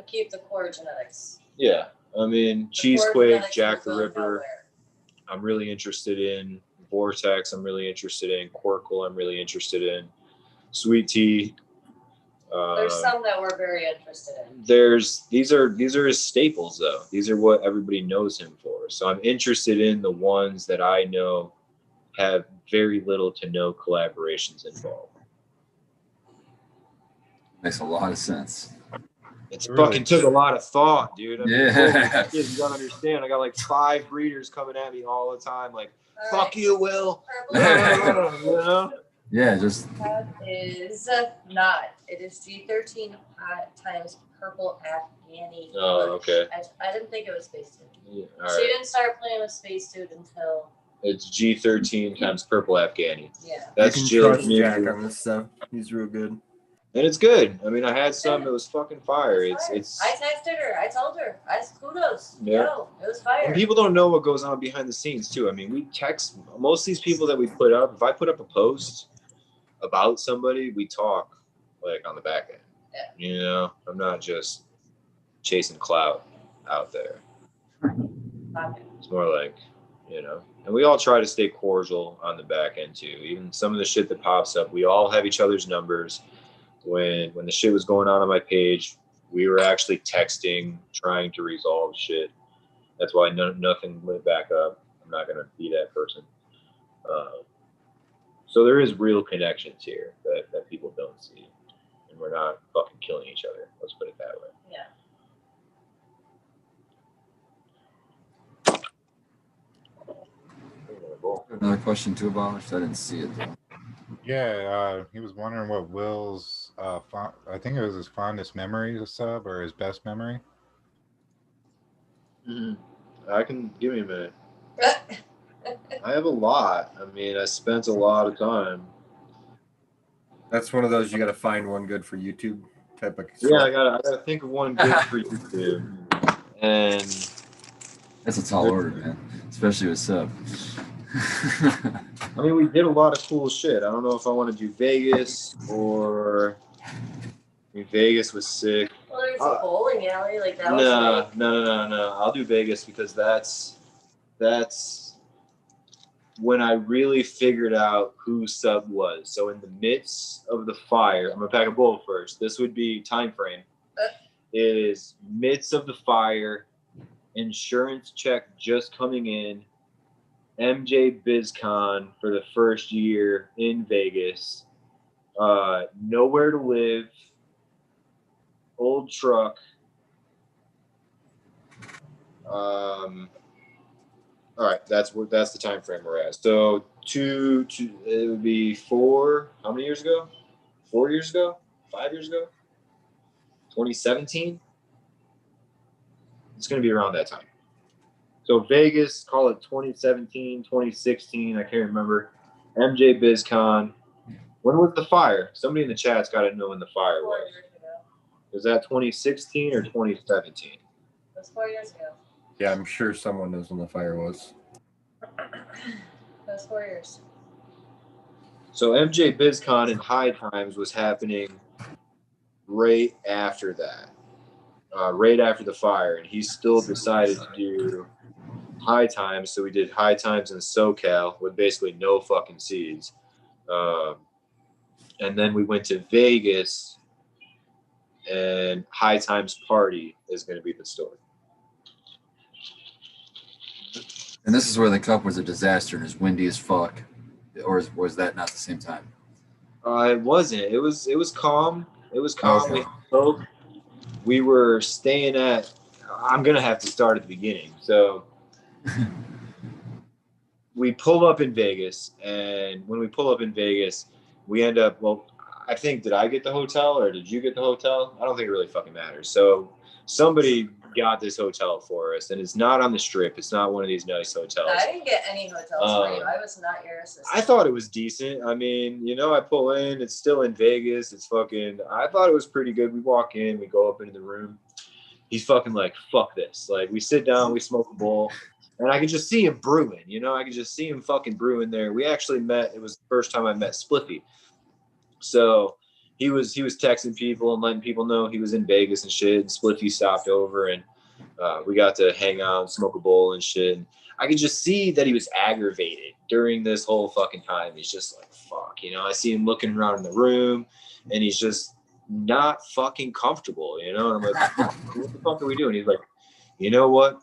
[SPEAKER 7] keep the core genetics.
[SPEAKER 8] Yeah. I mean, Cheesequake, Jack the Ripper, I'm really interested in. Vortex, I'm really interested in. Quirkle, I'm really interested in. Sweet Tea.
[SPEAKER 7] There's some that we're very interested in.
[SPEAKER 8] These are his staples, though. These are what everybody knows him for. So I'm interested in the ones that I know have very little to no collaborations involved.
[SPEAKER 2] Makes a lot of sense.
[SPEAKER 8] It's fucking took a lot of thought, dude. I mean,
[SPEAKER 2] yeah.
[SPEAKER 8] You gotta understand. I got like 5 breeders coming at me all the time, like, fuck you, Will. You know?
[SPEAKER 2] Yeah, just.
[SPEAKER 7] That is not. It is G13 times purple Afghani.
[SPEAKER 8] Oh, okay.
[SPEAKER 7] I didn't think it was Space Dude.
[SPEAKER 8] Yeah,
[SPEAKER 7] She didn't start playing with Space Dude until.
[SPEAKER 8] It's G13 times purple Afghani.
[SPEAKER 7] Yeah.
[SPEAKER 4] That's Jack on this stuff. He's real good.
[SPEAKER 8] And it's good. I mean, I had some. It was fucking fire. It's.
[SPEAKER 7] I texted her. I told her. Kudos.
[SPEAKER 8] Yeah.
[SPEAKER 7] Yo, it was fire.
[SPEAKER 8] And people don't know what goes on behind the scenes too. I mean, we text most of these people that we put up. If I put up a post about somebody, we talk like on the back end.
[SPEAKER 7] Yeah.
[SPEAKER 8] You know, I'm not just chasing clout out there. It's more like, you know, and we all try to stay cordial on the back end too. Even some of the shit that pops up, we all have each other's numbers. When the shit was going on my page, we were actually texting, trying to resolve shit. That's why nothing went back up. I'm not gonna be that person. So there is real connections here that people don't see, and we're not fucking killing each other. Let's put it that way.
[SPEAKER 7] Yeah.
[SPEAKER 2] Another question too, Abolished. I didn't see it though.
[SPEAKER 6] Yeah, he was wondering what Will's, I think it was his fondest memory of sub or his best memory.
[SPEAKER 8] I can give me a minute. I have a lot. I mean, I spent a lot of time.
[SPEAKER 4] That's one of those you got to find one good for YouTube type of.
[SPEAKER 8] Yeah, I gotta think of one good for YouTube, and
[SPEAKER 2] that's a tall order, man, especially with sub.
[SPEAKER 8] I mean, we did a lot of cool shit. I don't know if I want to do Vegas or. I mean, Vegas was sick.
[SPEAKER 7] Well, there's a bowling alley, like that was sick.
[SPEAKER 8] No. I'll do Vegas because that's when I really figured out who sub was. So in the midst of the fire, I'm gonna pack a bowl first. This would be time frame. Is midst of the fire, insurance check just coming in, MJ BizCon for the first year in Vegas, nowhere to live, old truck. All right, that's the time frame we're at. So it would be how many years ago? 4 years ago? 5 years ago? 2017? It's going to be around that time. So Vegas, call it 2017, 2016, I can't remember. MJ BizCon. When was the fire? Somebody in the chat's got to know when the fire was.
[SPEAKER 7] 4 years ago.
[SPEAKER 8] Was that 2016 or 2017?
[SPEAKER 7] It was 4 years ago.
[SPEAKER 4] Yeah, I'm sure someone knows when the fire was.
[SPEAKER 7] It was 4 years.
[SPEAKER 8] So MJ BizCon in High Times was happening right after that, right after the fire, and he still decided to do High Times. So we did High Times in SoCal with basically no fucking seeds, and then we went to Vegas, and High Times Party is going to be the story.
[SPEAKER 2] And this is where the cup was a disaster and is windy as fuck, or was that not the same time?
[SPEAKER 8] It wasn't. It was calm. It was calm.
[SPEAKER 2] Okay.
[SPEAKER 8] We spoke. We were staying at. I'm gonna have to start at the beginning. So we pull up in Vegas, and when we pull up in Vegas, we end up, well, I think, did I get the hotel or did you get the hotel? I don't think it really fucking matters. So somebody got this hotel for us, and it's not on the strip. It's not one of these nice hotels.
[SPEAKER 7] I didn't get any hotels for you. I was not your assistant.
[SPEAKER 8] I thought it was decent. I mean, you know, I pull in, it's still in Vegas. It's fucking, I thought it was pretty good. We walk in, we go up into the room. He's fucking like, fuck this. Like, we sit down, we smoke a bowl, and I could just see him brewing, you know? I could just see him fucking brewing there. We actually met, it was the first time I met Spliffy. So he was texting people and letting people know he was in Vegas and shit. And Spliffy stopped over, and we got to hang out and smoke a bowl and shit. And I could just see that he was aggravated during this whole fucking time. He's just like, fuck, you know? I see him looking around in the room, and he's just not fucking comfortable, you know? And I'm like, what the fuck are we doing? He's like, you know what?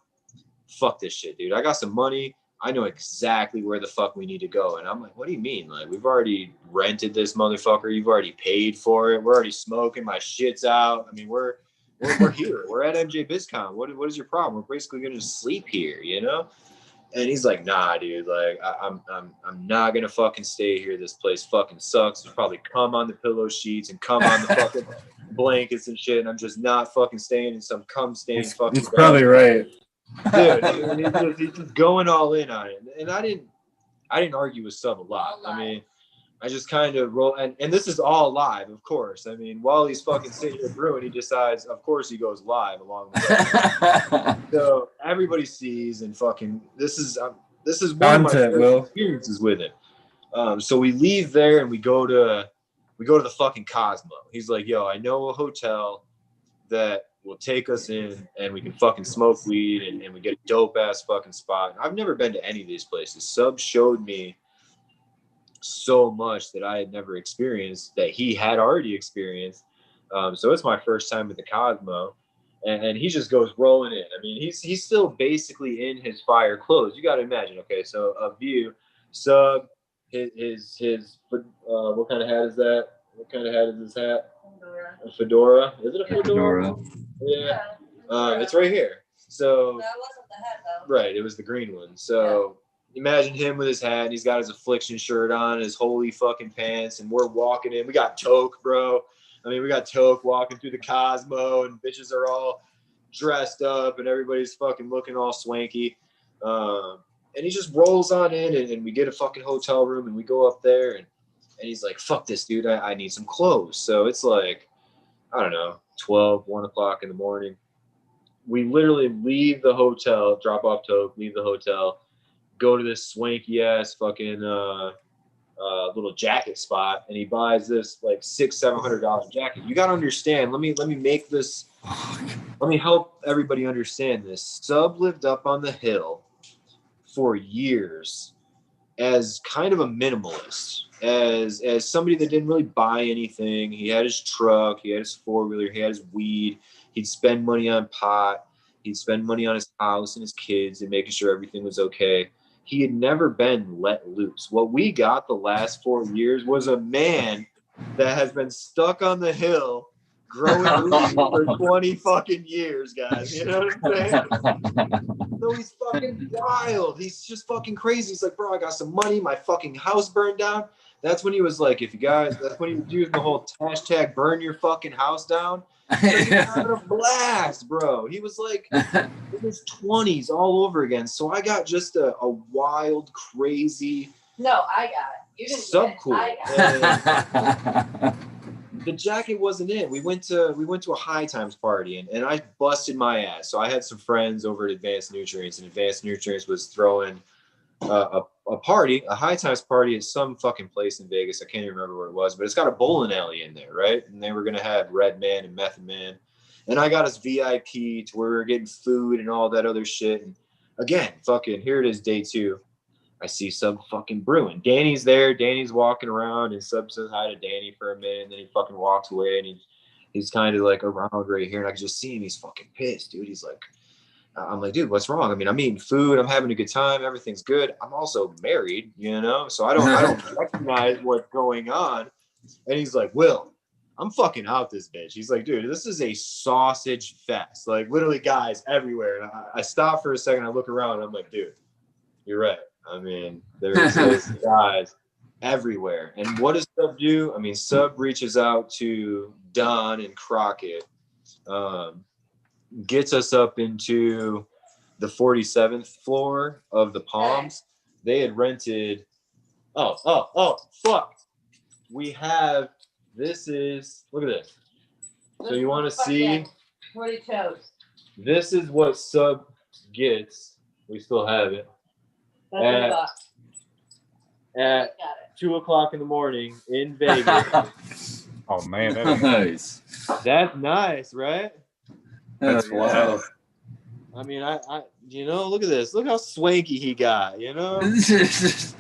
[SPEAKER 8] Fuck this shit, dude. I got some money. I know exactly where the fuck we need to go. And I'm like, what do you mean? Like, we've already rented this motherfucker. You've already paid for it. We're already smoking. My shit's out. I mean, we're here. We're at MJ BizCon. What is your problem? We're basically gonna sleep here, you know? And he's like, nah, dude. Like, I'm not gonna fucking stay here. This place fucking sucks. There's probably cum on the pillow sheets and cum on the fucking blankets and shit. And I'm just not fucking staying in some cum stained fucking.
[SPEAKER 9] He's probably right.
[SPEAKER 8] Dude, he's just going all in on it. And I didn't argue with Sub a lot. I mean, I just kind of roll, and this is all live, of course. I mean, while he's fucking sitting here brewing, he decides, of course, he goes live along with it. So everybody sees, and fucking, this is one of my favorite experiences with him. So we leave there and we go to the fucking Cosmo. He's like, yo, I know a hotel that will take us in, and we can fucking smoke weed, and we get a dope ass fucking spot. I've never been to any of these places. Sub showed me so much that I had never experienced that he had already experienced. So it's my first time at the Cosmo, and he just goes rolling in. I mean, he's still basically in his fire clothes. You got to imagine. Okay, so a view, Sub, his what kind of hat is that? What kind of hat is this hat? A fedora. Is it a fedora? Yeah. It's right here. So
[SPEAKER 7] that wasn't the hat though.
[SPEAKER 8] Right, it was the green one. So imagine him with his hat, and he's got his affliction shirt on, his holy fucking pants, and we're walking in. We got Toke, bro. I mean, we got Toke walking through the Cosmo, and bitches are all dressed up, and everybody's fucking looking all swanky. And he just rolls on in, and we get a fucking hotel room, and we go up there, and he's like, fuck this, dude. I need some clothes. So it's like, I don't know, 1 o'clock in the morning. We literally leave the hotel, drop off Toke, leave the hotel, go to this swanky ass fucking little jacket spot, and he buys this like $600-700 jacket. You gotta understand. Let me make this. Let me help everybody understand this. Sub lived up on the hill for years as kind of a minimalist, as somebody that didn't really buy anything. He had his truck, he had his 4-wheeler, he had his weed. He'd spend money on pot. He'd spend money on his house and his kids and making sure everything was okay. He had never been let loose. What we got the last 4 years was a man that has been stuck on the hill growing weed for 20 fucking years, guys. You know what I'm saying? So he's fucking wild. He's just fucking crazy. He's like, bro, I got some money. My fucking house burned down. That's when he was like, if you guys, that's when he was using the whole hashtag burn your fucking house down. He was having a blast, bro. He was like in his 20s all over again. So I got just a wild, crazy.
[SPEAKER 7] No, I got it. You didn't
[SPEAKER 8] subcool.
[SPEAKER 7] I got it.
[SPEAKER 8] The jacket wasn't in. We went to a high times party, and I busted my ass. So I had some friends over at Advanced Nutrients, and Advanced Nutrients was throwing a party, a high times party at some fucking place in Vegas. I can't even remember where it was, but it's got a bowling alley in there, right? And they were gonna have Red Man and Method Man, and I got us VIP to where we were getting food and all that other shit. And again, fucking here it is, day 2. I see Sub fucking brewing. Danny's there. Danny's walking around, and Sub says hi to Danny for a minute, and then he fucking walks away, and he's kind of like around right here, and I can just see him. He's fucking pissed, dude. He's like, I'm like, dude, what's wrong? I mean, I'm eating food. I'm having a good time. Everything's good. I'm also married, you know, so I don't recognize what's going on. And he's like, Will, I'm fucking out this bitch. He's like, dude, this is a sausage fest. Like, literally guys everywhere. And I stop for a second. I look around, and I'm like, dude, you're right. I mean, there's guys everywhere. And what does Sub do? I mean, Sub reaches out to Don and Crockett, gets us up into the 47th floor of the Palms. They had rented. Oh, fuck. We have, this is, look at this. So you want to see?
[SPEAKER 7] What he chose.
[SPEAKER 8] This is what Sub gets. We still have it. At 2 o'clock in the morning in Vegas.
[SPEAKER 6] Oh man,
[SPEAKER 2] That's nice.
[SPEAKER 8] That's nice, right?
[SPEAKER 2] That's wild.
[SPEAKER 8] I mean, I look at this. Look how swanky he got,
[SPEAKER 9] He's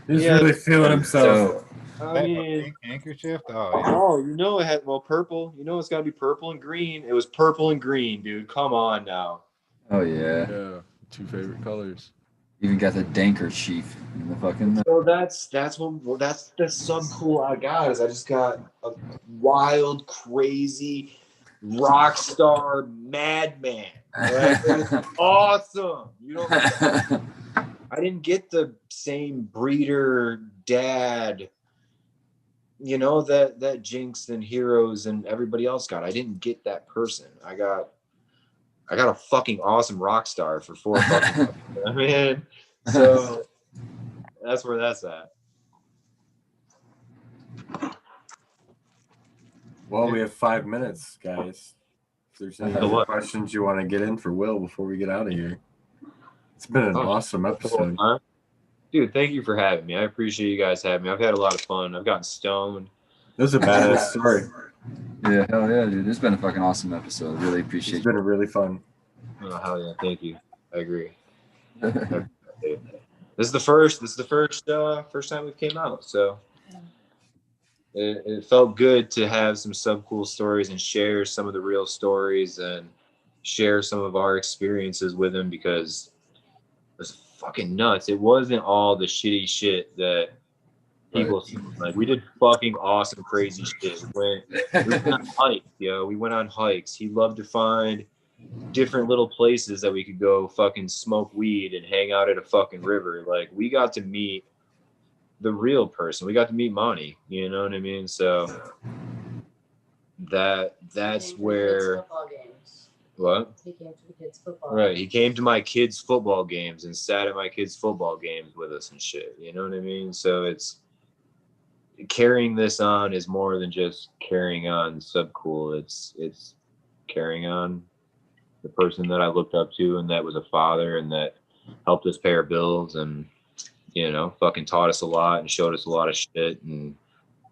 [SPEAKER 9] really feeling himself.
[SPEAKER 8] I mean,
[SPEAKER 6] anchor shift. Oh, yeah.
[SPEAKER 8] It had purple. It's got to be purple and green. It was purple and green, dude. Come on now.
[SPEAKER 2] Oh yeah.
[SPEAKER 5] Yeah, 2 favorite colors.
[SPEAKER 2] Even got the danker sheath in the fucking.
[SPEAKER 8] So that's the Sub cool I got. Is I just got a wild, crazy rock star madman. Right? That's awesome. I didn't get the same breeder dad, that Jinx and Heroes and everybody else got. I didn't get that person. I got a fucking awesome rock star for $4. I mean, so that's where that's at.
[SPEAKER 4] Well, we have 5 minutes, guys. If there's any other questions you want to get in for Will before we get out of here. It's been an awesome episode.
[SPEAKER 8] Dude, thank you for having me. I appreciate you guys having me. I've had a lot of fun. I've gotten stoned.
[SPEAKER 4] This is a badass story.
[SPEAKER 2] Yeah, hell yeah, dude. This has been a fucking awesome episode. I really appreciate it.
[SPEAKER 4] It's been a really fun.
[SPEAKER 8] Oh, hell yeah. Thank you. I agree. This is the first time we came out. So it felt good to have some cool stories and share some of the real stories and share some of our experiences with them, because it was fucking nuts. It wasn't all the shitty shit that people see. Like, we did fucking awesome, crazy shit. We went on hikes, we went on hikes. He loved to find different little places that we could go fucking smoke weed and hang out at a fucking river. Like, we got to meet the real person. We got to meet Monty, you know what I mean? So that's where what?
[SPEAKER 7] He came to the kids' football.
[SPEAKER 8] Right. He came to my kids' football games and sat at my kids' football games with us and shit. You know what I mean? So it's carrying this on is more than just carrying on Subcool. It's carrying on the person that I looked up to and that was a father and that helped us pay our bills and, fucking taught us a lot and showed us a lot of shit, and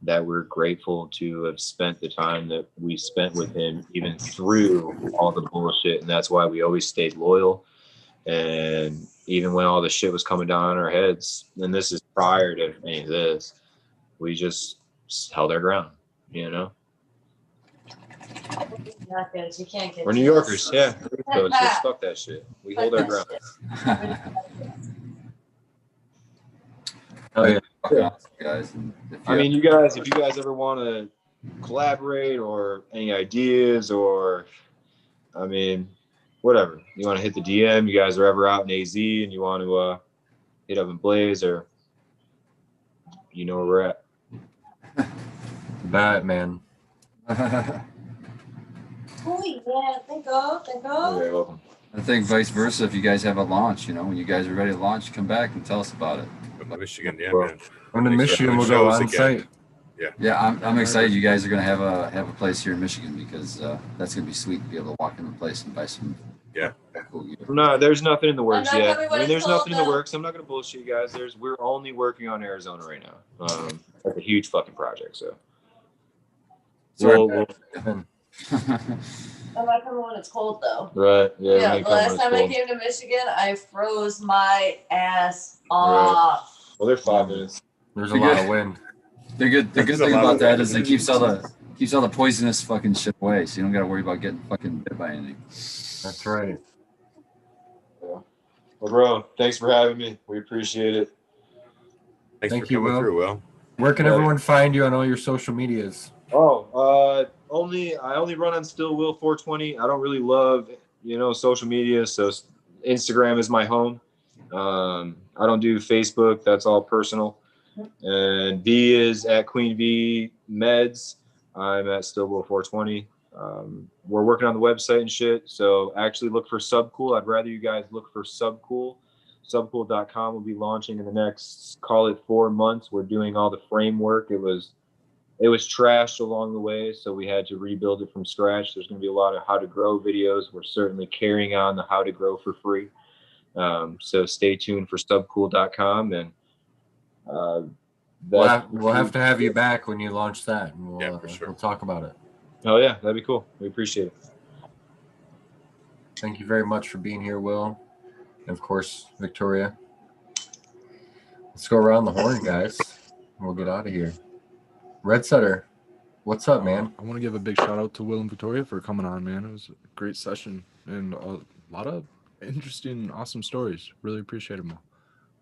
[SPEAKER 8] that we're grateful to have spent the time that we spent with him, even through all the bullshit. And that's why we always stayed loyal. And even when all the shit was coming down on our heads, and this is prior to any of this, we just held our ground,
[SPEAKER 7] You can't get
[SPEAKER 8] We're New Yorkers, yeah. So it's just fuck that shit. We hold our ground.
[SPEAKER 2] Oh yeah, guys.
[SPEAKER 8] I mean, you guys, if you guys ever want to collaborate or any ideas, or I mean, whatever, you want to hit the DM, you guys are ever out in AZ and you want to hit up in Blaze, or you know where we're at.
[SPEAKER 4] Batman.
[SPEAKER 7] Oh yeah, thank God.
[SPEAKER 8] You're very welcome.
[SPEAKER 2] I think vice versa. If you guys have a launch, when you guys are ready to launch, come back and tell us about it.
[SPEAKER 3] Michigan, yeah, man.
[SPEAKER 4] When in Michigan, we'll go on site.
[SPEAKER 2] Yeah, I'm excited. You guys are gonna have a place here in Michigan, because that's gonna be sweet to be able to walk in the place and buy some.
[SPEAKER 3] Yeah.
[SPEAKER 2] Cool gear.
[SPEAKER 8] No, there's nothing in the works yet.
[SPEAKER 7] I mean,
[SPEAKER 8] there's nothing in the works. I'm not gonna bullshit you guys. We're only working on Arizona right now. It's a huge fucking project. So.
[SPEAKER 7] I'm not coming when it's cold though.
[SPEAKER 8] Right.
[SPEAKER 7] Yeah. The last time I came to Michigan, I froze my ass off.
[SPEAKER 8] Well, they're 5 minutes.
[SPEAKER 4] There's a lot of wind.
[SPEAKER 2] The good thing about that is it keeps all the poisonous fucking shit away, so you don't gotta worry about getting fucking bit by anything.
[SPEAKER 4] That's right.
[SPEAKER 8] Yeah. Well, bro, thanks for having me. We appreciate it.
[SPEAKER 3] Thank
[SPEAKER 4] you,
[SPEAKER 3] for coming
[SPEAKER 4] Will.
[SPEAKER 3] through, Will.
[SPEAKER 4] Where can everyone find you on all your social medias?
[SPEAKER 8] I only run on stillwill420. I don't really love, social media, so Instagram is my home. I don't do Facebook. That's all personal. And V is at Queen V Meds. I'm at stillwill420. We're working on the website and shit. So actually look for Subcool. I'd rather you guys look for Subcool. Subcool.com will be launching in the next, call it 4 months. We're doing all the framework. It was trashed along the way, so we had to rebuild it from scratch. There's going to be a lot of how to grow videos. We're certainly carrying on the how to grow for free. So stay tuned for subcool.com. And
[SPEAKER 4] we'll have to have you back when you launch that, and we'll talk about it.
[SPEAKER 8] Oh yeah, that'd be cool. We appreciate it.
[SPEAKER 4] Thank you very much for being here, Will, and of course Victoria. Let's go around the horn, guys, and we'll get out of here. Red Setter, what's up, man?
[SPEAKER 5] I want to give a big shout out to Will and Victoria for coming on, man. It was a great session and a lot of interesting, awesome stories. Really appreciate them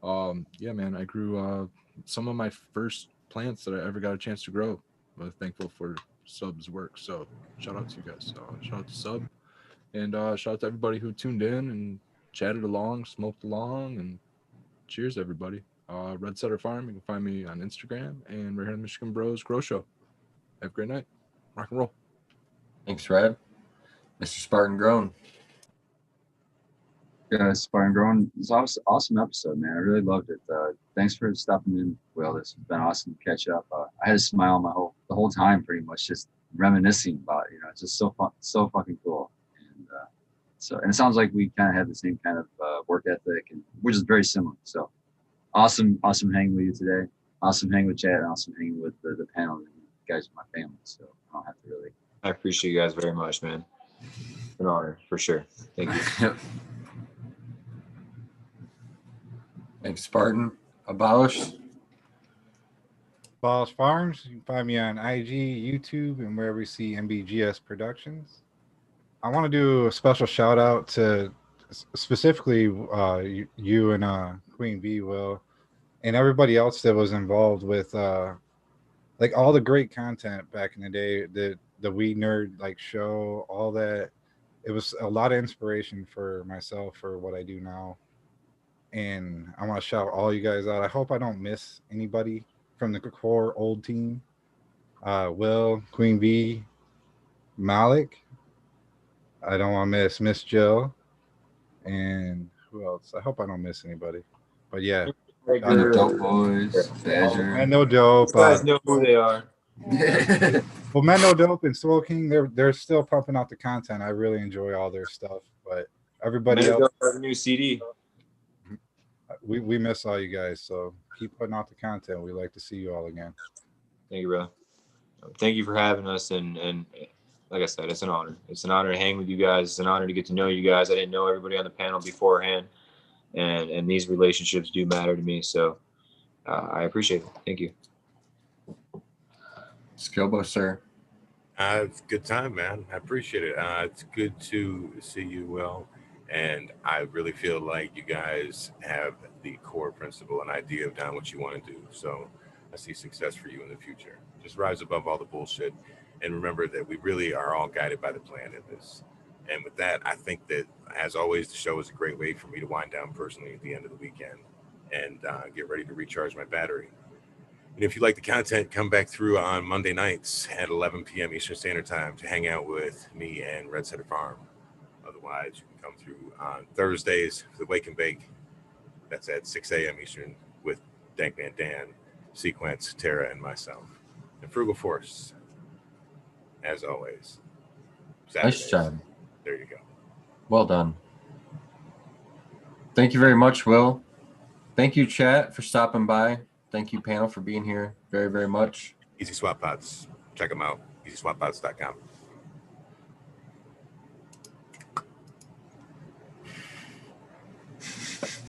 [SPEAKER 5] all. Yeah, man, I grew some of my first plants that I ever got a chance to grow. I'm thankful for Sub's work. So shout out to you guys. Shout out to Sub, and shout out to everybody who tuned in and chatted along, smoked along, and cheers, everybody. Red Setter Farm. You can find me on Instagram, and we're here in Michigan Bros Grow Show. Have a great night. Rock and roll.
[SPEAKER 4] Thanks, Red. Mr. Spartan Grown.
[SPEAKER 2] Yeah, Spartan Grown. It's an awesome episode, man. I really loved it. Thanks for stopping in, Will. This has been awesome to catch up. I had a smile the whole time, pretty much, just reminiscing about it. It's just so fun, so fucking cool. And it sounds like we kind of have the same kind of work ethic, and we're just very similar. So awesome hanging with you today. Awesome hanging with Chad, and awesome hanging with the panel. You guys are my family, so I don't have to really.
[SPEAKER 8] I appreciate you guys very much, man. An honor, for sure. Thank you.
[SPEAKER 4] Thanks, Spartan. Abolish
[SPEAKER 6] Farms. You can find me on IG, YouTube, and wherever you see MBGS Productions. I want to do a special shout out to specifically you and Queen V, Will, and everybody else that was involved with like all the great content back in the day, the Weed Nerd like show, all that. It was a lot of inspiration for myself for what I do now. And I want to shout all you guys out. I hope I don't miss anybody from the core old team. Will, Queen V, Malik. I don't want to miss Jill. And who else? I hope I don't miss anybody. But yeah.
[SPEAKER 2] The Dope Boys, Badger.
[SPEAKER 6] And No Dope.
[SPEAKER 8] You guys know who they are.
[SPEAKER 6] Well, Mendo Dope and Soul King, they're still pumping out the content. I really enjoy all their stuff. But everybody else
[SPEAKER 8] has a new CD.
[SPEAKER 6] We miss all you guys, so keep putting out the content. We like to see you all again.
[SPEAKER 8] Thank you, bro. Thank you for having us, and like I said, it's an honor. It's an honor to hang with you guys. It's an honor to get to know you guys. I didn't know everybody on the panel beforehand, and these relationships do matter to me. So I appreciate it. Thank you.
[SPEAKER 4] Skilbo, sir.
[SPEAKER 3] It's a good time, man. I appreciate it. It's good to see you, Will. And I really feel like you guys have the core principle and idea of down what you want to do. So I see success for you in the future. Just rise above all the bullshit and remember that we really are all guided by the plan in this. And with that, I think that, as always, the show is a great way for me to wind down personally at the end of the weekend and get ready to recharge my battery. And if you like the content, come back through on Monday nights at 11 p.m. Eastern Standard Time to hang out with me and Red Setter Farm. Otherwise, you can come through on Thursdays for the Wake and Bake. That's at 6 a.m. Eastern with Dankman Dan, Sequence, Tara, and myself. And Frugal Force, as always. Saturdays.
[SPEAKER 4] Nice job.
[SPEAKER 3] There you go.
[SPEAKER 4] Well done. Thank you very much, Will. Thank you, chat, for stopping by. Thank you, panel, for being here very, very much.
[SPEAKER 3] Easy Swap Pods. Check them out. EasySwapPods.com.